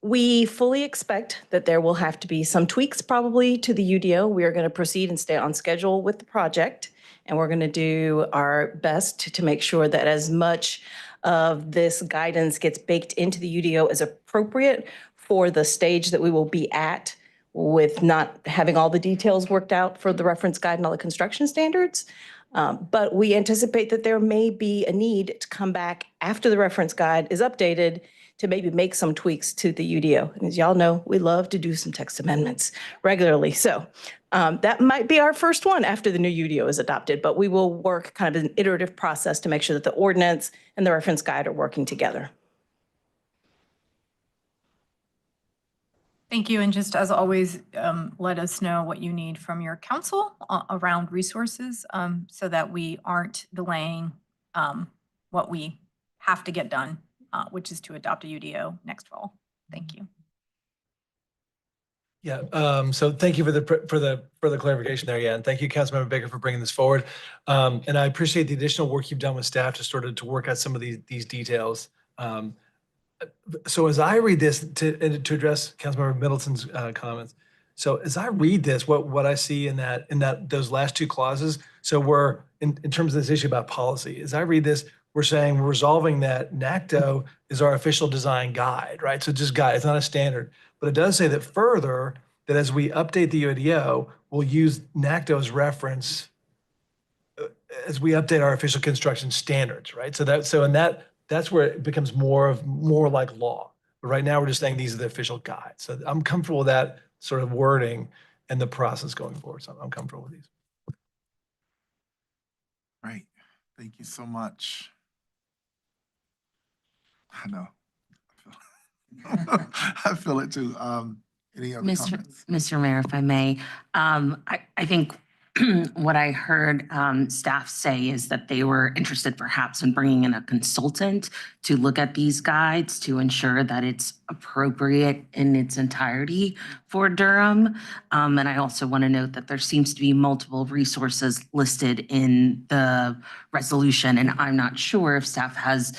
We fully expect that there will have to be some tweaks probably to the UDO. We are going to proceed and stay on schedule with the project. And we're going to do our best to make sure that as much of this guidance gets baked into the UDO as appropriate for the stage that we will be at, with not having all the details worked out for the reference guide and all the construction standards. But we anticipate that there may be a need to come back after the reference guide is updated to maybe make some tweaks to the UDO. And as y'all know, we love to do some text amendments regularly. So that might be our first one after the new UDO is adopted, but we will work kind of an iterative process to make sure that the ordinance and the reference guide are working together. Thank you. And just as always, let us know what you need from your council around resources, so that we aren't delaying what we have to get done, which is to adopt a UDO next fall. Thank you. Yeah, so thank you for the clarification there. Yeah, and thank you, Councilmember Baker, for bringing this forward. And I appreciate the additional work you've done with staff to sort of work out some of these details. So as I read this, to address Councilmember Middleton's comments, so as I read this, what I see in those last two clauses, so we're in terms of this issue about policy, as I read this, we're saying we're resolving that NACTO is our official design guide, right? So just guide, it's not a standard, but it does say that further, that as we update the UDO, we'll use NACTO as reference as we update our official construction standards, right? That's where it becomes more like law. But right now we're just saying these are the official guides. So I'm comfortable with that sort of wording and the process going forward. So I'm comfortable with these. Right. Thank you so much. I know. I feel it too. Any other comments? Mr. Mayor, if I may, I think what I heard staff say is that they were interested perhaps in bringing in a consultant to look at these guides to ensure that it's appropriate in its entirety for Durham. And I also want to note that there seems to be multiple resources listed in the resolution, and I'm not sure if staff has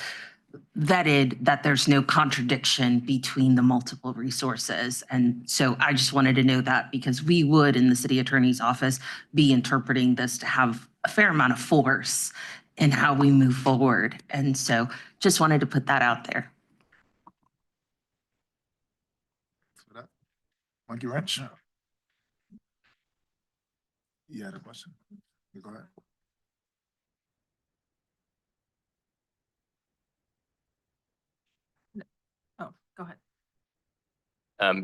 vetted that there's no contradiction between the multiple resources. And so I just wanted to know that because we would, in the city attorney's office, be interpreting this to have a fair amount of force in how we move forward. And so just wanted to put that out there. Monkey wrench. You had a question? You go ahead. Oh, go ahead.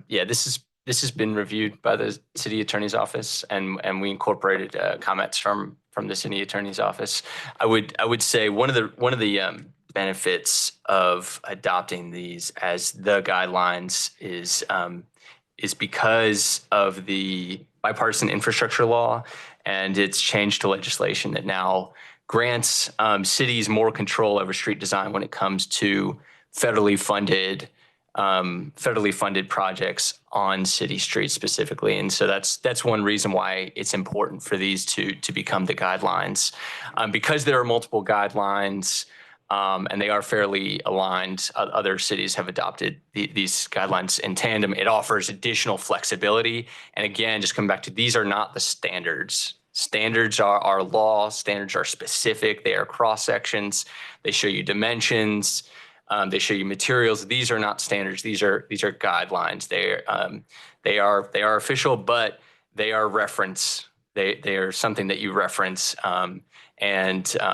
Yeah, this has been reviewed by the city attorney's office, and we incorporated comments from the city attorney's office. I would say one of the benefits of adopting these as the guidelines is because of the bipartisan infrastructure law and its change to legislation that now grants cities more control over street design when it comes to federally funded projects on city streets specifically. And so that's one reason why it's important for these to become the guidelines. Because there are multiple guidelines and they are fairly aligned, other cities have adopted these guidelines in tandem. It offers additional flexibility. And again, just coming back to, these are not the standards. Standards are law, standards are specific, they are cross sections, they show you dimensions, they show you materials. These are not standards. These are guidelines. They are official, but they are reference. They are something that you reference. And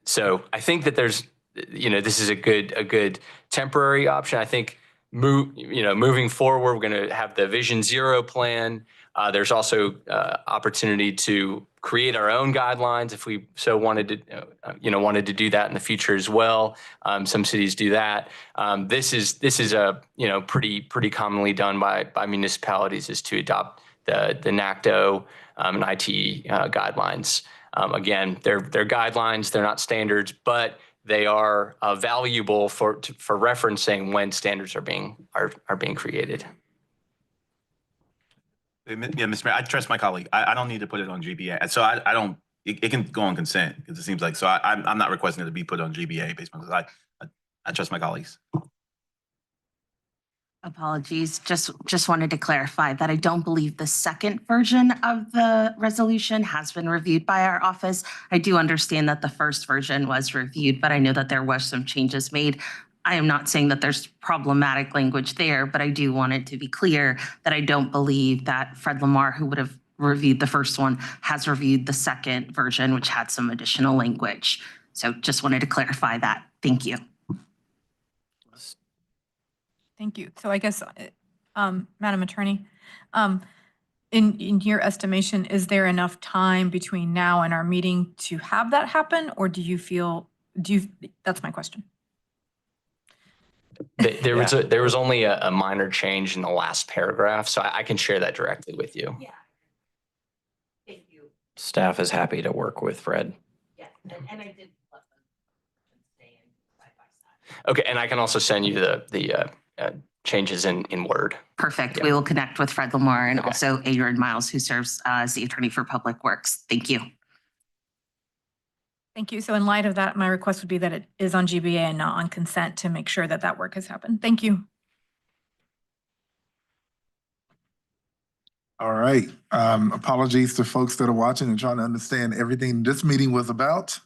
so I think that there's, this is a good temporary option. I think moving forward, we're going to have the Vision Zero plan. There's also opportunity to create our own guidelines if we so wanted to do that in the future as well. Some cities do that. This is a pretty commonly done by municipalities, is to adopt the NACTO and IT guidelines. Again, they're guidelines, they're not standards, but they are valuable for referencing when standards are being created. Yeah, Mr. Mayor, I trust my colleague. I don't need to put it on GBA. So I don't, it can go on consent because it seems like, so I'm not requesting it to be put on GBA based on, I trust my colleagues. Apologies. Just wanted to clarify that I don't believe the second version of the resolution has been reviewed by our office. I do understand that the first version was reviewed, but I know that there was some changes made. I am not saying that there's problematic language there, but I do want it to be clear that I don't believe that Fred Lamar, who would have reviewed the first one, has reviewed the second version, which had some additional language. So just wanted to clarify that. Thank you. Thank you. So I guess, Madam Attorney, in your estimation, is there enough time between now and our meeting to have that happen? Or that's my question. There was only a minor change in the last paragraph, so I can share that directly with you. Yeah. Thank you. Staff is happy to work with Fred. Yeah, and I did let them stay in side by side. Okay, and I can also send you the changes in Word. Perfect. Yeah. We will connect with Fred Lamar and Okay. also Adrian Miles, who serves as the Attorney for Public Works. Thank you. Thank you. So in light of that, my request would be that it is on GBA and not on consent to make sure that that work has happened. Thank you. All right. Apologies to folks that are watching and trying to understand everything this meeting was about.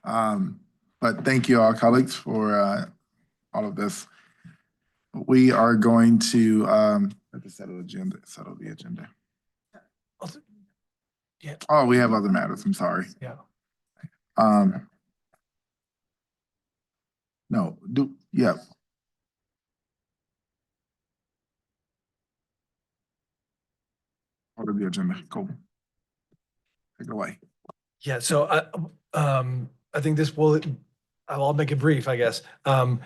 But thank you all, colleagues, for all of this. We are going to have to settle the agenda. Yeah. Oh, we have other matters. I'm sorry. Yeah. No, yeah. Order the agenda. Cool. Take it away. Yeah, so I think I'll make it brief, I guess. A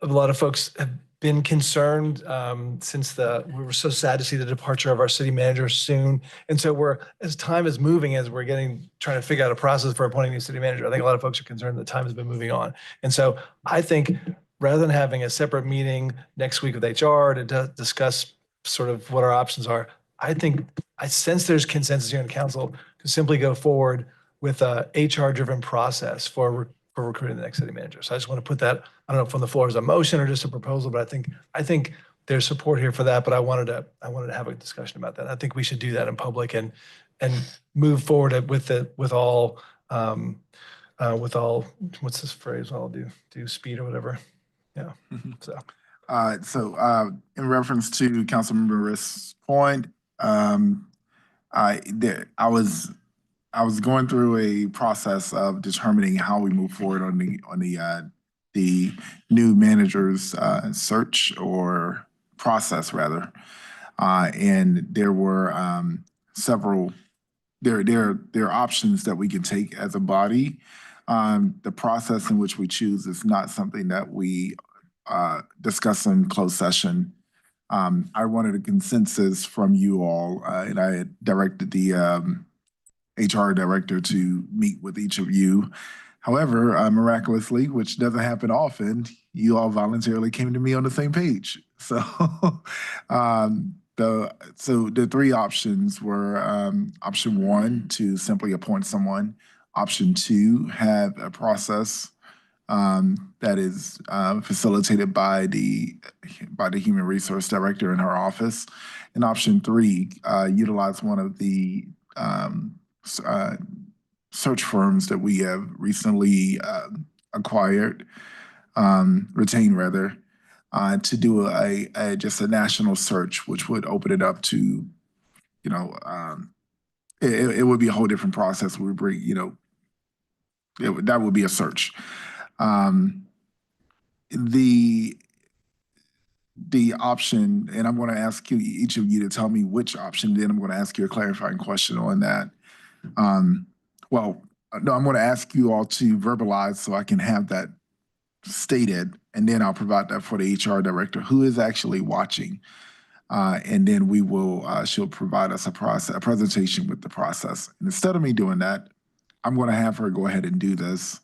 lot of folks have been concerned since we were so sad to see the departure of our city manager soon. And so as time is moving, as we're trying to figure out a process for appointing a new city manager, I think a lot of folks are concerned that time has been moving on. And so I think rather than having a separate meeting next week with HR to discuss sort of what our options are, I sense there's consensus here in the council to simply go forward with a HR-driven process for recruiting the next city manager. So I just want to put that, I don't know if on the floor is a motion or just a proposal, but I think there's support here for that, but I wanted to have a discussion about that. I think we should do that in public and move forward with all, what's this phrase? I'll do speed or whatever. Yeah. So. In reference to Councilmember Rist's point, I was going through a process of determining how we move forward on the new manager's search or process rather, and there were several. There are options that we can take as a body. The process in which we choose is not something that we discuss in closed session. I wanted a consensus from you all, and I had directed the HR director to meet with each of you. However, miraculously, which doesn't happen often, you all voluntarily came to me on the same page. So, the three options were option one, to simply appoint someone. Option two, have a process that is facilitated by the human resource director in her office. And option three, utilize one of the search firms that we have recently retained rather, to do just a national search, which would open it up to, it would be a whole different process. We would bring, that would be a search. The option, and I'm going to ask each of you to tell me which option, then I'm going to ask you a clarifying question on that. No, I'm going to ask you all to verbalize so I can have that stated, and then I'll provide that for the HR director who is actually watching. And then she'll provide us a presentation with the process. And instead of me doing that, I'm going to have her go ahead and do this.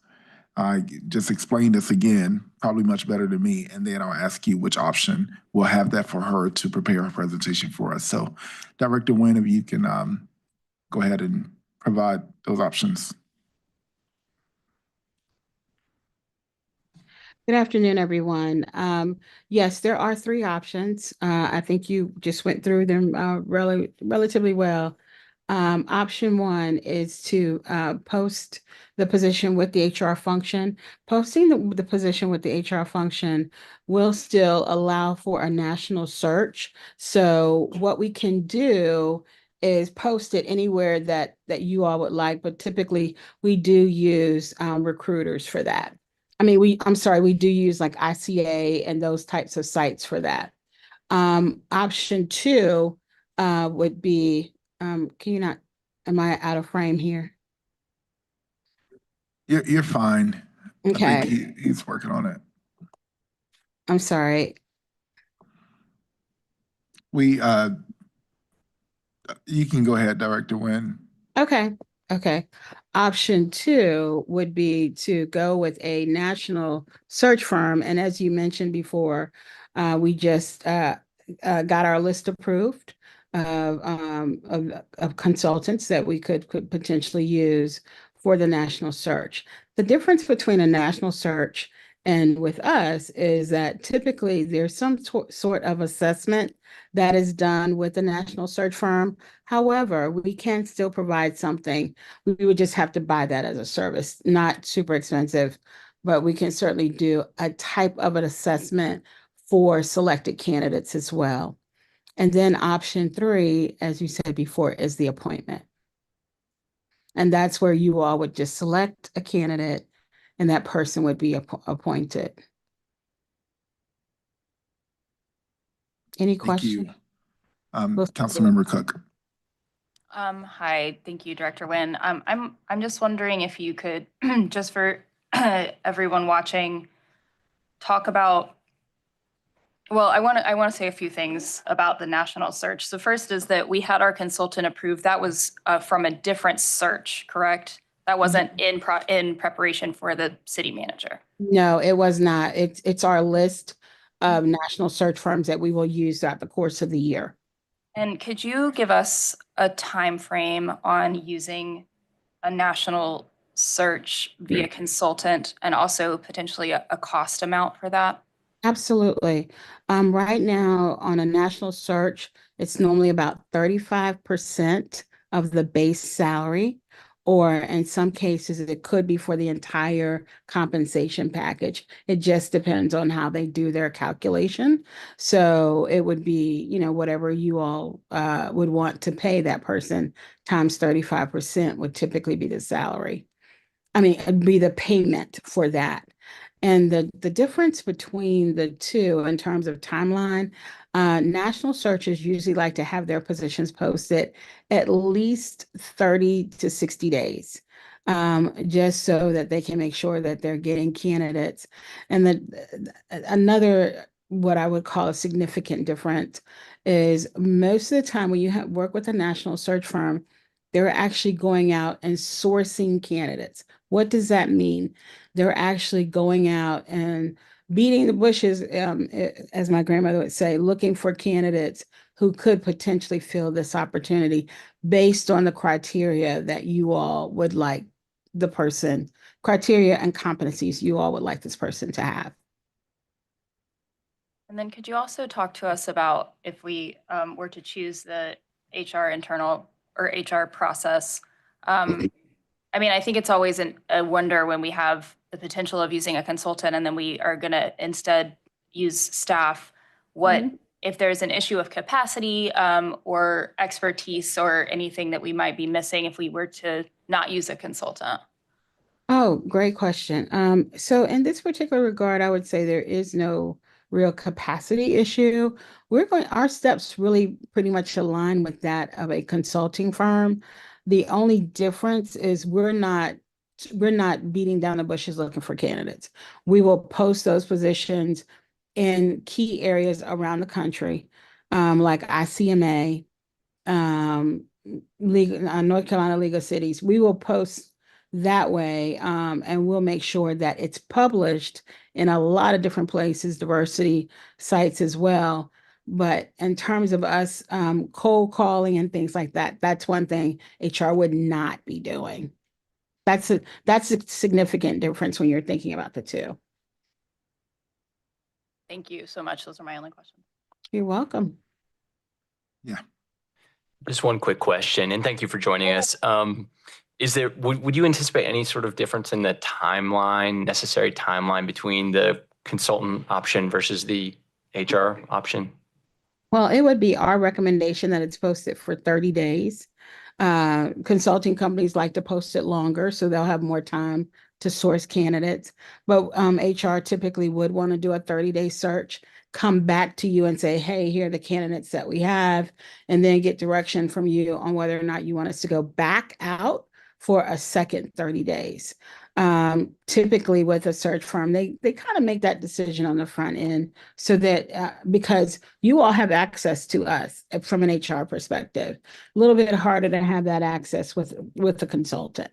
Just explain this again, probably much better than me, and then I'll ask you which option. We'll have that for her to prepare her presentation for us. So, Director Nguyen, if you can go ahead and provide those options. Good afternoon, everyone. Yes, there are three options. I think you just went through them relatively well. Option one is to post the position with the HR function. Posting the position with the HR function will still allow for a national search. So what we can do is post it anywhere that you all would like, but typically we do use recruiters for that. I mean, we do use like ICA and those types of sites for that. Option two would be, am I out of frame here? You're fine. Okay. I think he's working on it. I'm sorry. You can go ahead, Director Nguyen. Okay. Option two would be to go with a national search firm. And as you mentioned before, we just got our list approved of consultants that we could potentially use for the national search. The difference between a national search and with us is that typically there's some sort of assessment that is done with the national search firm. However, we can still provide something. We would just have to buy that as a service, not super expensive, but we can certainly do a type of an assessment for selected candidates as well. And then option three, as you said before, is the appointment. And that's where you all would just select a candidate and that person would be appointed. Any questions? Councilmember Cook. Hi, thank you, Director Nguyen. I'm just wondering if you could, just for everyone watching, talk about. Well, I want to say a few things about the national search. So first is that we had our consultant approved. That was from a different search, correct? That wasn't in preparation for the city manager. No, it was not. It's our list of national search firms that we will use throughout the course of the year. And could you give us a time frame on using a national search via consultant and also potentially a cost amount for that? Absolutely. Right now on a national search, it's normally about 35% of the base salary, or in some cases, it could be for the entire compensation package. It just depends on how they do their calculation. So it would be, whatever you all would want to pay that person times 35% would typically be the salary. It'd be the payment for that. And the difference between the two in terms of timeline, national searches usually like to have their positions posted at least 30 to 60 days, just so that they can make sure that they're getting candidates. And another, what I would call a significant difference is most of the time when you work with a national search firm, they're actually going out and sourcing candidates. What does that mean? They're actually going out and beating the bushes, as my grandmother would say, looking for candidates who could potentially fill this opportunity based on the criteria that you all would like the person, criteria and competencies you all would like this person to have. And then could you also talk to us about if we were to choose the HR internal or HR process? I think it's always a wonder when we have the potential of using a consultant and then we are going to instead use staff. What if there's an issue of capacity or expertise or anything that we might be missing if we were to not use a consultant? Oh, great question. So in this particular regard, I would say there is no real capacity issue. Our steps really pretty much align with that of a consulting firm. The only difference is we're not beating down the bushes looking for candidates. We will post those positions in key areas around the country, like ICMA, North Carolina League of Cities. We will post that way, and we'll make sure that it's published in a lot of different places, diversity sites as well. But in terms of us cold calling and things like that, that's one thing HR would not be doing. That's a significant difference when you're thinking about the two. Thank you so much. Those are my only questions. You're welcome. Yeah. Just one quick question, and thank you for joining us. Would you anticipate any sort of difference in the necessary timeline between the consultant option versus the HR option? Well, it would be our recommendation that it's posted for 30 days. Consulting companies like to post it longer, so they'll have more time to source candidates. But HR typically would want to do a 30-day search, come back to you and say, hey, here are the candidates that we have, and then get direction from you on whether or not you want us to go back out for a second 30 days. Typically with a search firm, they kind of make that decision on the front end so that because you all have access to us from an HR perspective, a little bit harder to have that access with a consultant.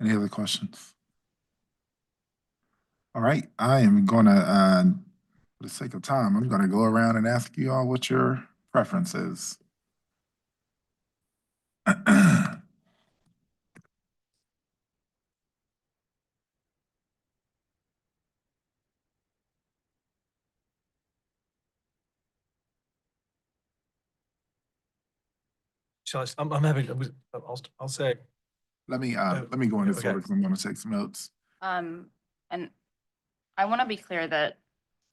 Any other questions? All right, I am gonna, for the sake of time, I'm gonna go around and ask you all what your preference is. I'm having, I'll say. Let me go in this okay. order because I'm gonna take some notes. And I want to be clear that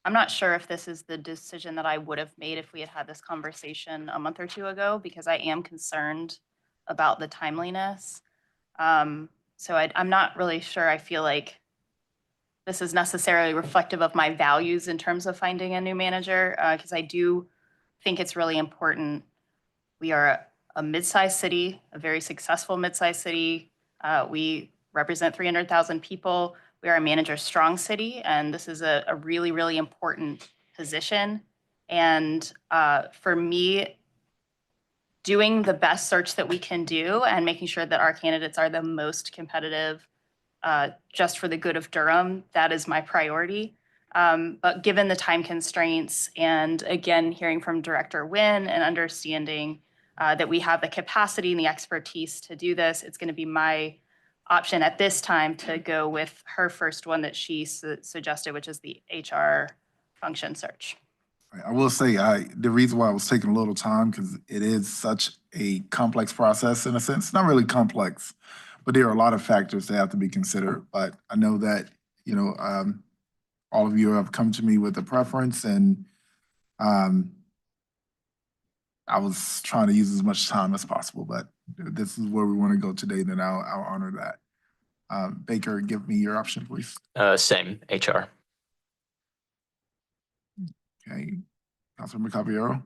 I'm not sure if this is the decision that I would have made if we had had this conversation a month or two ago, because I am concerned about the timeliness. So I'm not really sure. I feel like this is necessarily reflective of my values in terms of finding a new manager, because I do think it's really important. We are a mid-sized city, a very successful mid-sized city. We represent 300,000 people. We are a manager strong city, and this is a really, really important position. And for me, doing the best search that we can do and making sure that our candidates are the most competitive just for the good of Durham, that is my priority. But given the time constraints and again, hearing from Director Nguyen and understanding that we have the capacity and the expertise to do this. It's going to be my option at this time to go with her first one that she suggested, which is the HR function search. I will say, the reason why I was taking a little time, because it is such a complex process in a sense, not really complex, but there are a lot of factors that have to be considered. But I know that, all of you have come to me with a preference, and I was trying to use as much time as possible, but this is where we want to go today, then I'll honor that. Baker, give me your option, please. Same, HR. Okay, Councilmember Caballero.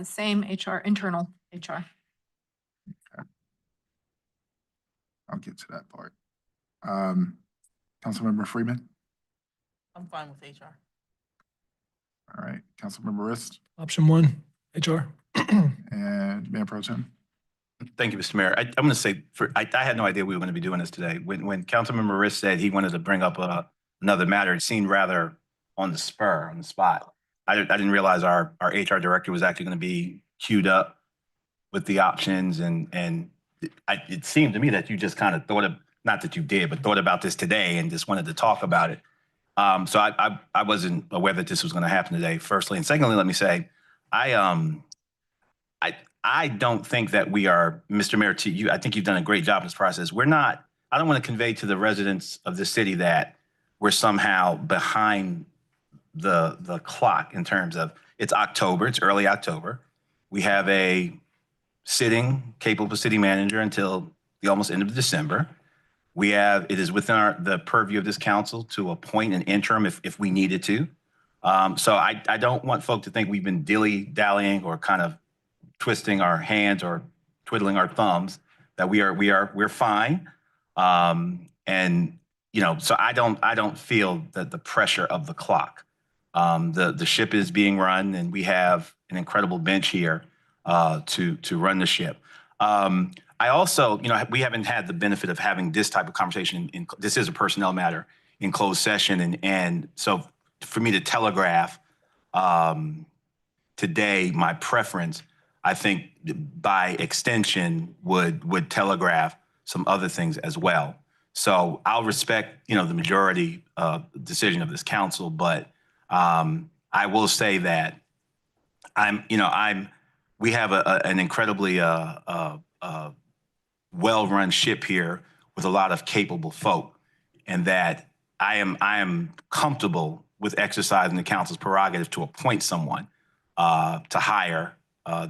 Same HR, internal HR. I'll get to that part. Councilmember Freeman. I'm fine with HR. All right, Councilmember Rist Option 1, HR. and Mayor Pro Tem. Thank you, Mr. Mayor. I'm going to say, I had no idea we were going to be doing this today. When Councilmember Riss said he wanted to bring up another matter, it seemed rather on the spot. I didn't realize our HR director was actually going to be queued up with the options, and it seemed to me that you just kind of not that you did, but thought about this today and just wanted to talk about it. So I wasn't aware that this was going to happen today, firstly. And secondly, let me say, I don't think that we are, Mr. Mayor, to you, I think you've done a great job in this process. I don't want to convey to the residents of the city that we're somehow behind the clock in terms of it's October, it's early October. We have a sitting capable city manager until the almost end of December. It is within the purview of this council to appoint an interim if we needed to. So I don't want folk to think we've been dilly-dallying or kind of twisting our hands or twiddling our thumbs, that we're fine. And so I don't feel that the pressure of the clock. The ship is being run, and we have an incredible bench here to run the ship. I also, we haven't had the benefit of having this type of conversation. This is a personnel matter in closed session, and so for me to telegraph today my preference, I think by extension would telegraph some other things as well. So I'll respect, the majority decision of this council, but I will say that we have an incredibly well-run ship here with a lot of capable folk, and that I am comfortable with exercising the council's prerogative to appoint someone to hire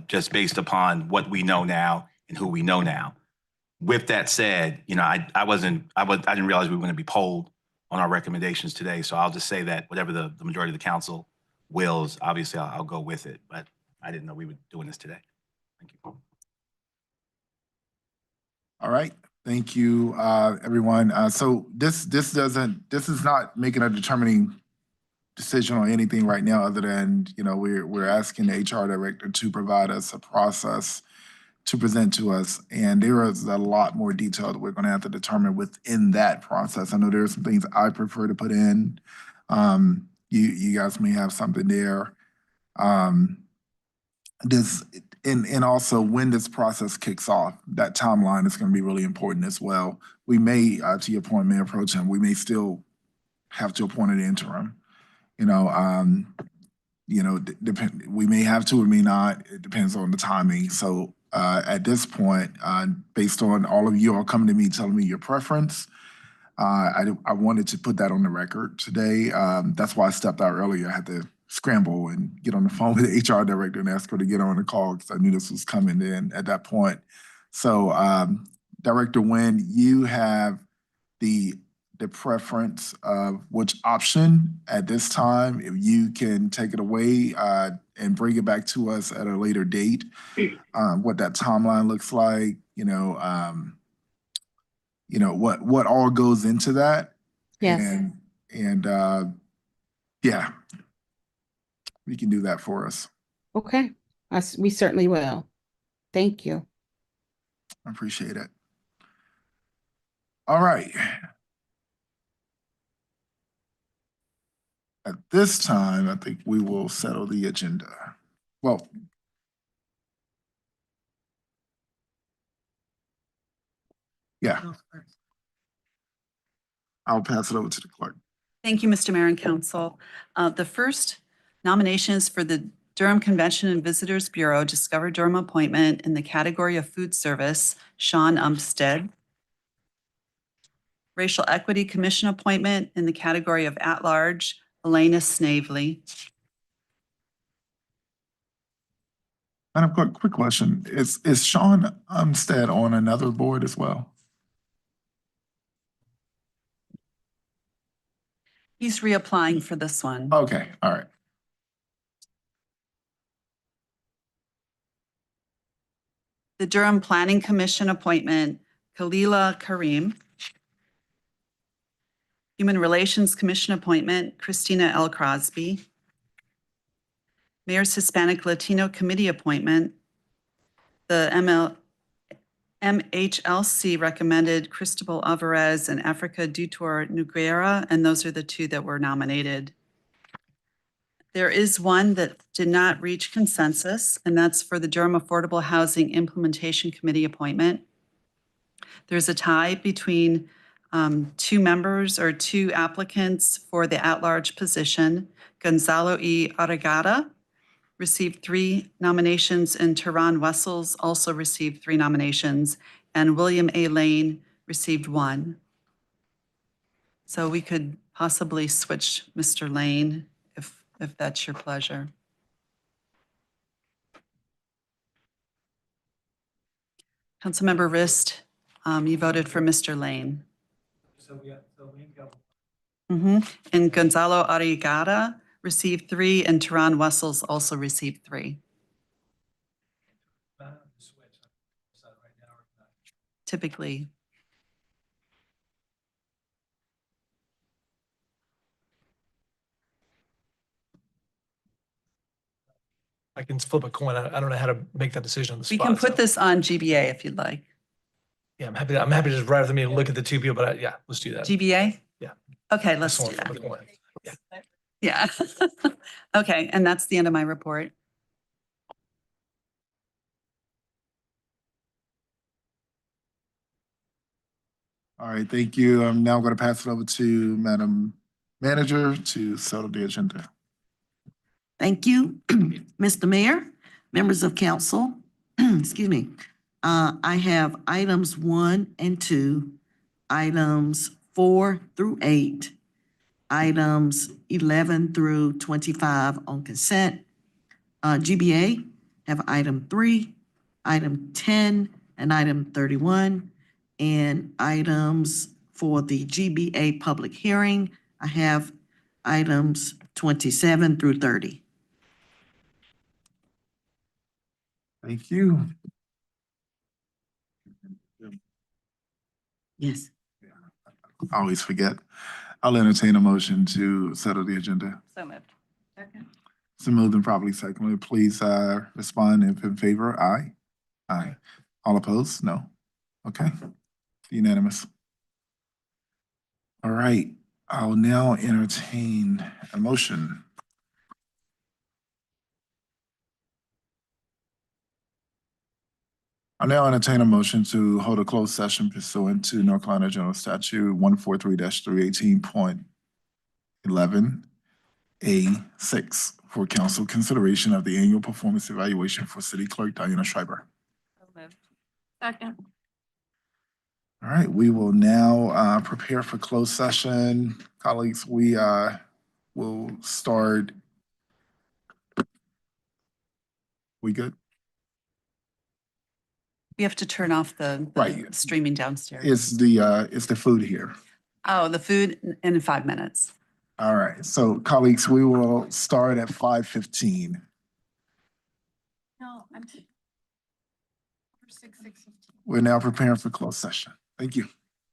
just based upon what we know now and who we know now. With that said, I didn't realize we were going to be polled on our recommendations today. So I'll just say that whatever the majority of the council wills, obviously I'll go with it. But I didn't know we were doing this today. Thank you. All right, thank you, everyone. So this is not making a determining decision on anything right now, other than, we're asking the HR director to provide us a process to present to us. And there is a lot more detail that we're going to have to determine within that process. I know there are some things I prefer to put in. You guys may have something there. And also when this process kicks off, that timeline is going to be really important as well. We may, to your point, Mayor Pro Tem, we may still have to appoint an interim. We may have to or may not. It depends on the timing. So at this point, based on all of you all coming to me telling me your preference, I wanted to put that on the record today. That's why I stepped out earlier. I had to scramble and get on the phone with the HR director and ask her to get on the call because I knew this was coming in at that point. So Director Nguyen, you have the preference of which option at this time. If you can take it away and bring it back to us at a later date, what that timeline looks like, what all goes into that. Yes. And yeah, we can do that for us. Okay. We certainly will. Thank you. I appreciate it. All right. At this time, I think we will settle the agenda. Well, Yeah. I'll pass it over to the clerk. Thank you, Mr. Mayor and Council. The first nomination is for the Durham Convention and Visitors Bureau Discover Durham appointment in the category of food service, Sean Umstead. Racial Equity Commission appointment in the category of at-large, Elena Snavely. Madam Clerk, quick question. Is Sean Umstead on another board as well? He's reapplying for this one. Okay, all right. The Durham Planning Commission appointment, Khalila Karim. Human Relations Commission appointment, Christina L. Crosby. Mayor's Hispanic Latino Committee appointment, the MHLC recommended Cristobal Alvarez and Africa Dutour Noguera, and those are the two that were nominated. There is one that did not reach consensus, and that's for the Durham Affordable Housing Implementation Committee appointment. There's a tie between two members or two applicants for the at-large position. Gonzalo E. Aragada received 3 nominations, and Tehran Wessels also received 3 nominations, and William A. Lane received 1. So we could possibly switch Mr. Lane if that's your pleasure. Councilmember Rist, you voted for Mr. Lane. And Gonzalo Arriagada received 3, and Tehran Wessels also received 3. Typically. I can flip a coin. I don't know how to make that decision on the We spot. can put this on GBA if you'd like. Yeah, I'm happy to just write with me and look at the two people, but yeah, let's do that. GBA? Yeah. Okay, let's do Flip a that. coin. Yeah. Yeah. Okay, and that's the end of my report. All right, thank you. I'm now going to pass it over to Madam Manager to settle the agenda. Thank you, Mr. Mayor, members of council. Excuse me. I have items 1 and 2, items 4 through 8, items 11 through 25 on consent. GBA have item 3, item 10, and item 31. And items for the GBA public hearing, I have items 27 through 30. Thank you. Yes. I always forget. I'll entertain a motion to settle the agenda. So moved. Second. So moved and probably secondly. Please respond if in favor. Aye. Aye. All opposed? No. Okay. Unanimous. All right. I'll now entertain a motion. I'll now entertain a motion to hold a closed session pursuant to North Carolina General Statute 143-318.11A6 for council consideration of the annual performance evaluation for City Clerk Diana Schreiber. So moved. Second. All right, we will now prepare for closed session. Colleagues, we will start. We good? We have to turn off the Right. streaming downstairs. It's the food here. Oh, the food in 5 minutes. All right, so colleagues, we will start at 5:15. No, I'm 6:15. We're now preparing for closed session. Thank you.